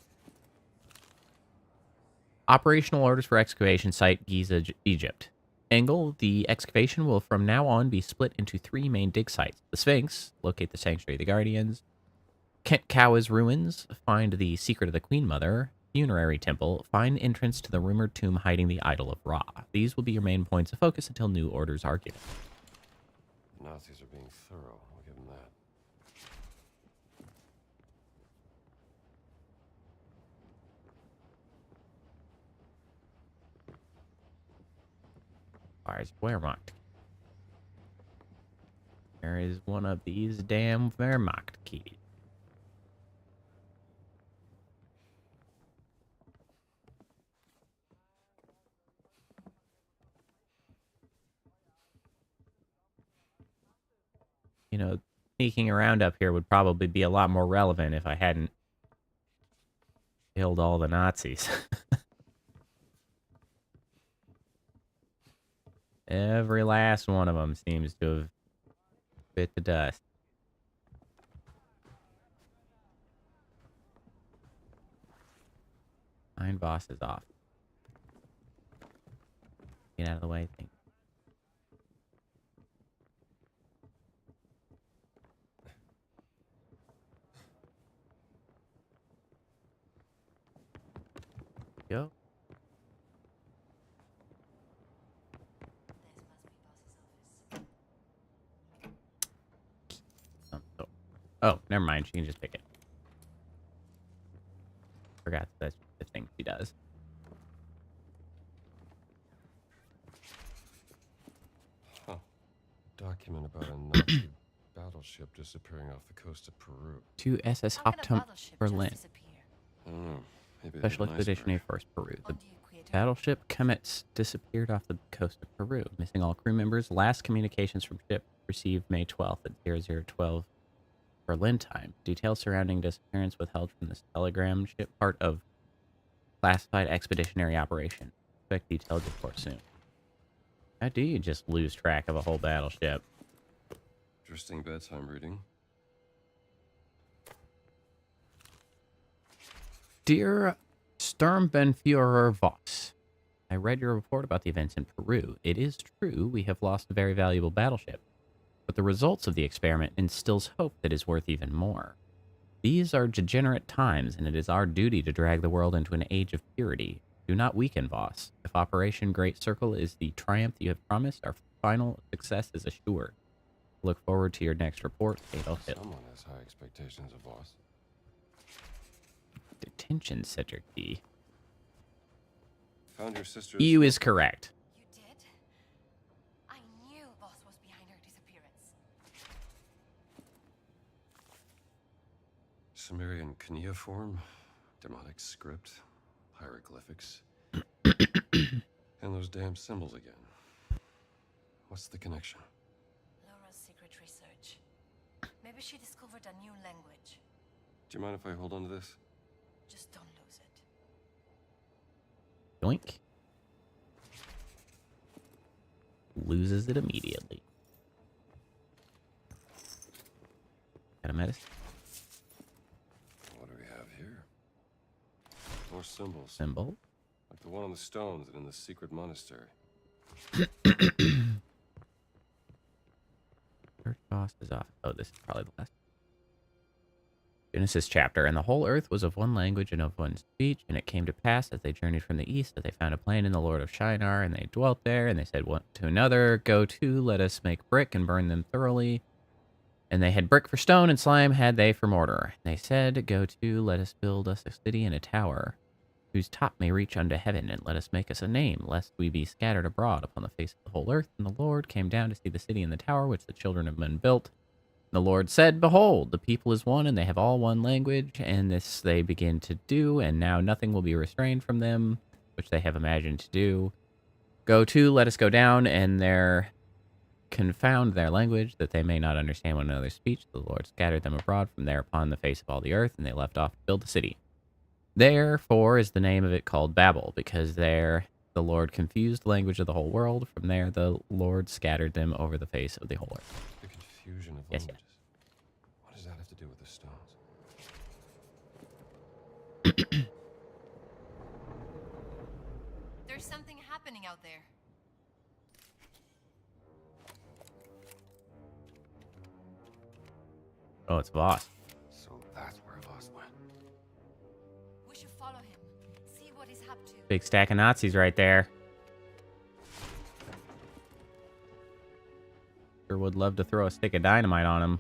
S1: Operational orders for excavation site Giza, Egypt. Angle, the excavation will from now on be split into 3 main dig sites. The Sphinx, locate the Sanctuary of the Guardians. Kentkawa's ruins, find the secret of the Queen Mother. Funerary Temple, find entrance to the rumored tomb hiding the idol of Ra. These will be your main points of focus until new orders are given.
S2: The Nazis are being thorough. I'll give them that.
S1: Where's Wehrmacht? There is one of these damn Wehrmacht keys. You know, sneaking around up here would probably be a lot more relevant if I hadn't killed all the Nazis. Every last one of them seems to have bit the dust. Nine bosses off. Get out of the way, thing. Go. Oh, never mind. She can just pick it. Forgot that's the thing she does.
S2: Huh. Document about a Nazi battleship disappearing off the coast of Peru.
S1: To SS Hauptamt Berlin.
S2: I don't know. Maybe
S1: Special Expeditionary Force Peru. The battleship Comets disappeared off the coast of Peru, missing all crew members. Last communications from ship received May 12th at 0012 Berlin time. Details surrounding disappearance withheld from this telegram ship, part of classified expeditionary operation. Expect detailed report soon. How do you just lose track of a whole battleship?
S2: Interesting bedtime reading.
S1: Dear Sturmbannführer Voss, I read your report about the events in Peru. It is true we have lost a very valuable battleship, but the results of the experiment instills hope that is worth even more. These are degenerate times, and it is our duty to drag the world into an age of purity. Do not weaken, boss. If Operation Great Circle is the triumph you have promised, our final success is assured. Look forward to your next report, Fatal Hill.
S2: Someone has high expectations of boss.
S1: Detention center key.
S2: Found your sister.
S1: EU is correct.
S6: You did? I knew Boss was behind her disappearance.
S2: Sumerian cuneiform, demonic script, hieroglyphics, and those damn symbols again. What's the connection?
S6: Laura's secret research. Maybe she discovered a new language.
S2: Do you mind if I hold on to this?
S6: Just don't lose it.
S1: Yoink. Loses it immediately. Got a medicine?
S2: What do we have here? More symbols.
S1: Symbol.
S2: Like the one on the stones and in the secret monastery.
S1: Third cost is off. Oh, this is probably the last. Genesis chapter. And the whole earth was of one language and of one speech. And it came to pass as they journeyed from the east that they found a plain in the Lord of Shinar. And they dwelt there. And they said one to another, go to, let us make brick and burn them thoroughly. And they had brick for stone and slime had they for mortar. And they said, go to, let us build us a city and a tower, whose top may reach unto heaven, and let us make us a name, lest we be scattered abroad upon the face of the whole earth. And the Lord came down to see the city and the tower which the children of men built. And the Lord said, behold, the people is one, and they have all one language, and this they begin to do, and now nothing will be restrained from them, which they have imagined to do. Go to, let us go down, and there confound their language, that they may not understand one another's speech. The Lord scattered them abroad from there upon the face of all the earth, and they left off to build the city. Therefore is the name of it called Babel, because there the Lord confused the language of the whole world. From there the Lord scattered them over the face of the whole earth.
S2: The confusion of
S1: Yes,
S2: languages. What does that have to do with the stones?
S6: There's something happening out there.
S1: Oh, it's Voss.
S2: So that's where Voss went.
S6: We should follow him. See what he's up to.
S1: Big stack of Nazis right there. Sure would love to throw a stick of dynamite on him.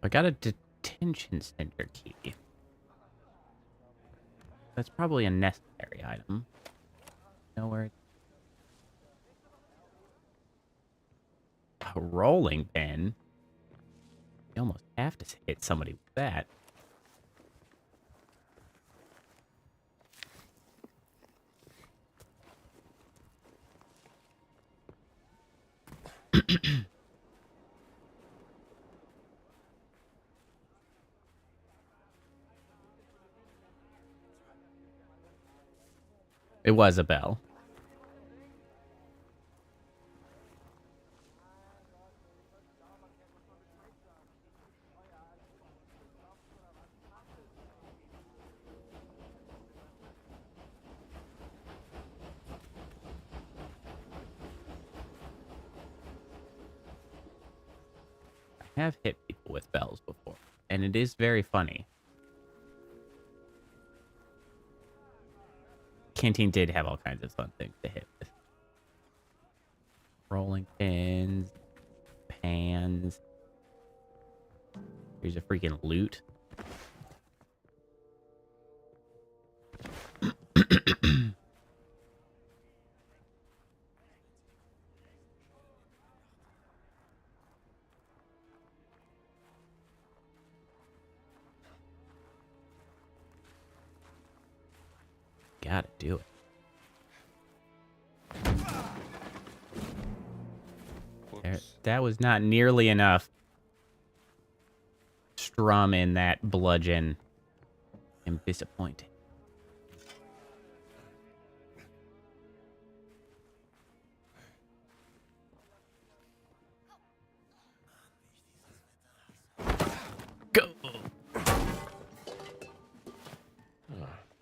S1: I got a detention center key. That's probably a necessary item. Know where? A rolling pin. You almost have to hit somebody with that. It was a bell. I have hit people with bells before, and it is very funny. Canteen did have all kinds of fun things to hit with. Rolling pins, pans. Here's a freaking loot. Gotta do it. There, that was not nearly enough. drum in that bludgeon. I'm disappointed. Go.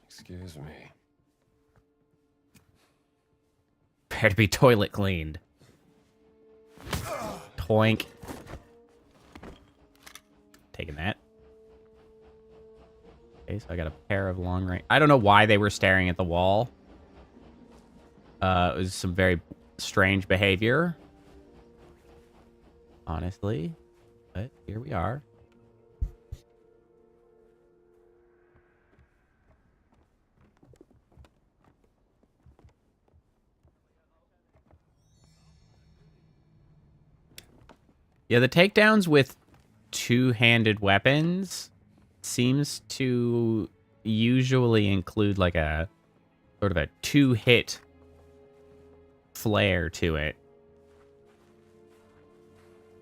S2: Excuse me.
S1: Prepare to be toilet cleaned. Toink. Taking that. Okay, so I got a pair of long range. I don't know why they were staring at the wall. It was some very strange behavior. Honestly. But here we are. Yeah, the takedowns with two-handed weapons seems to usually include like a sort of a two-hit flair to it.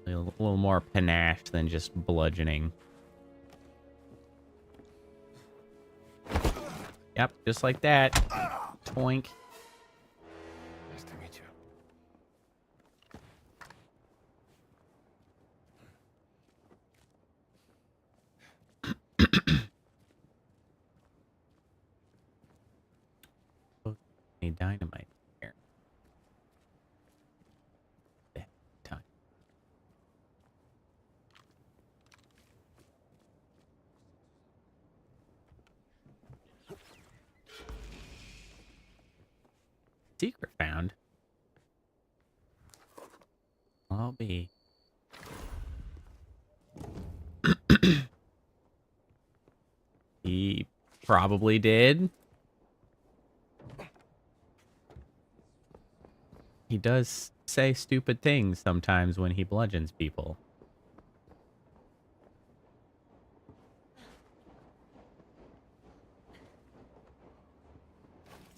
S1: A little more panache than just bludgeoning. Yep, just like that. Toink.
S2: Nice to meet you.
S1: Need dynamite here. Time. Secret found. I'll be. He probably did. He does say stupid things sometimes when he bludgeons people.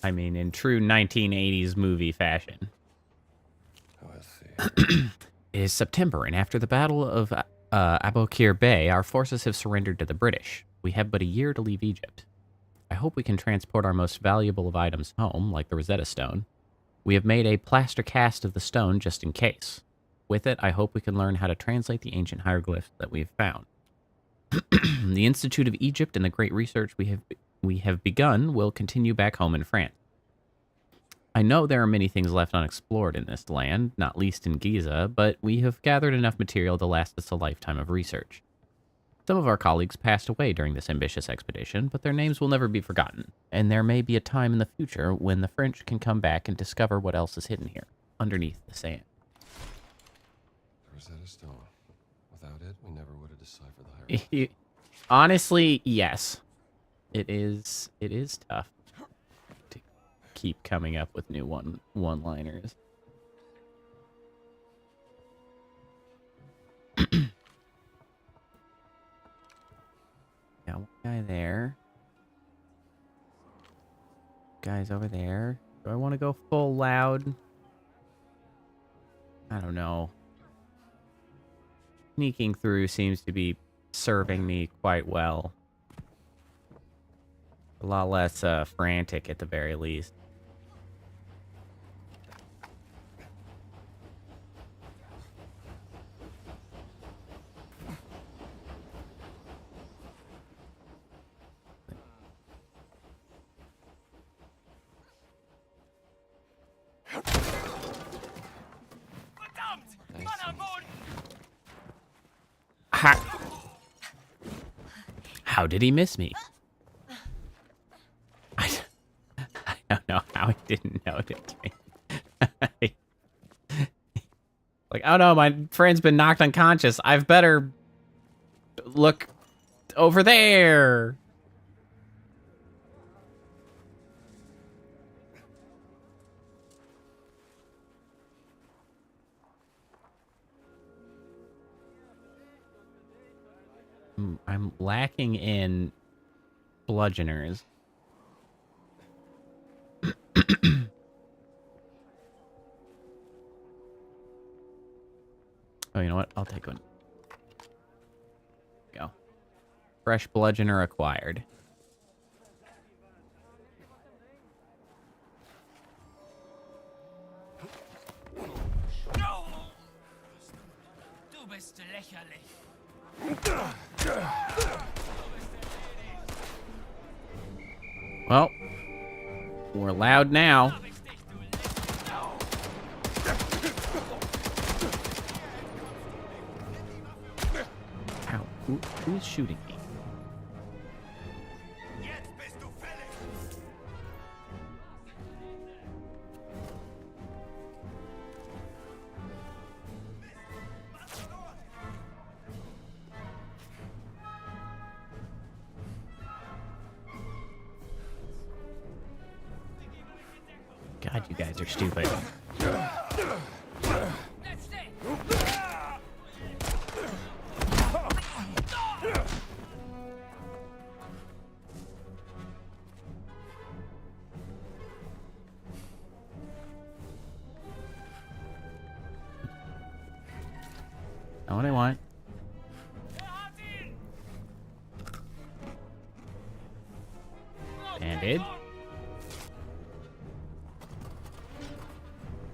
S1: I mean, in true 1980s movie fashion.
S2: Let's see.
S1: It is September, and after the Battle of Aboukir Bay, our forces have surrendered to the British. We have but a year to leave Egypt. I hope we can transport our most valuable of items home, like the Rosetta Stone. We have made a plaster cast of the stone just in case. With it, I hope we can learn how to translate the ancient hieroglyphs that we have found. The Institute of Egypt and the great research we have begun will continue back home in France. I know there are many things left unexplored in this land, not least in Giza, but we have gathered enough material to last us a lifetime of research. Some of our colleagues passed away during this ambitious expedition, but their names will never be forgotten, and there may be a time in the future when the French can come back and discover what else is hidden here, underneath the sand.
S2: Rosetta Stone. Without it, we never would have deciphered the hieroglyphs.
S1: Honestly, yes. It is tough to keep coming up with new one-liners. Got one guy there. Guys over there. Do I want to go full loud? I don't know. Sneaking through seems to be serving me quite well. A lot less frantic at the very least. How did he miss me? I don't know how he didn't notice me. Like, oh no, my friend's been knocked unconscious. I've better look over there. I'm lacking in bludgeoners. Oh, you know what? I'll take one. Go. Fresh bludgeoner acquired.
S9: Du bist lächerlich.
S1: Well, we're loud now. Ow, who is shooting me? God, you guys are stupid. Not what I want. Banded.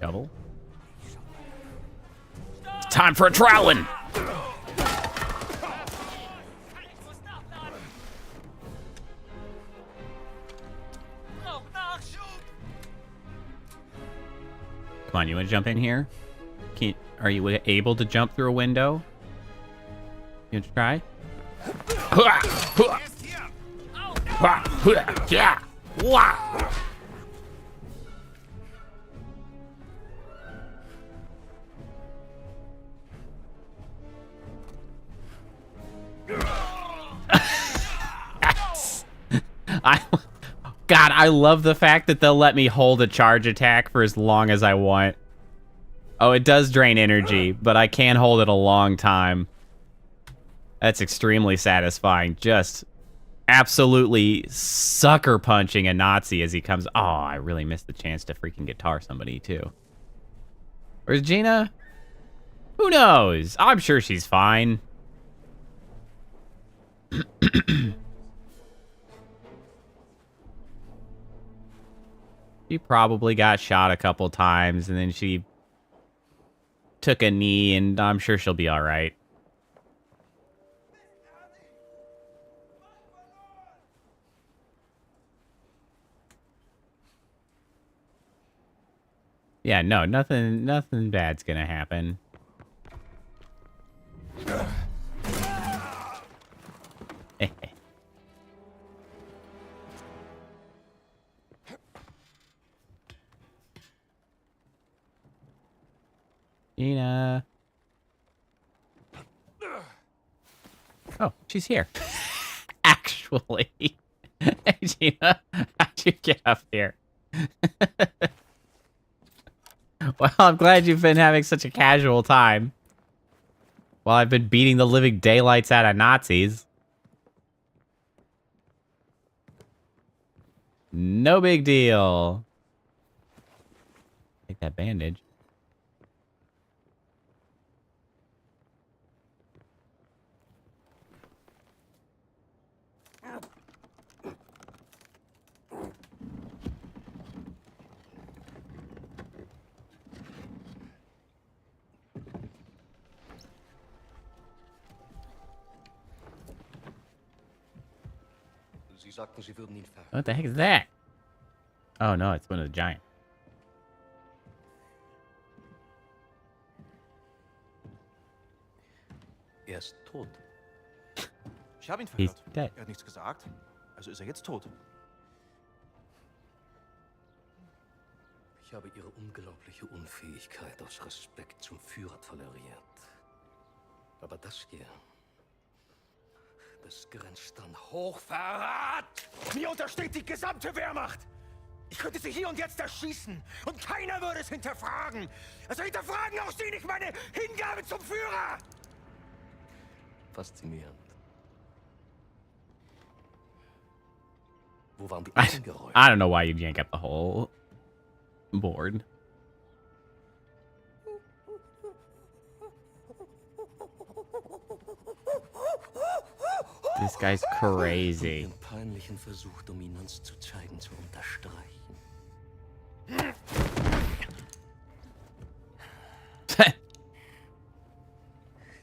S1: Double. Time for a trowelin! Come on, you want to jump in here? Are you able to jump through a window? You want to try? God, I love the fact that they'll let me hold a charge attack for as long as I want. Oh, it does drain energy, but I can hold it a long time. That's extremely satisfying. Just absolutely sucker punching a Nazi as he comes. Oh, I really missed the chance to freaking guitar somebody, too. Where's Gina? Who knows? I'm sure she's fine. She probably got shot a couple times, and then she took a knee, and I'm sure she'll be all right. Yeah, no, nothing bad's gonna happen. Gina. Oh, she's here. Actually. Hey, Gina. How'd you get up here? Well, I'm glad you've been having such a casual time. While I've been beating the living daylights out of Nazis. No big deal. Take that bandage. What the heck is that? Oh no, it's one of the giants.
S5: Ist tot.
S4: Ich habe ihn
S1: He's
S4: verhört.
S1: dead.
S4: Er hat nichts gesagt. Also ist er jetzt tot.
S5: Ich habe ihre unglaubliche Unfähigkeit aus Respekt zum Führer toleriert. Aber das hier, das grenzt an Hochverrat!
S4: Mir untersteht die gesamte Wehrmacht! Ich könnte sie hier und jetzt erschießen und keiner würde es hinterfragen. Also hinterfragen auch Sie nicht meine Hingabe zum Führer!
S5: Faszinierend. Wo waren die anderen Geräusche?
S1: I don't know why you'd yank up the whole board. This guy's crazy.
S5: Den peinlichen Versuch, Dominanz zu zeigen, zu unterstreichen.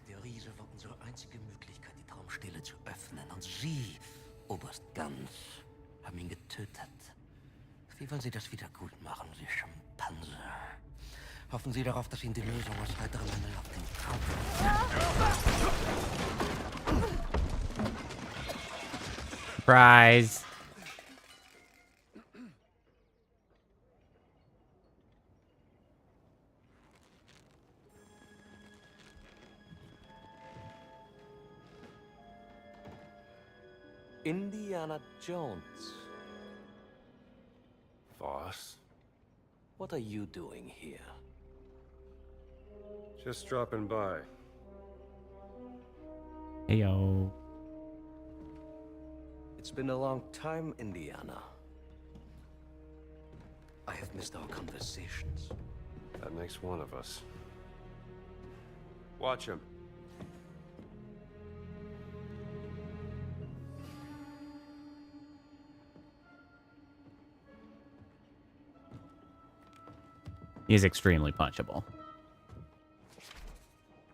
S5: Der Riese war unsere einzige Möglichkeit, die Traumstille zu öffnen. Und Sie, Oberst Ganz, haben ihn getötet. Wie wollen Sie das wieder gut machen, Sie Schimpanse? Hoffen Sie darauf, dass Ihnen die Lösung aus heiterem Himmel auf den Kopf...
S1: Surprise.
S5: Indiana Jones.
S2: Boss?
S5: What are you doing here?
S2: Just dropping by.
S1: Heyo.
S5: It's been a long time, Indiana. I have missed our conversations.
S2: That makes one of us. Watch him.
S1: He's extremely punchable.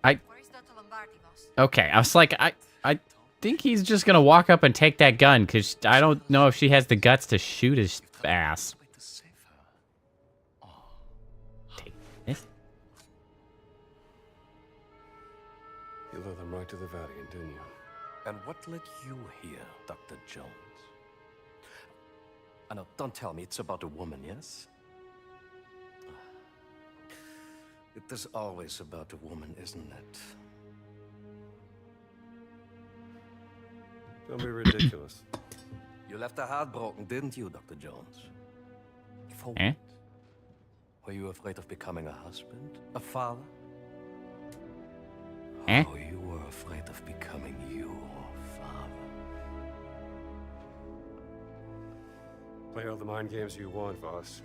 S6: Where is Dr. Lombardi, boss?
S1: Okay, I was like, I think he's just gonna walk up and take that gun, because I don't know if she has the guts to shoot his ass. Take this.
S2: You led them right to the Vatican, didn't you?
S5: And what led you here, Dr. Jones? I know, don't tell me it's about a woman, yes? It is always about a woman, isn't it?
S2: Don't be ridiculous.
S5: You left her heartbroken, didn't you, Dr. Jones? For
S1: Eh?
S5: what? Were you afraid of becoming a husband? A father?
S1: Eh?
S5: Oh, you were afraid of becoming your father.
S2: Play all the mind games you want, Voss.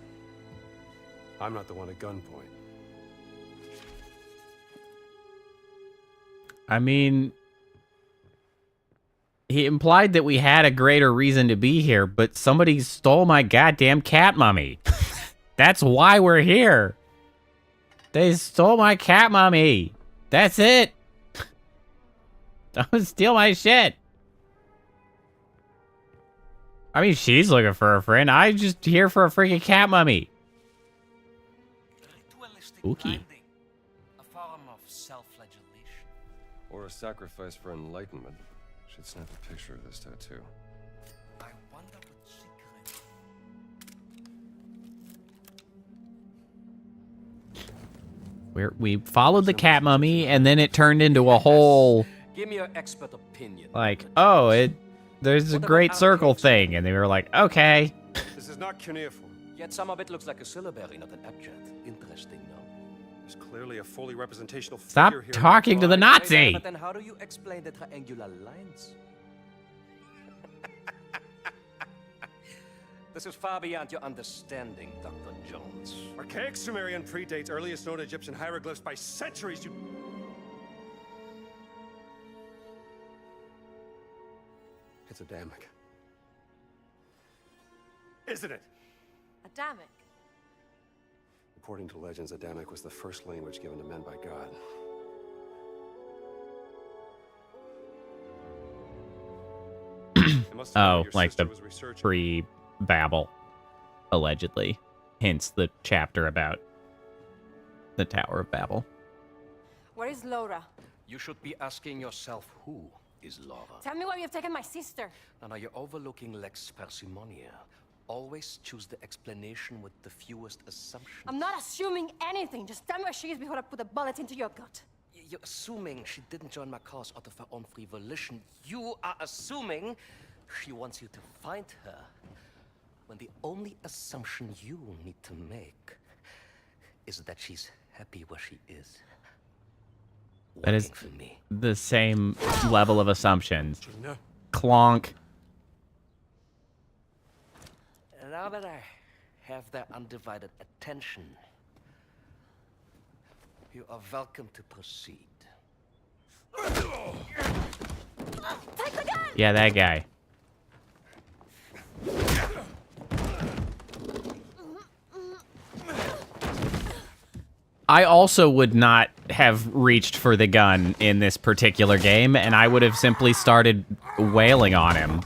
S2: I'm not the one at gunpoint.
S1: I mean, he implied that we had a greater reason to be here, but somebody stole my goddamn cat mummy. That's why we're here. They stole my cat mummy. That's it. Don't steal my shit. I mean, she's looking for a friend. I'm just here for a freaking cat mummy. Spooky.
S5: A form of self-flagellation.
S2: Or a sacrifice for enlightenment. Should snap a picture of this tattoo.
S5: I wonder what secret...
S1: We followed the cat mummy, and then it turned into a whole,
S5: Give me your expert opinion.
S1: like, oh, there's a
S5: What
S1: great
S5: about
S1: circle
S5: outtakes?
S1: thing, and they were like, okay.
S2: This is not cuneiform.
S5: Yet some of it looks like a syllabary, not an abjad. Interesting, no?
S2: There's clearly a fully representational
S1: Stop
S2: figure here.
S1: talking to the Nazi.
S5: But then how do you explain the triangular lines? This is far beyond your understanding, Dr. Jones.
S2: Archaic Sumerian predates earliest known Egyptian hieroglyphs by centuries, you... It's Adamic. Isn't it?
S6: Adamic.
S2: According to legends, Adamic was the first language given to men by God. It must have been
S1: Oh,
S2: what your
S1: like
S2: sister
S1: the
S2: was researching.
S1: pre-Babel, allegedly. Hence the chapter about the Tower of Babel.
S6: Where is Laura?
S5: You should be asking yourself who is Laura.
S6: Tell me where you've taken my sister.
S5: Now you're overlooking lex parsimonia. Always choose the explanation with the fewest assumptions.
S6: I'm not assuming anything. Just tell me where she is before I put a bullet into your gut.
S5: You're assuming she didn't join my cause out of her own free volition. You are assuming she wants you to find her. When the only assumption you need to make is that she's happy where she is.
S1: That is
S5: Working for me.
S1: the same level of assumptions. Clonk.
S5: Now that I have their undivided attention, you are welcome to proceed.
S1: Yeah, that guy. I also would not have reached for the gun in this particular game, and I would have simply started wailing on him.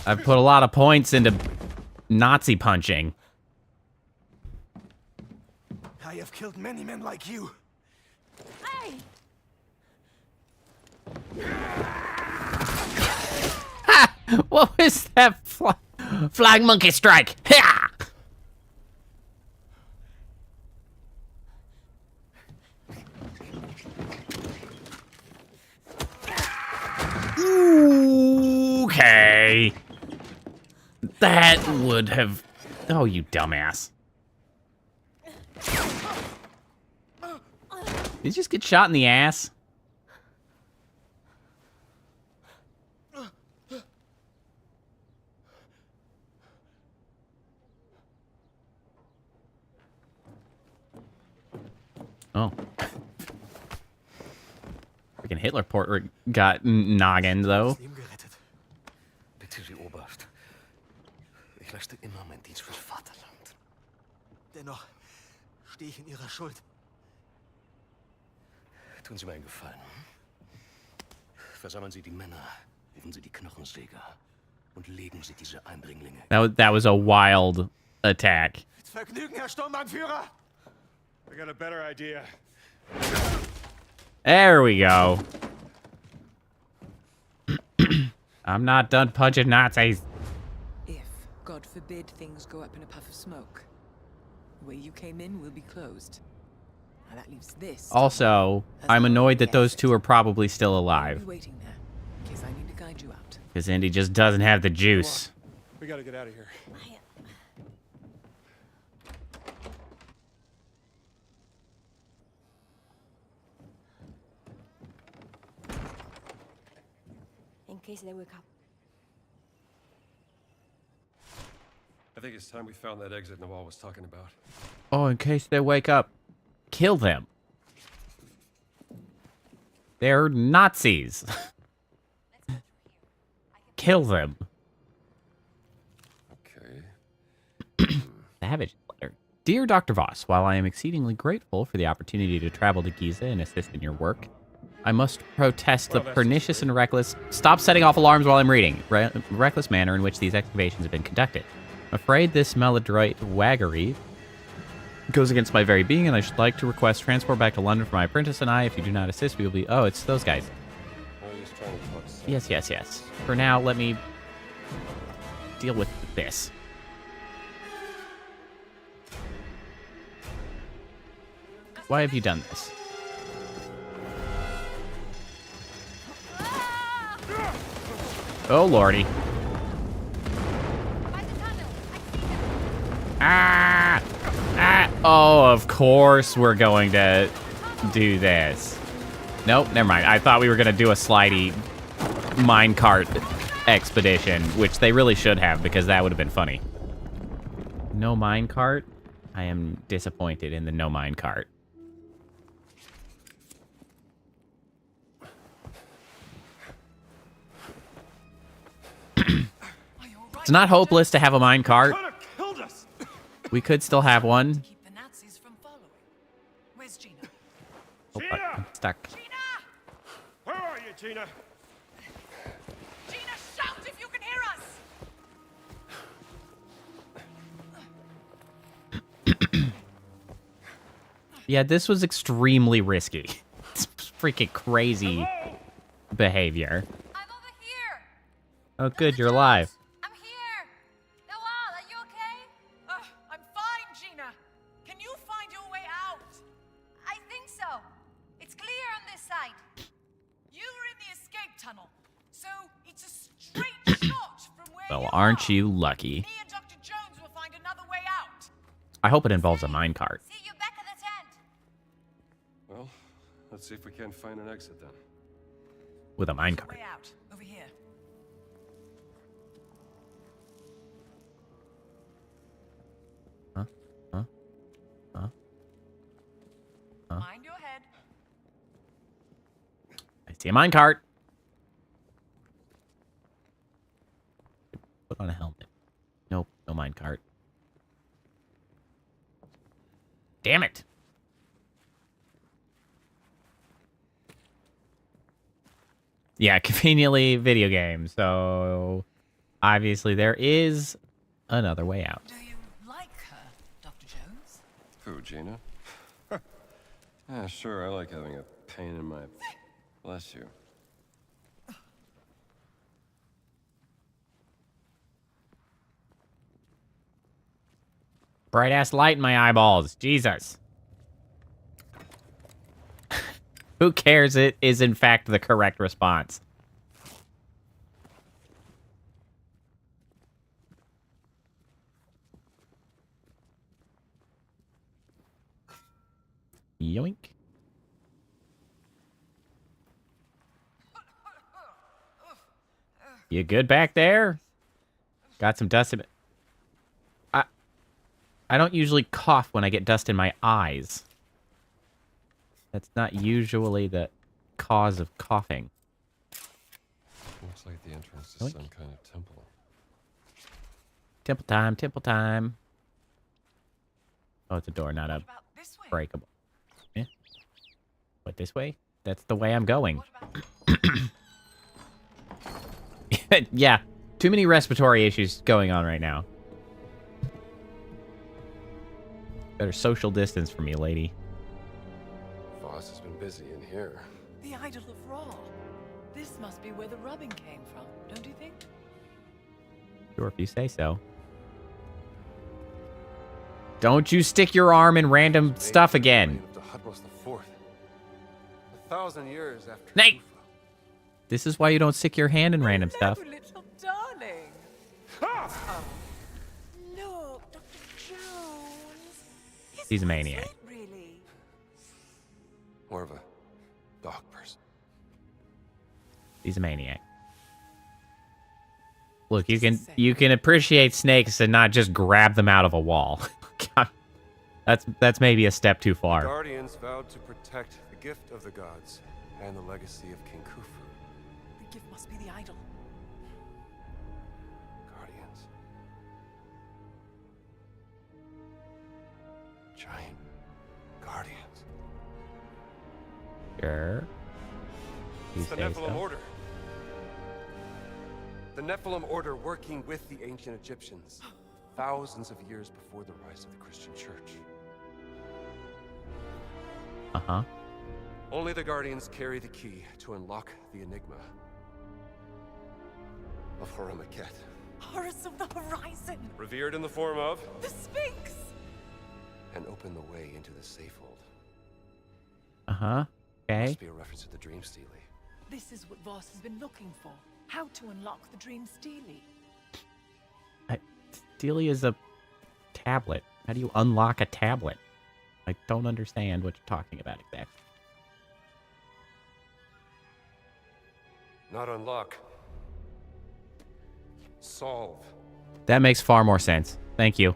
S1: I've put a lot of points into Nazi punching.
S4: I have killed many men like you.
S6: Hey!
S1: Ha! What was that? Flying monkey strike! Ha! Okay. That would have... Oh, you dumbass. Did you just get shot in the ass? Oh. Freaking Hitler portrait got noggin, though.
S4: Leben gerettet.
S5: Bitte, Sie Oberst. Ich leiste immer meinen Dienst fürs Vaterland.
S4: Dennoch stehe ich in Ihrer Schuld.
S5: Tun Sie mir einen Gefallen. Versammeln Sie die Männer, rufen Sie die Knochensäger und legen Sie diese Eindringlinge.
S1: That was a wild attack.
S4: Mit Vergnügen, Herr Sturmbannführer.
S2: I got a better idea.
S1: There we go. I'm not done punching Nazis.
S3: If, God forbid, things go up in a puff of smoke, the way you came in will be closed. Now that leaves this.
S1: Also, I'm annoyed that those two are probably still
S3: I'll
S1: alive.
S3: be waiting there, in case I need to guide you out.
S1: Because Indy just doesn't have the juice.
S2: We gotta get out of here.
S6: In case they wake up.
S2: I think it's time we found that exit Nawal was talking about.
S1: Oh, in case they wake up, kill them. They're Nazis. Kill them.
S2: Okay.
S1: Savage letter. Dear Dr. Voss, while I am exceedingly grateful for the opportunity to travel to Giza and assist in your work, I must protest the pernicious and reckless... Stop setting off alarms while I'm reading. Reckless manner in which these excavations have been conducted. I'm afraid this maladroit waggery goes against my very being, and I should like to request transport back to London for my apprentice and I. If you do not assist, we will be... Oh, it's those guys.
S2: I was trying to talk sense.
S1: Yes, yes, yes. For now, let me deal with this. Why have you done this? Oh, lordy. Ah! Ah! Oh, of course we're going to do this. Nope, never mind. I thought we were going to do a slidey minecart expedition, which they really should have, because that would have been funny. No minecart? I am disappointed in the no minecart. It's not hopeless to have a minecart. We could still have one.
S3: Keep the Nazis from following. Where's Gina?
S1: Oh, but I'm stuck.
S3: Gina!
S2: Where are you, Gina?
S3: Gina, shout if you can hear us!
S1: Yeah, this was extremely risky. It's freaking crazy behavior.
S6: I'm over here.
S1: Oh, good, you're alive.
S6: I'm here. Nawal, are you okay?
S3: I'm fine, Gina. Can you find your way out?
S6: I think so. It's clear on this side.
S3: You were in the escape tunnel, so it's a straight shot from where
S1: Well,
S3: you
S1: aren't
S3: are.
S1: you lucky?
S3: Me and Dr. Jones will find another way out.
S1: I hope it involves a minecart.
S6: See you back at the tent.
S2: Well, let's see if we can find an exit then.
S1: With a minecart.
S3: Way out, over here.
S1: Huh? Huh? Huh? Huh?
S3: Mind your head.
S1: I see a minecart. minecart. Damn it. Yeah, conveniently video game. So obviously there is another way out.
S3: Do you like her, Dr. Jones?
S2: Who, Gina? Yeah, sure, I like having a pain in my... Bless you.
S1: Bright ass light in my eyeballs. Jesus. Who cares? It is in fact the correct response. Yoink. You good back there? Got some dust in it. I don't usually cough when I get dust in my eyes. That's not usually the cause of coughing.
S2: Looks like the entrance to some kind of temple.
S1: Temple time, temple time. Oh, it's a door, not a
S3: What about this way?
S1: breakable. Eh? What, this way? That's the way I'm going.
S3: What about
S1: Yeah, too many respiratory issues going on right now. Better social distance from me, lady.
S2: Voss has been busy in here.
S3: the idol of Ra? This must be where the rubbing came from, don't you think?
S1: Sure, if you say so. Don't you stick your arm in random stuff again.
S2: The Hutmos IV. 1,000 years after.
S1: Nate!
S2: Kufa.
S1: This is why you don't stick your hand in random stuff.
S3: No, little darling. Oh. Look, Dr. Jones.
S1: He's a maniac.
S3: It, really.
S2: More of a dog person.
S1: He's a maniac. Look, you can appreciate snakes and not just grab them out of a wall. God, that's maybe a step too far.
S2: Guardians vowed to protect the gift of the gods and the legacy of King Khufu.
S3: The gift must be the idol.
S2: Guardians. Giant guardians.
S1: Sure. You
S2: It's the
S1: say
S2: Nephilim
S1: so.
S2: Order. The Nephilim Order working with the ancient Egyptians, thousands of years before the rise of the Christian Church.
S1: Uh-huh.
S2: Only the Guardians carry the key to unlock the enigma of Horamaket.
S3: Horus of the horizon.
S2: Revered in the form of,
S3: The Sphinx.
S2: and open the way into the Safehold.
S1: Uh-huh. Okay.
S2: Must be a reference to the Dream Steely.
S3: This is what Voss has been looking for. How to unlock the Dream Steely.
S1: Steely is a tablet. How do you unlock a tablet? I don't understand what you're talking about exactly.
S2: Not unlock. Solve.
S1: That makes far more sense. Thank you.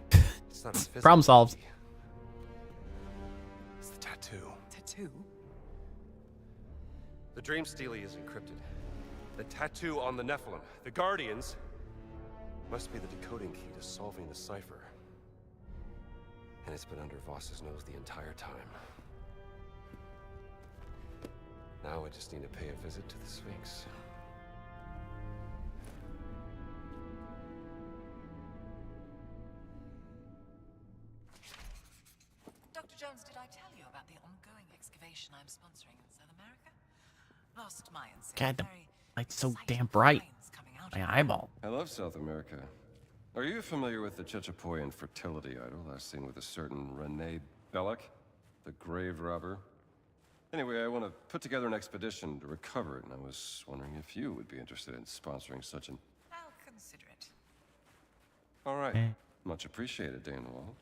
S2: It's not a physical
S1: Problem solved.
S2: key. It's the tattoo.
S3: Tattoo?
S2: The Dream Steely is encrypted. The tattoo on the Nephilim, the Guardians, must be the decoding key to solving the cipher. And it's been under Voss's nose the entire time. Now I just need to pay a visit to the Sphinx.
S3: Dr. Jones, did I tell you about the ongoing excavation I'm sponsoring in South America? Lost Mayans.
S1: God, the
S3: very
S1: light's so
S3: exciting
S1: damn bright.
S3: finds coming out of
S1: My
S3: it.
S1: eyeball.
S2: I love South America. Are you familiar with the Chechapoyan fertility idol last seen with a certain Renee Belloc, the grave robber? Anyway, I want to put together an expedition to recover it, and I was wondering if you would be interested in sponsoring such an...
S3: I'll consider it.
S2: All right.
S1: Eh.
S2: Much appreciated, Dane Wall.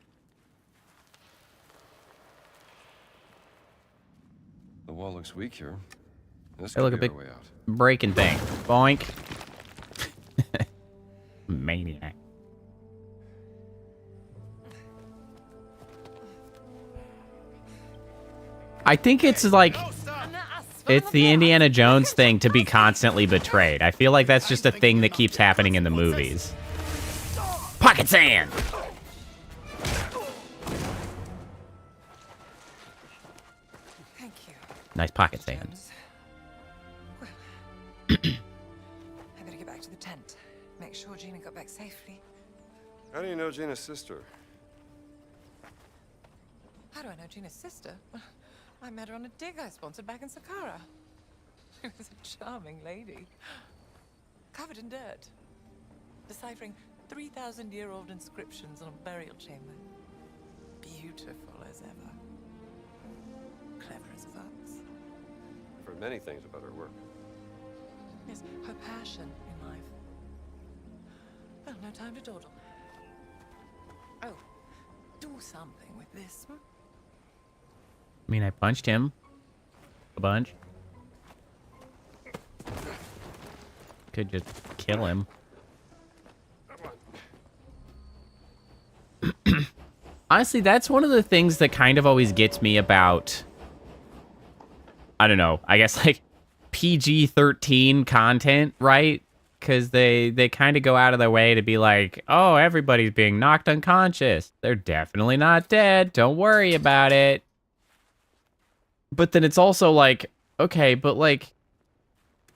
S2: The wall looks weak here. This
S1: Hey, look,
S2: could
S1: a
S2: be
S1: big
S2: our way out.
S1: breaking thing. Boink. Maniac. I think it's like, it's the Indiana Jones thing to be constantly betrayed. I feel like that's just a thing that keeps happening in the movies. Pocket sand!
S3: Thank you.
S1: Nice pocket sand.
S3: Jones. Well, I better get back to the tent. Make sure Gina got back safely.
S2: How do you know Gina's sister?
S3: How do I know Gina's sister? Well, I met her on a dig I sponsored back in Saqqara. She was a charming lady. Covered in dirt. Deciphering 3,000-year-old inscriptions on a burial chamber. Beautiful as ever. Clever as a fox.
S2: I've heard many things about her work.
S3: Yes, her passion in life. Well, no time to dawdle. Oh, do something with this.
S1: I mean, I punched him a bunch. Could just kill him. Honestly, that's one of the things that kind of always gets me about, I don't know, I guess like PG-13 content, right? Because they kind of go out of their way to be like, oh, everybody's being knocked unconscious. They're definitely not dead. Don't worry about it. But then it's also like, okay, but like,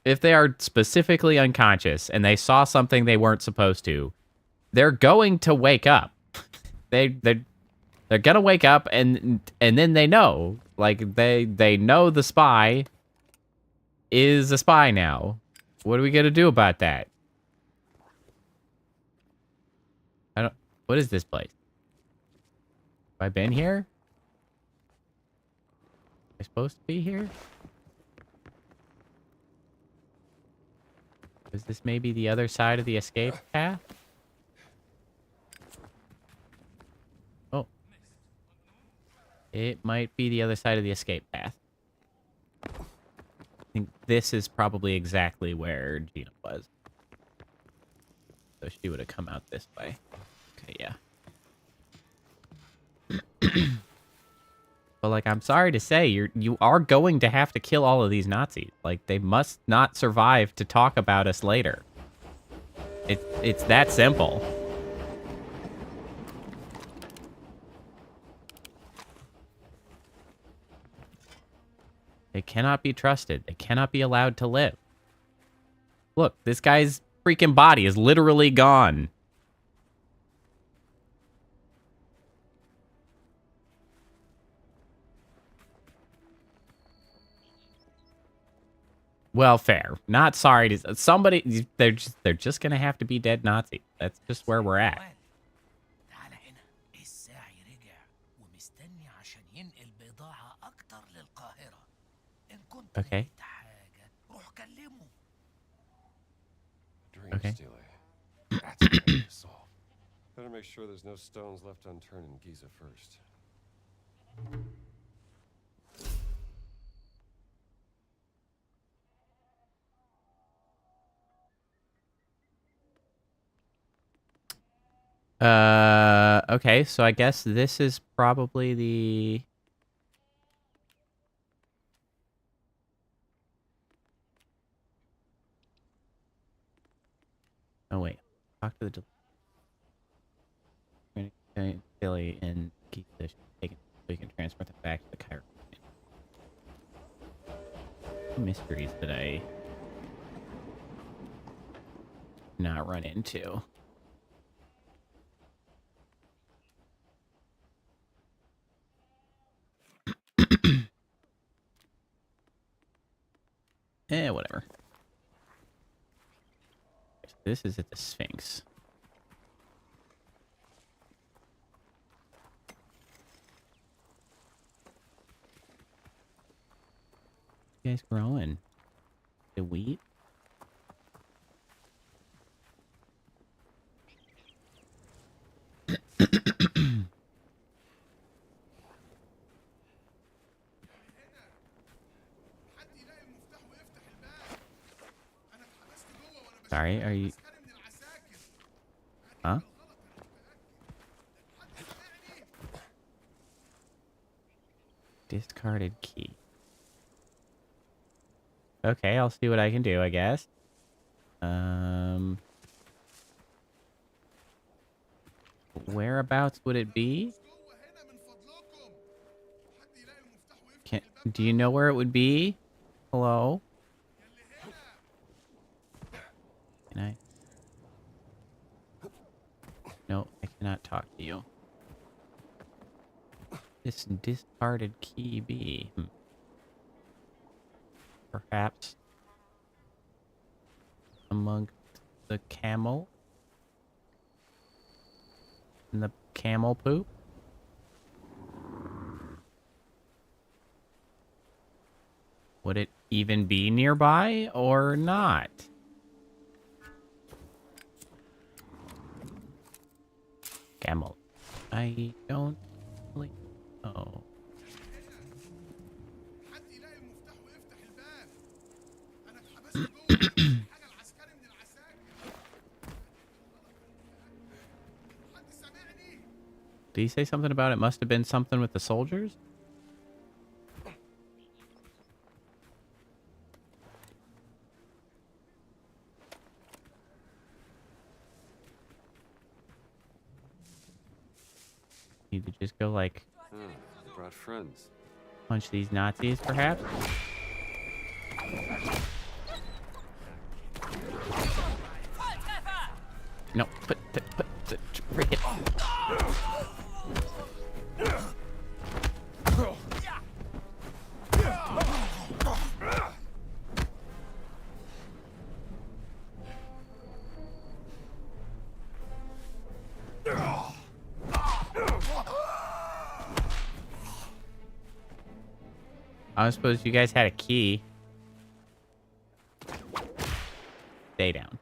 S1: if they are specifically unconscious and they saw something they weren't supposed to, they're going to wake up. They're gonna wake up and then they know, like they know the spy is a spy now. What are we gonna do about that? What is this place? Have I been here? Am I supposed to be here? Is this maybe the other side of the escape path? Oh. It might be the other side of the escape path. I think this is probably exactly where Gina was. So she would have come out this way. Okay, yeah. But like, I'm sorry to say, you are going to have to kill all of these Nazis. Like, they must not survive to talk about us later. It's that simple. They cannot be trusted. They cannot be allowed to live. Look, this guy's freaking body is literally gone. Well, fair. Not sorry to somebody. They're just gonna have to be dead Nazis. That's just where we're at.
S5: تعال هنا. الساعي رجع ومستني عشان ينقل بضاعة أكتر للقاهرة. إن كنت
S1: Okay.
S5: لقيت حاجة روح كلمه.
S2: Dream
S1: Okay.
S2: stealer. That's what I need to solve. Better make sure there's no stones left unturned in Giza first.
S1: Okay, so I guess this is probably the... Oh, wait. Talk to the... Billy and keep this taken so we can transport them back to the Cairo. Mysteries that I... not run into. Whatever. This is at the Sphinx. You guys growing? The wheat? Sorry, are you... Huh? Discarded key. Okay, I'll see what I can do, I guess. Whereabouts would it be? Do you know where it would be? Hello? Can I? No, I cannot talk to you. This discarded key be? Perhaps among the camel? And the camel poop? Would it even be nearby or not? Camel. I don't really know. Did he say something about it must have been something with the soldiers? Need to just go like
S2: Brought friends.
S1: punch these Nazis, perhaps? No, put the freaking. I suppose you guys had a key. Stay down.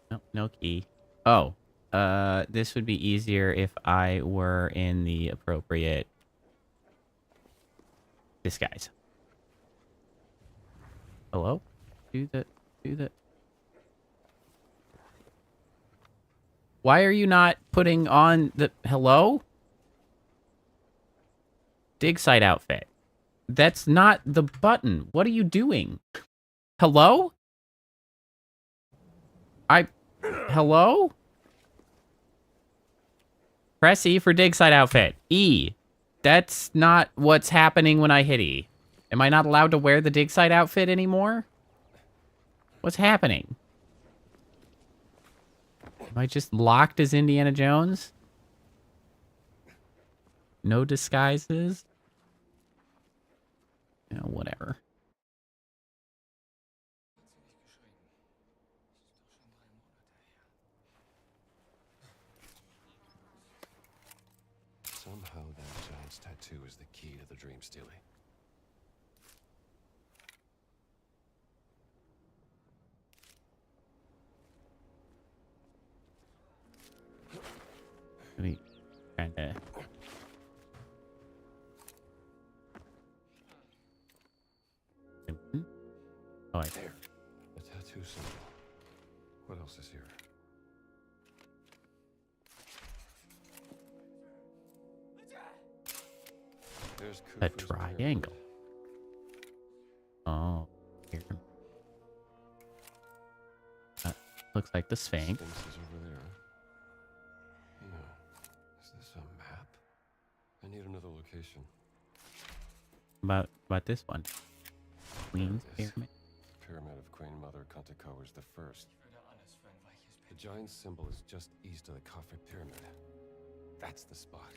S1: No, no key. Oh, this would be easier if I were in the appropriate disguise. Hello? Do the. Why are you not putting on the... Hello? Dig site outfit. That's not the button. What are you doing? Hello? Hello? Press E for dig site outfit. E. That's not what's happening when I hit E. Am I not allowed to wear the dig site outfit anymore? What's happening? Am I just locked as Indiana Jones? No disguises? You know, whatever.
S2: Somehow that giant's tattoo is the key to the dream stealing.
S1: Really trying to... Oh, I...
S2: There. A tattoo symbol. What else is here? There's
S1: A
S2: Khufu's
S1: triangle. Oh, here. Looks like the Sphinx.
S2: Sphinx is over there. Yeah. Is this a map? I need another location.
S1: About this one. Queen's
S2: There it is.
S1: Pyramid.
S2: Pyramid of Queen Mother Kantakowers the First. The giant symbol is just east of the Khafre Pyramid. That's the spot.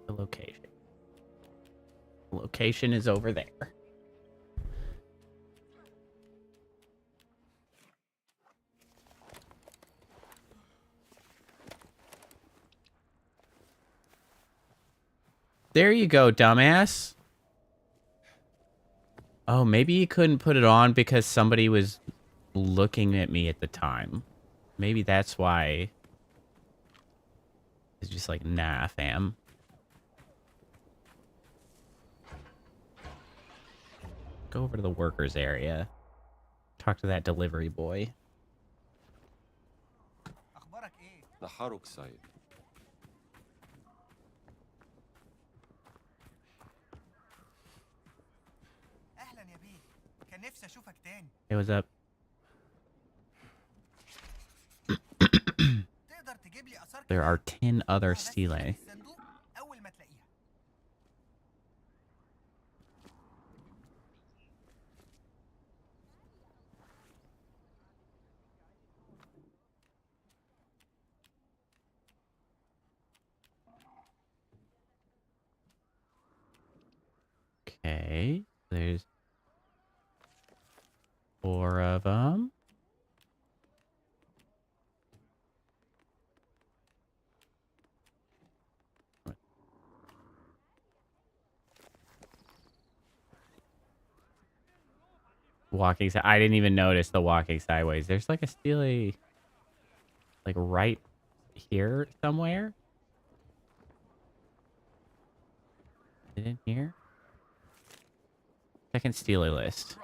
S1: The location. The location is over there. There you go, dumbass. Oh, maybe you couldn't put it on because somebody was looking at me at the time. Maybe that's why. It's just like, nah, fam. Go over to the workers area. Talk to that delivery boy.
S2: The Haruk site.
S1: Hey, what's up? There are 10 other stelae. Okay, there's 4 of them. Walking, I didn't even notice the walking sideways. There's like a stele, like right here somewhere. Is it in here? Second stele list.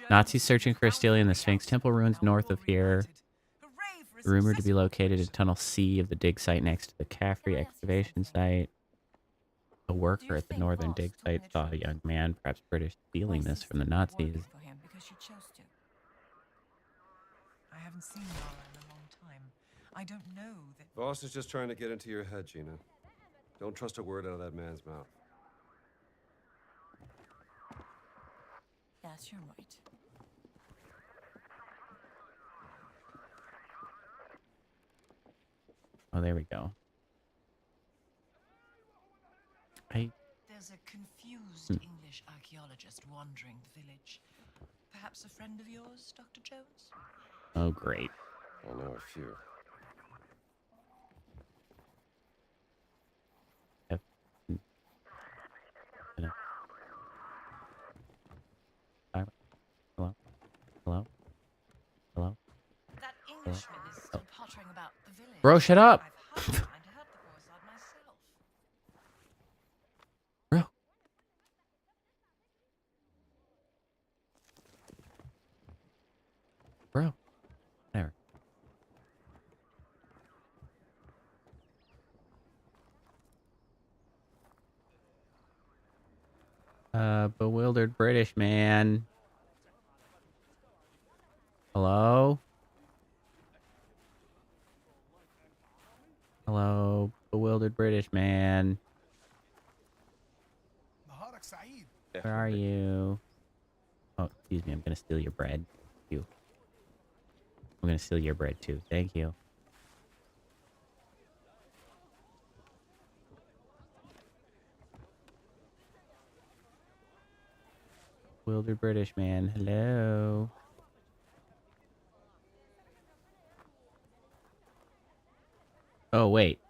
S1: Nazis searching for a stele in the Sphinx Temple ruins north of here. Rumored to be located in Tunnel C of the dig site next to the Caffrey excavation site. A worker at the northern dig site saw a young man, perhaps British, stealing this from the Nazis.
S3: I haven't seen Lara in a long time. I don't know that.
S2: Voss is just trying to get into your head, Gina. Don't trust a word out of that man's mouth.
S3: Yes, you're right.
S1: Oh, there we go.
S3: There's a confused English archaeologist wandering the village. Perhaps a friend of yours, Dr. Jones?
S1: Oh, great.
S2: I know a few.
S1: Hello? Hello? Hello?
S3: That Englishman is still pottering about the village.
S1: Bro, shut up!
S3: I've hard time to help the poor sod myself.
S1: Bro. Bro. There. Bewildered British man. Hello? Hello, bewildered British man. Where are you? Oh, excuse me, I'm gonna steal your bread. You. I'm gonna steal your bread too. Thank you. Bewildered British man. Hello. Oh, wait.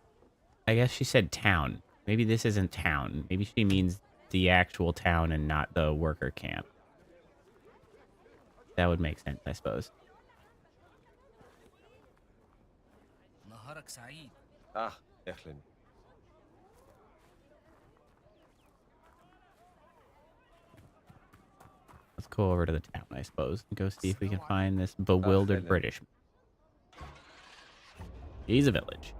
S1: I guess she said town. Maybe this isn't town. Maybe she means the actual town and not the worker camp. That would make sense, I suppose.
S2: Ah, Echlin.
S1: Let's go over to the town, I suppose, and go see if we can find this bewildered British. He's a village.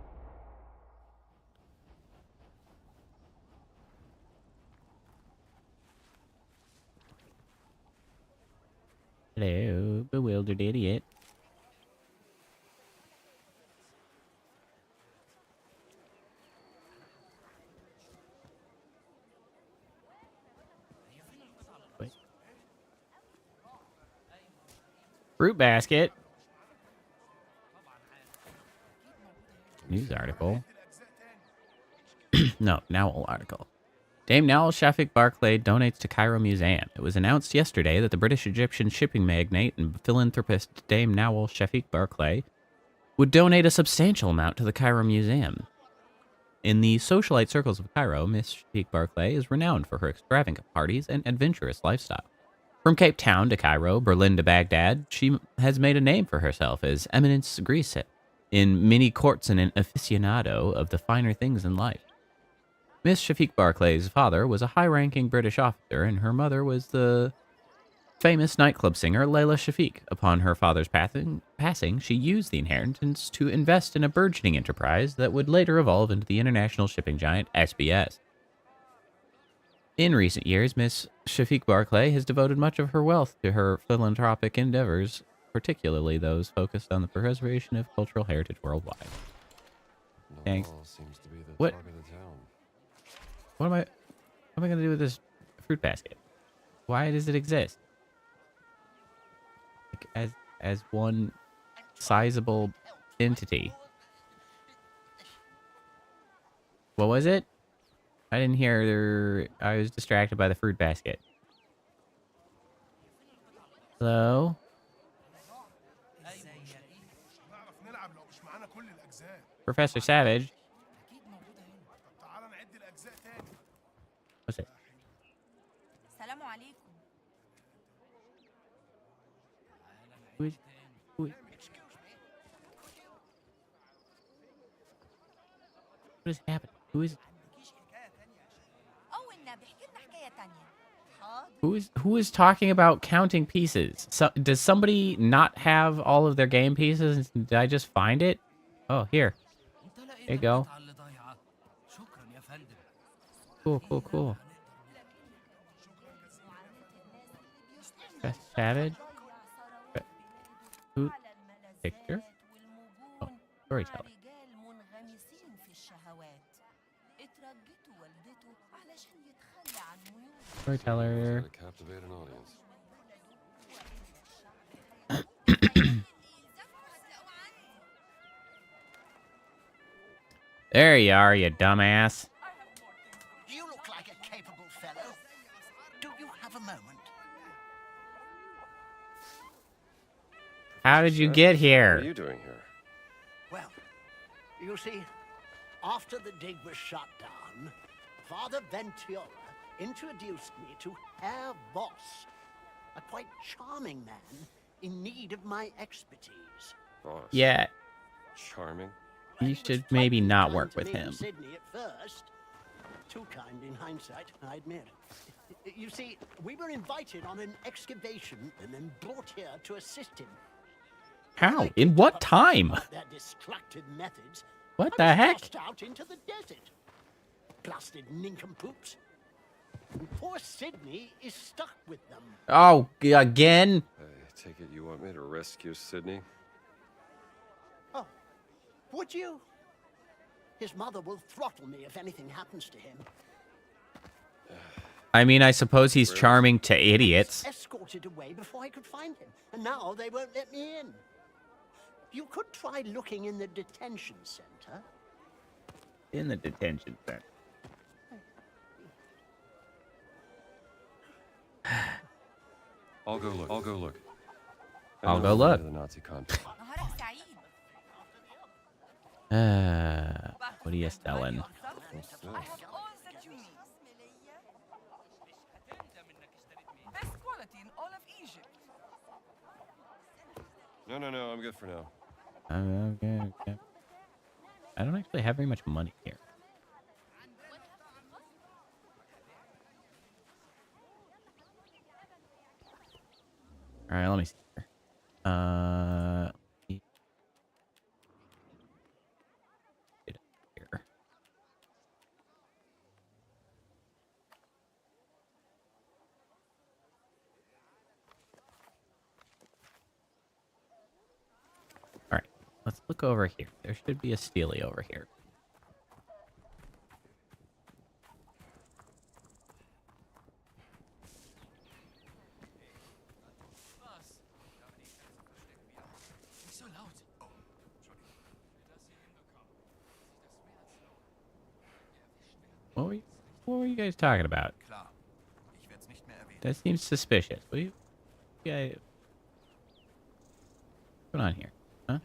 S1: Hello, bewildered idiot. Wait. Fruit basket. News article. No, Nowell article. Dame Nowell Shafik Barclay donates to Cairo Museum. It was announced yesterday that the British-Egyptian shipping magnate and philanthropist Dame Nowell Shafik Barclay would donate a substantial amount to the Cairo Museum. In the socialite circles of Cairo, Miss Shafik Barclay is renowned for her extravagant parties and adventurous lifestyle. From Cape Town to Cairo, Berlin to Baghdad, she has made a name for herself as Eminence Grise in many courts and an aficionado of the finer things in life. Miss Shafik Barclay's father was a high-ranking British officer, and her mother was the famous nightclub singer Layla Shafik. Upon her father's passing, she used the inheritance to invest in a burgeoning enterprise that would later evolve into the international shipping giant SBS. In recent years, Miss Shafiq Barclay has devoted much of her wealth to her philanthropic endeavors, particularly those focused on the preservation of cultural heritage worldwide. Thanks.
S2: Noel seems to be the
S1: What?
S2: talk of the town.
S1: What am I going to do with this fruit basket? Why does it exist? Like, as one sizable entity. What was it? I didn't hear. I was distracted by the fruit basket. Hello? Professor Savage? What's it?
S6: السلام عليكم.
S1: Who is happening? Who is talking about counting pieces? So, does somebody not have all of their game pieces? Did I just find it? Oh, here. There you go. Cool. Savage. Who? Picture? Oh, storyteller. Storyteller.
S2: To captivate an audience.
S1: There you are, you dumbass.
S5: You look like a capable fellow. Do you have a moment?
S1: How did you
S2: Sir,
S1: get
S2: What are
S1: here?
S2: you doing here?
S5: Well, you see, after the dig was shut down, Father Ventura introduced me to Herr Voss, a quite charming man in need of my expertise.
S2: Boss.
S1: Yeah,
S2: Charming.
S1: you
S5: He was
S1: should maybe
S5: frightfully
S1: not
S5: kind
S1: work
S5: to
S1: with
S5: me in
S1: him.
S5: Sydney at first. Too kind in hindsight, I admit. You see, we were invited on an excavation and then brought here to assist him.
S1: How? In what time?
S5: Their destructive methods.
S1: What
S5: I
S1: the
S5: was
S1: heck?
S5: tossed out into the desert. Blasted nincompoops. And poor Sydney is stuck with them.
S1: Oh, again?
S2: I take it you want me to rescue Sydney?
S5: Oh, would you? His mother will throttle me if anything happens to him.
S1: I mean, I suppose he's charming to idiots.
S5: Escorted away before I could find him, and now they won't let me in. You could try looking in the detention center.
S1: In the detention center.
S2: I'll go look.
S1: I'll
S2: And
S1: go
S2: then
S1: look.
S2: to The Nazi compound.
S6: نهارك سعيد.
S1: What are you selling?
S2: What's this?
S3: I have all that you need. Best quality in all of Egypt.
S2: No, I'm good for now.
S1: Okay. I don't actually have very much money here. All right, let me see here. Get up here. All right, let's look over here. There should be a Steely over here. What were you guys talking about? That seems suspicious. What are you guys... What's going on here? Huh?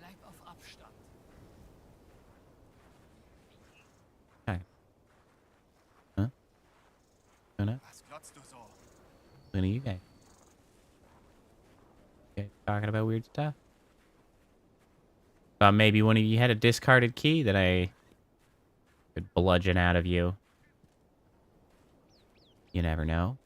S1: Hi. Huh? Going up? Look at you guys. You guys talking about weird stuff? Thought maybe one of you had a discarded key that I could bludgeon out of you. You never know.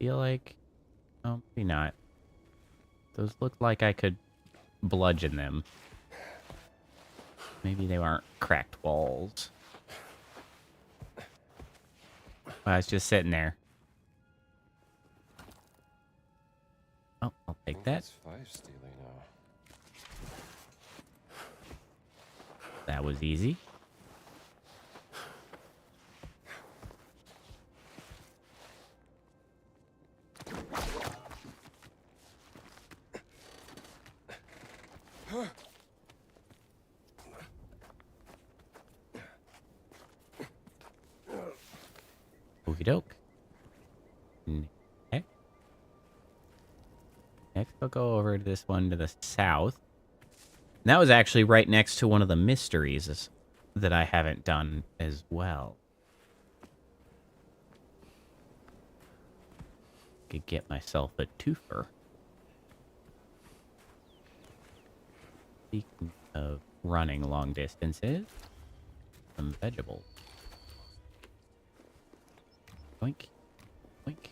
S1: feel like... Oh, maybe not. Those look like I could bludgeon them. Maybe they aren't cracked walls. I was just sitting there. Oh, I'll take that.
S2: That's 5 stealing now.
S1: That was easy. Okey doke. Okay. Next, I'll go over to this one to the south. And that was actually right next to one of the mysteries that I haven't done as well. Could get myself a twofer. Speaking of running long distances, some vegetables. Boink. Boink.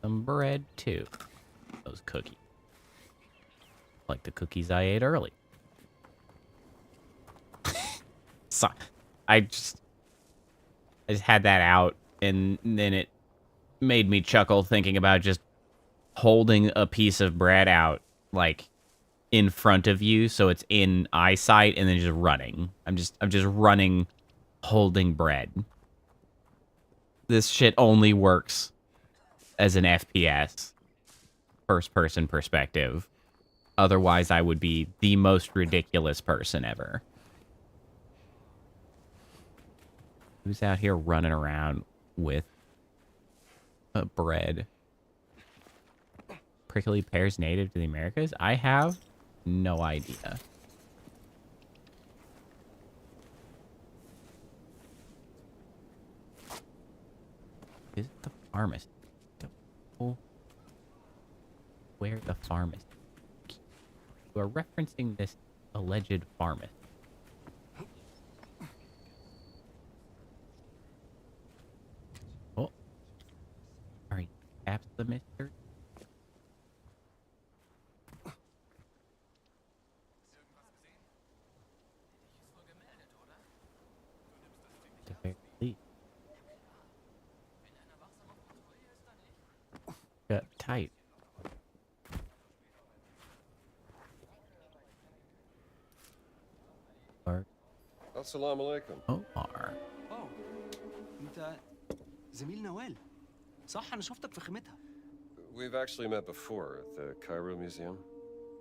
S1: Some bread, too. Those cookies. Like the cookies I ate early. So, I just had that out, and then it made me chuckle thinking about just holding a piece of bread out, like, in front of you, so it's in eyesight, and then just running. I'm just running, holding bread. This shit only works as an FPS, first-person perspective. Otherwise, I would be the most ridiculous person ever. Who's out here running around with a bread? Prickly pears native to the Americas? I have no idea. Is it the pharmacy? Where the pharmacy? You are referencing this alleged pharmacist. Oh. Alright, perhaps the mystery? The very least. Got tight.
S2: Assalamu alaikum.
S1: Omar.
S7: اه انت زميل نوال صح انا شفتك في خيمتها.
S2: We've actually met before at the Cairo Museum.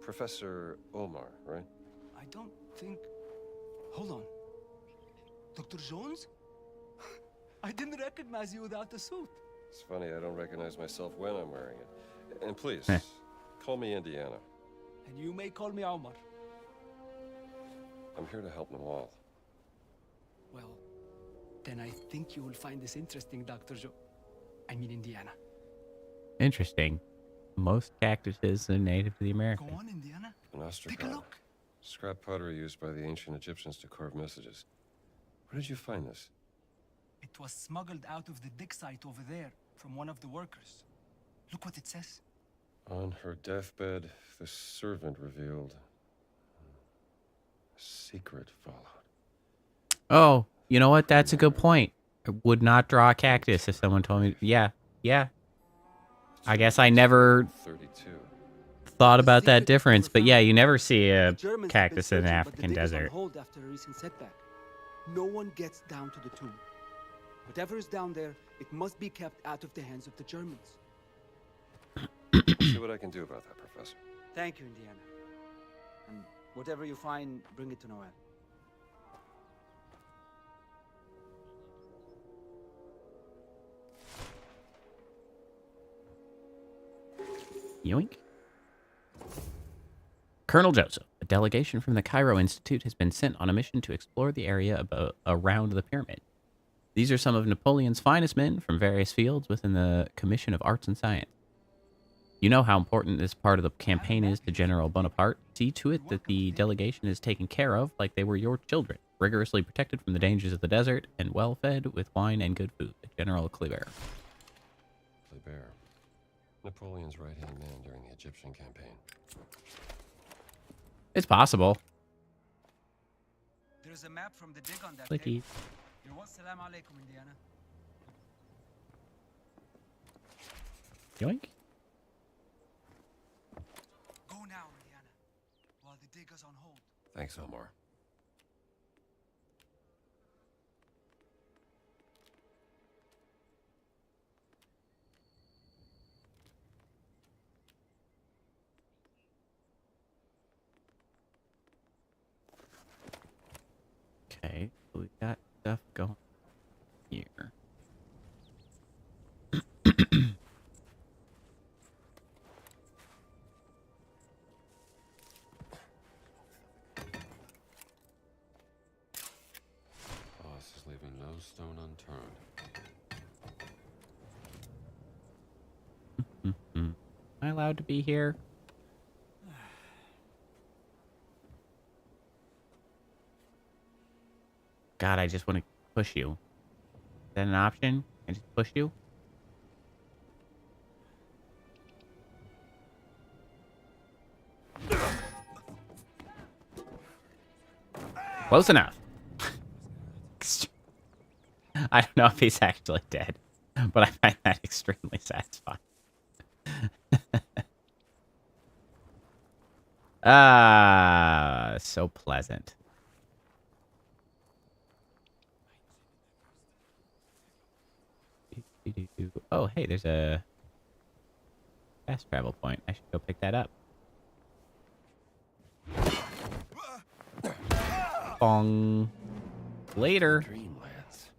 S2: Professor Omar, right?
S7: I don't think. Hold on. Dr. Jones? I didn't recognize you without the suit.
S2: It's funny, I don't recognize myself when I'm wearing it. And please, call me Indiana.
S7: And you may call me Omar.
S2: I'm here to help Nawal.
S7: Well, then I think you will find this interesting, Indiana.
S1: Interesting. Most cactuses are native to the Americas.
S7: Go on, Indiana.
S2: An
S7: Take a
S2: ostracon.
S7: look.
S2: Scrap pottery used by the ancient Egyptians to carve messages. Where did you find this?
S7: It was smuggled out of the dig site over there from one of the workers. Look what it says.
S2: On her deathbed, the servant revealed a secret fallout.
S1: Oh, you know what? That's a good point. I would not draw a cactus if someone told me. Yeah. I guess I never
S2: 32.
S1: thought about that difference, but yeah, you never see a cactus in an African desert.
S7: Hold after a recent setback. No one gets down to the tomb. Whatever is down there, it must be kept out of the hands of the Germans.
S2: See what I can do about that, Professor.
S7: Thank you, Indiana. And whatever you find, bring it to Noel.
S1: Yoink. Colonel Joseph, a delegation from the Cairo Institute has been sent on a mission to explore the area around the pyramid. These are some of Napoleon's finest men from various fields within the Commission of Arts and Science. You know how important this part of the campaign is to General Bonaparte. See to it that the delegation is taken care of like they were your children. rigorously protected from the dangers of the desert, and well fed with wine and good food. General Kleber.
S2: Kleber. Napoleon's right-hand man during the Egyptian campaign.
S1: It's possible.
S7: There's a map from the dig on that
S1: Clicky.
S7: Salam alaikum, Indiana.
S1: Yoink.
S7: Go now, Indiana, while the dig is on hold.
S2: Thanks, Omar.
S1: Okay, so we got stuff going here.
S2: Boss is leaving no stone unturned.
S1: Am I allowed to be here? God, I just want to push you. Is that an option? I just push you? Close enough. I don't know if he's actually dead, but I find that extremely satisfying. Ah, so pleasant. Oh, hey, there's a fast travel point. I should go pick that up. Bong. Later.
S2: Dreamlands.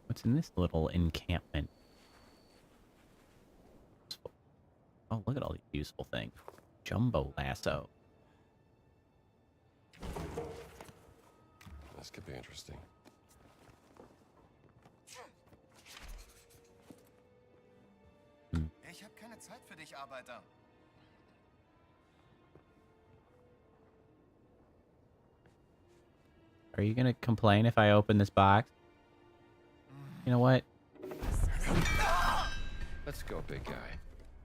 S1: What's in this little encampment? Oh, look at all these useful things. Jumbo lasso.
S2: This could be interesting.
S4: Ich habe keine Zeit für dich, Arbeiter.
S1: Are you gonna complain if I open this box? You know what?
S2: Let's go, big guy.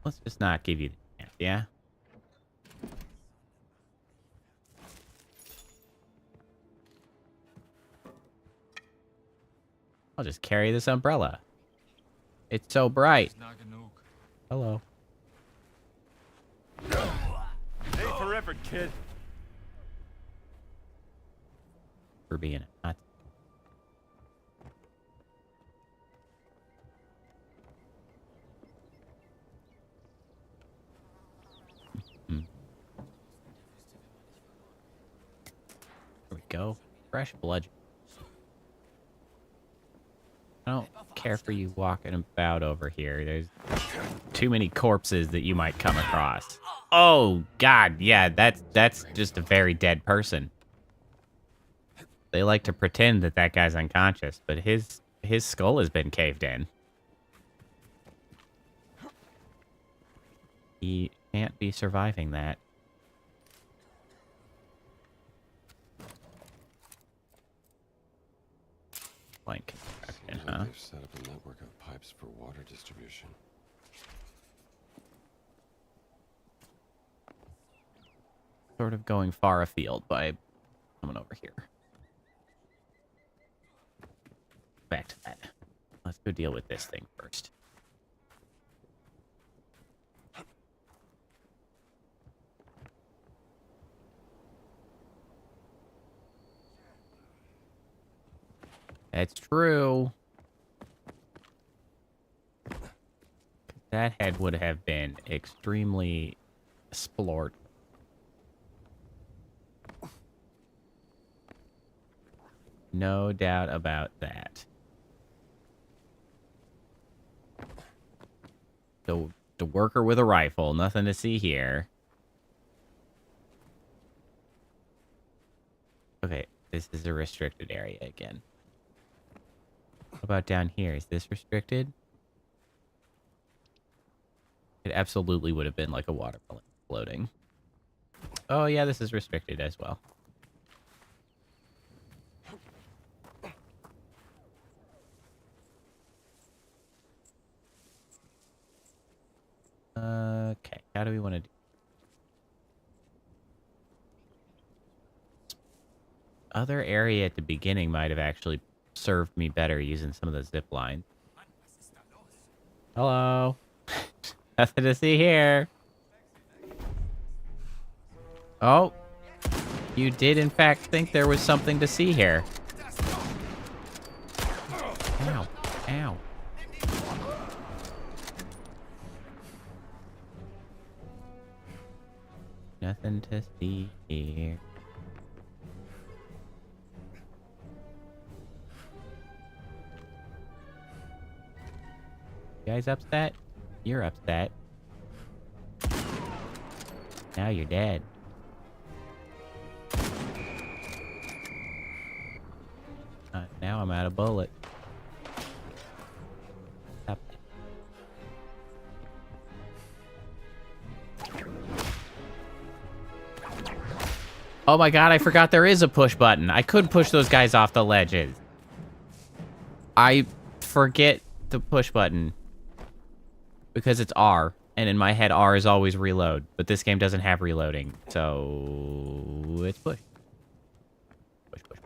S1: Let's just not give you the chance, yeah? I'll just carry this umbrella. It's so bright. Hello.
S9: Hey, forever, kid.
S1: For being a nut. There we go. Fresh blood. I don't care for you walking about over here. There's too many corpses that you might come across. Oh God, yeah, that's just a very dead person. They like to pretend that that guy's unconscious, but his skull has been caved in. He can't be surviving that. Blank construction,
S2: Seems like
S1: huh?
S2: they've set up a network of pipes for water distribution.
S1: Sort of going far afield by coming over here. Back to that. Let's go deal with this thing first. That's true. That head would have been extremely explored. No doubt about that. So, the worker with a rifle, nothing to see here. Okay, this is a restricted area again. What about down here? Is this restricted? It absolutely would have been like a watermelon floating. Oh yeah, this is restricted as well. Okay, how do we want to do? Other area at the beginning might have actually served me better using some of the zip lines. Hello. Nothing to see here. Oh. You did in fact think there was something to see here. Ow. Ow. Nothing to see here. You guys upset? You're upset. Now you're dead. Now I'm out of bullets. Up. Oh my god, I forgot there is a push button. I could push those guys off the ledges. I forget the push button. Because it's R, and in my head R is always reload. But this game doesn't have reloading, so it's push. Push, push.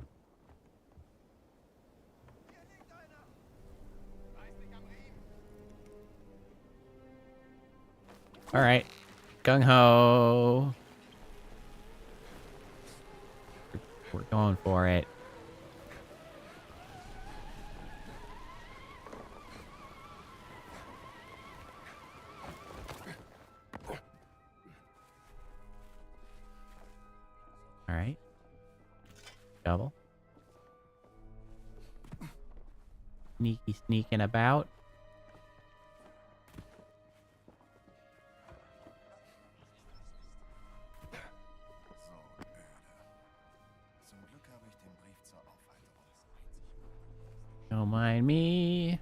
S1: Alright. Gung-ho. We're going for it. Alright. Double. Sneaky sneaking about. Don't mind me.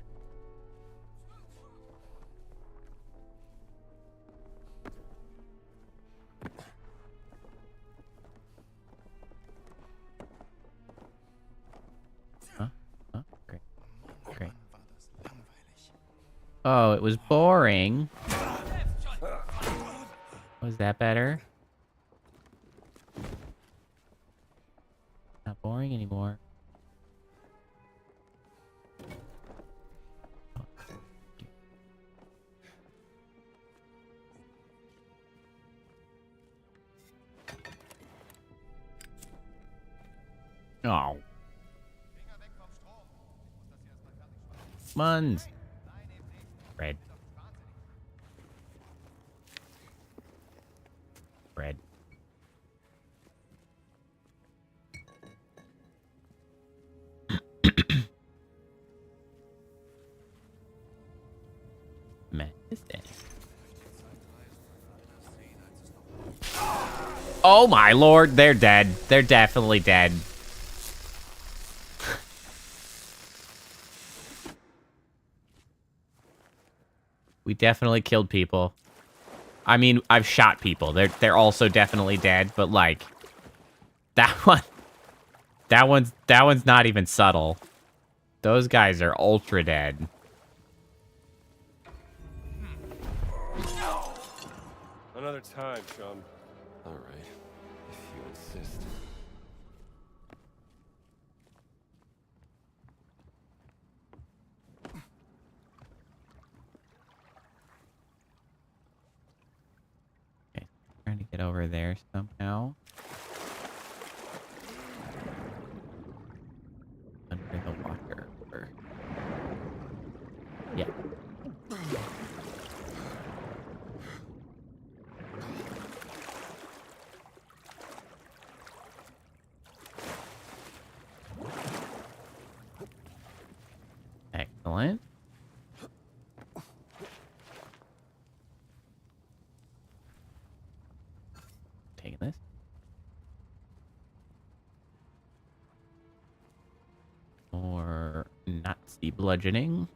S1: Great. Great. Oh, it was boring. Was that better? Not boring anymore. Oh. Muns. Red. Red. Oh my lord, they're dead. They're definitely dead. We definitely killed people. I mean, I've shot people. They're also definitely dead, but like that one's not even subtle. Those guys are ultra dead.
S2: Another time, chum. All right, if you insist.
S1: Okay, trying to get over there somehow. Under the water. Yeah. Excellent. Taking this. Nazi bludgeoning.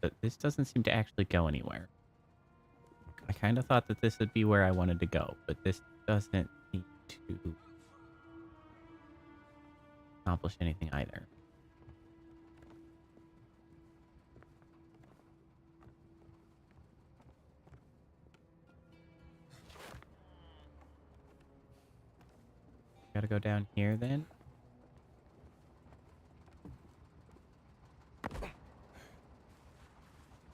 S1: But this doesn't seem to actually go anywhere. I kind of thought that this would be where I wanted to go, but this doesn't seem to accomplish anything either. Gotta go down here then.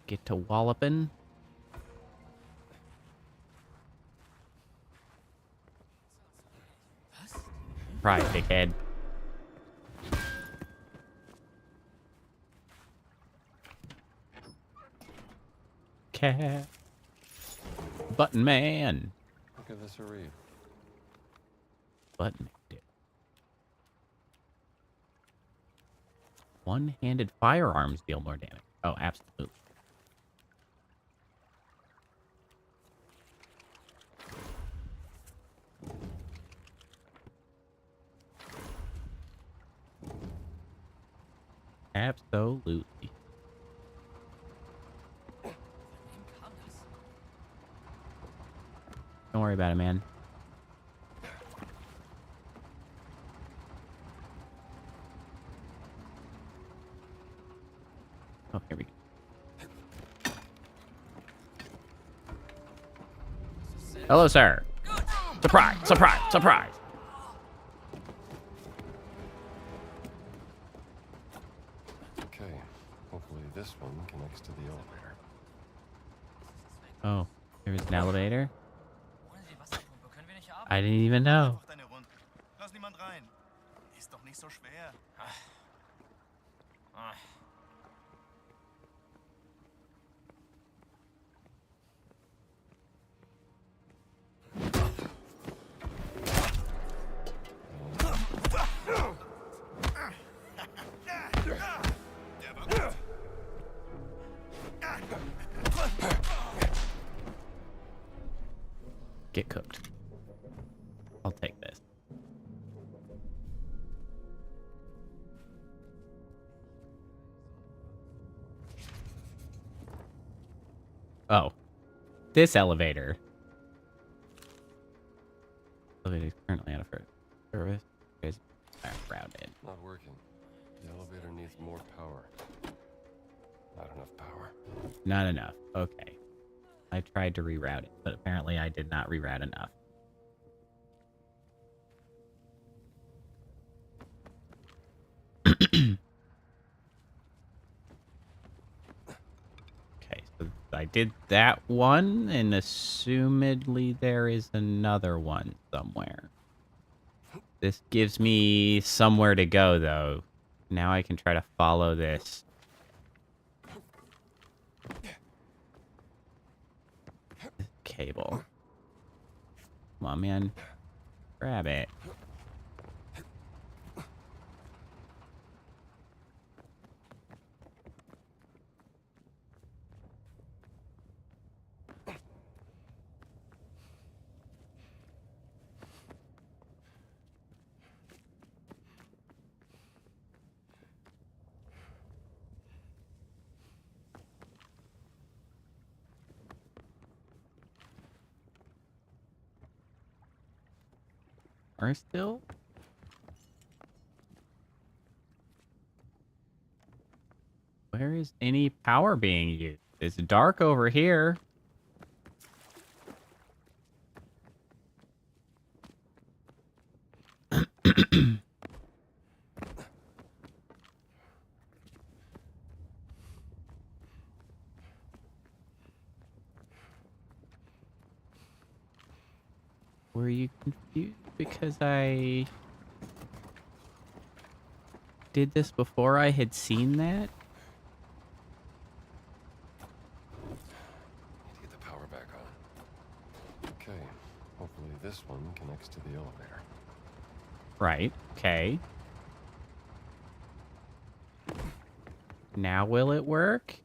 S1: Get to walloping. Right, dickhead. Cat. Button man.
S2: Look at this a read.
S1: Button man. One-handed firearms deal more damage. Oh, absolutely. Absolutely. Don't worry about it, man. Oh, here we go. Hello, sir. Surprise! Surprise! Surprise!
S2: Okay, hopefully this one connects to the elevator.
S1: Oh, there's an elevator? I didn't even know.
S10: Lass niemand rein. Ist doch nicht so schwer.
S1: Get cooked. I'll take this. Oh. This elevator. Elevator is currently out of service. Is routed.
S2: Not working. The elevator needs more power. Not enough power.
S1: Not enough. Okay. I tried to reroute it, but apparently I did not reroute enough. Okay, so I did that one, and assumedly there is another one somewhere. This gives me somewhere to go, though. Now I can try to follow this. Cable. Come on, man. Grab it. Are still? Where is any power being used? It's dark over here. Were you confused because I did this before I had seen that?
S2: this one connects to the elevator.
S1: Right. Okay. Now will it work?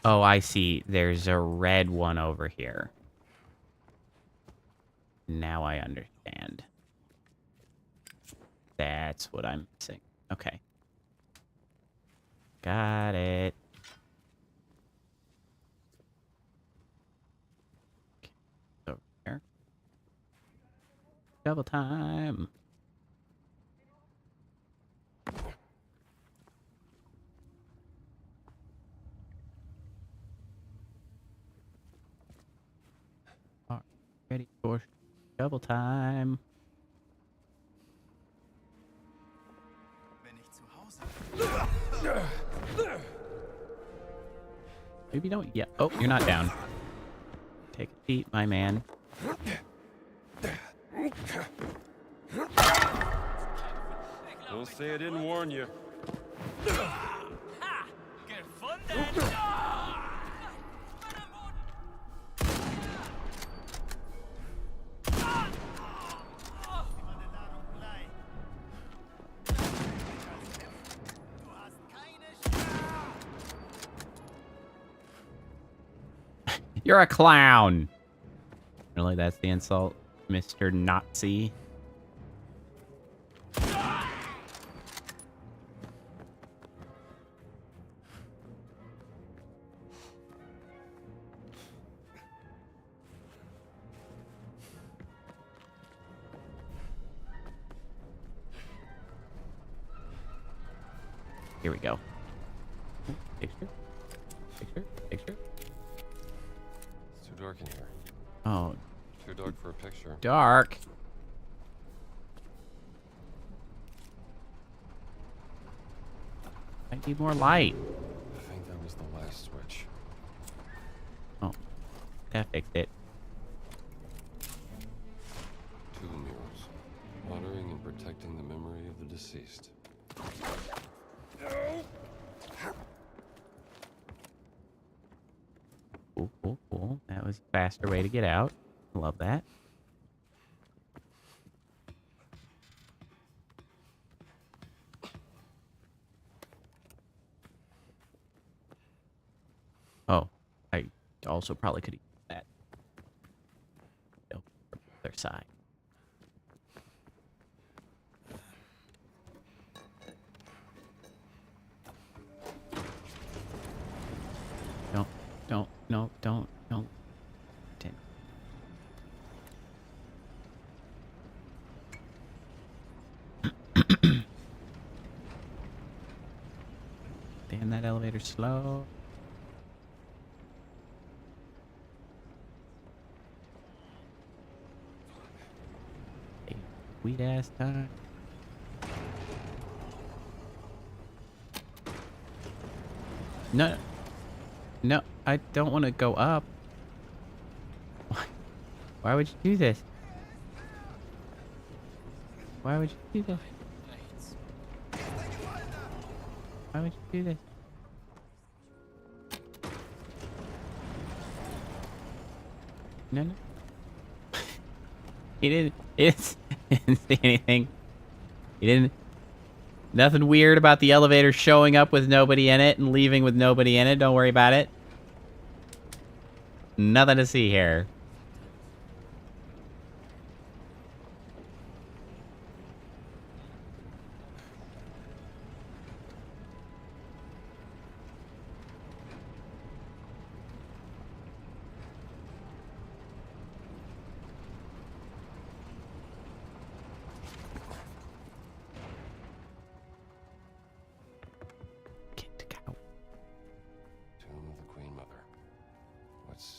S1: Oh, I see. There's a red one over here. Now I understand. That's what I'm missing. Okay. Got it. Okay. Over there. Double time. Ready for double time.
S10: Wenn ich zu Hause
S1: Maybe don't. Yeah. Oh, you're not down. Take a seat, my man.
S2: Don't say I didn't warn you.
S1: You're a clown. Really, that's the insult, Mr. Nazi. Here we go. Picture. Picture. Picture.
S2: It's too dark in here.
S1: Oh,
S2: Too dark for a picture.
S1: dark. I need more light.
S2: I think that was the last switch.
S1: Oh, that fixed it.
S2: 2 mirrors. Honoring and protecting the memory of the deceased.
S1: Cool, cool, cool. That was a faster way to get out. Love that. Oh, I also probably could have used that. No, from the other side. Don't. Damn. Damn, that elevator's slow. Hey, sweet ass time. No. No, I don't want to go up. Why would you do this? Why would you do this? Why would you do this? No, no. He didn't say anything. He didn't. Nothing weird about the elevator showing up with nobody in it and leaving with nobody in it. Don't worry about it. Nothing to see here.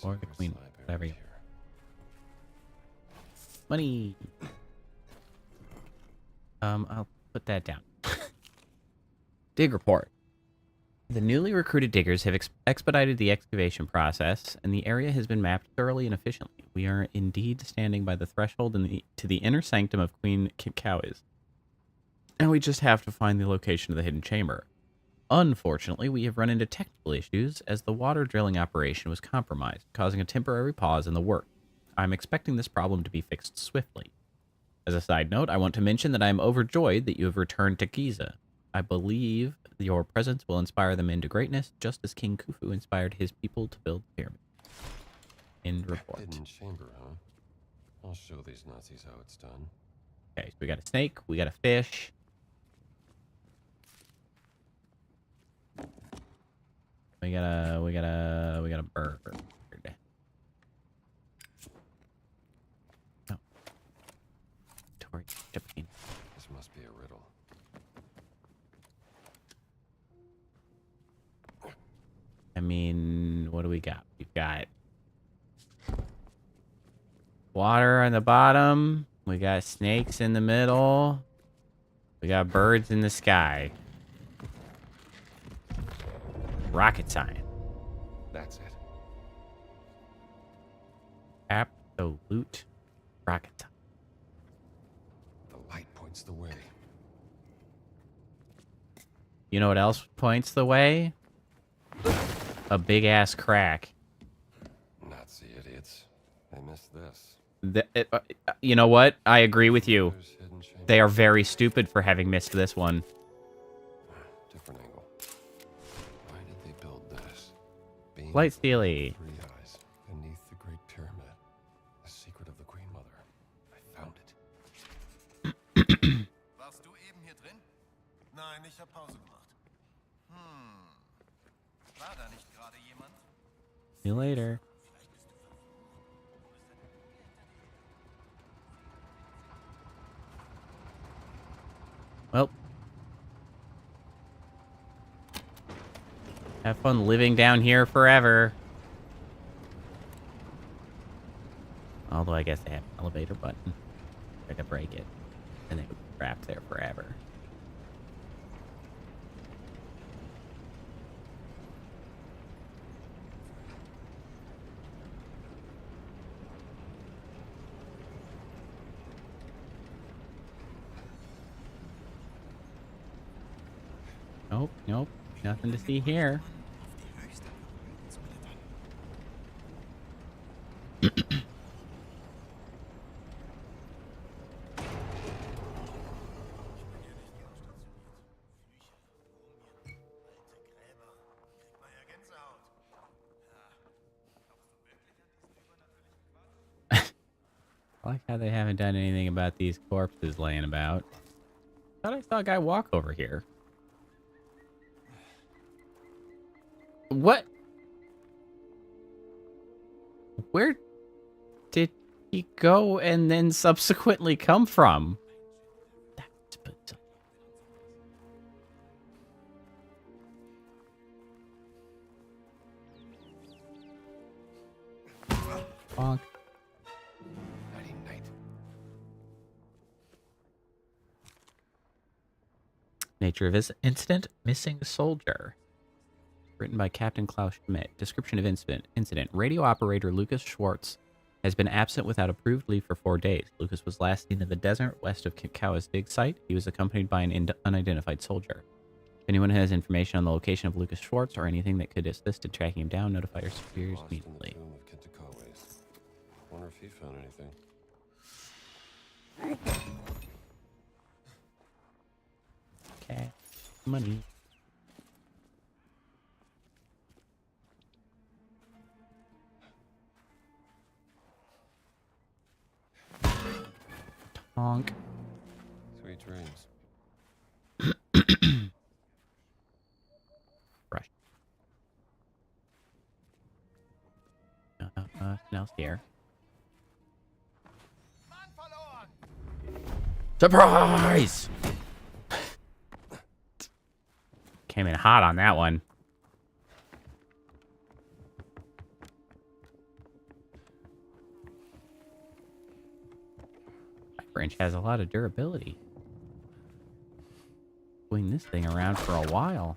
S1: Or the queen, whatever you money. I'll put that down. Dig report. The newly recruited diggers have expedited the excavation process, and the area has been mapped thoroughly and efficiently. We are indeed standing by the threshold to the inner sanctum of Queen Kikau's. And we just have to find the location of the hidden chamber. Unfortunately, we have run into technical issues as the water drilling operation was compromised, causing a temporary pause in the work. I'm expecting this problem to be fixed swiftly. As a side note, I want to mention that I am overjoyed that you have returned to Giza. I believe your presence will inspire them into greatness, just as King Khufu inspired his people to build the pyramid. End report.
S2: Hidden chamber, huh? I'll show these Nazis how it's done.
S1: Okay, so we got a snake, we got a fish. We got a bird. Oh. Tori, Japan.
S2: This must be a riddle.
S1: I mean, what do we got? We've got water on the bottom. We got snakes in the middle. We got birds in the sky. Rocket science.
S2: That's it.
S1: Absolute rocket science.
S2: The light points the way.
S1: You know what else points the way? A big ass crack.
S2: Nazi idiots. They missed this.
S1: You know what? I agree with you.
S2: There's hidden chamber.
S1: They are very stupid for having missed this one.
S2: Different angle. Why did they build this? Beams
S1: Light
S2: of
S1: Steely.
S2: 3 eyes beneath the Great Pyramid. The secret of the Queen Mother. I found it.
S10: Warst du eben hier drin? Nein, ich habe Pause gemacht. War da nicht gerade jemand?
S1: See you later. Well. Have fun living down here forever. Although I guess they have an elevator button. Try to break it. And they would be trapped there forever. Nope, nope. Nothing to see here. I like how they haven't done anything about these corpses laying about. Thought I saw a guy walk over here. What? Where did he go and then subsequently come from? That's bizarre. Bonk.
S2: Nighty night.
S1: Nature of this incident: missing soldier. Written by Captain Klaus Schmidt. Description of incident. Radio operator Lucas Schwartz has been absent without approved leave for 4 days. Lucas was last seen in the desert west of Kikawa's dig site. He was accompanied by an unidentified soldier. If anyone has information on the location of Lucas Schwartz or anything that could assist in tracking him down, notify your superiors
S2: Lost in the
S1: immediately.
S2: tomb of Kitakawa's. Wonder if he found anything.
S1: Okay. Money. Honk.
S2: Sweet dreams.
S1: Brush. Snell's here. Surprise! Came in hot on that one. My branch has a lot of durability. Swing this thing around for a while.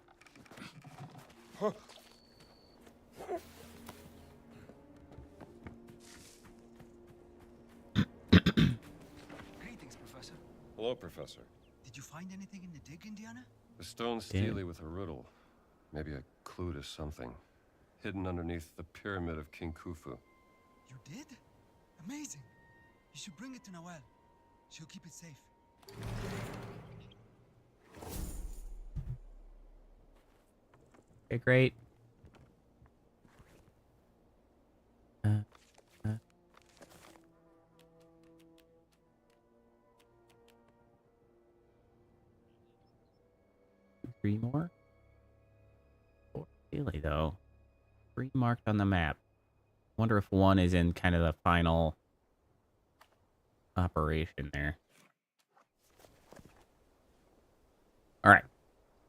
S7: Greetings, Professor.
S2: Hello, Professor.
S7: Did you find anything in the dig, Indiana?
S2: The stone steely with a riddle. Maybe a clue to something. Hidden underneath the pyramid of King Khufu.
S7: You did? Amazing. You should bring it to Noelle. She'll keep it safe.
S1: Okay, great. Three more? Four. Really, though. 3 marked on the map. Wonder if 1 is in kind of the final operation there. Alright.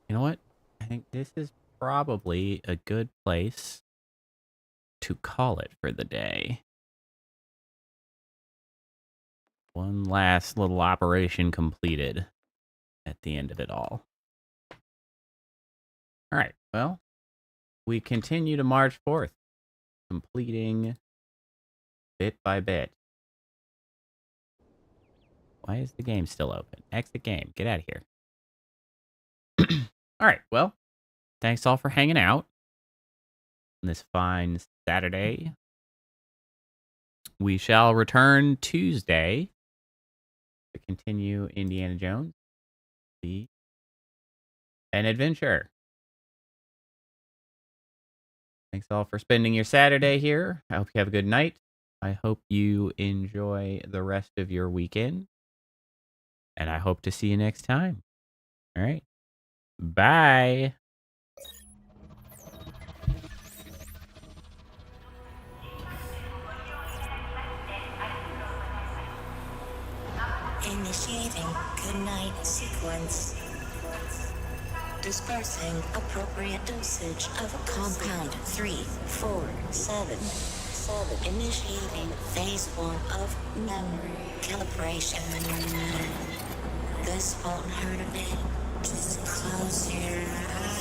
S1: You know what? I think this is probably a good place to call it for the day. One last little operation completed at the end of it all. Alright, well, we continue to march forth, completing bit by bit. Why is the game still open? Exit game. Get out of here. Alright, well, thanks all for hanging out on this fine Saturday. We shall return Tuesday to continue Indiana Jones, an adventure. Thanks all for spending your Saturday here. I hope you have a good night. I hope you enjoy the rest of your weekend. And I hope to see you next time. All right. Bye.
S11: Initiating goodnight sequence. Dispersing appropriate dosage of compound 347. Initiating phase 1 of memory calibration. This won't hurt a bit. Just close your eyes.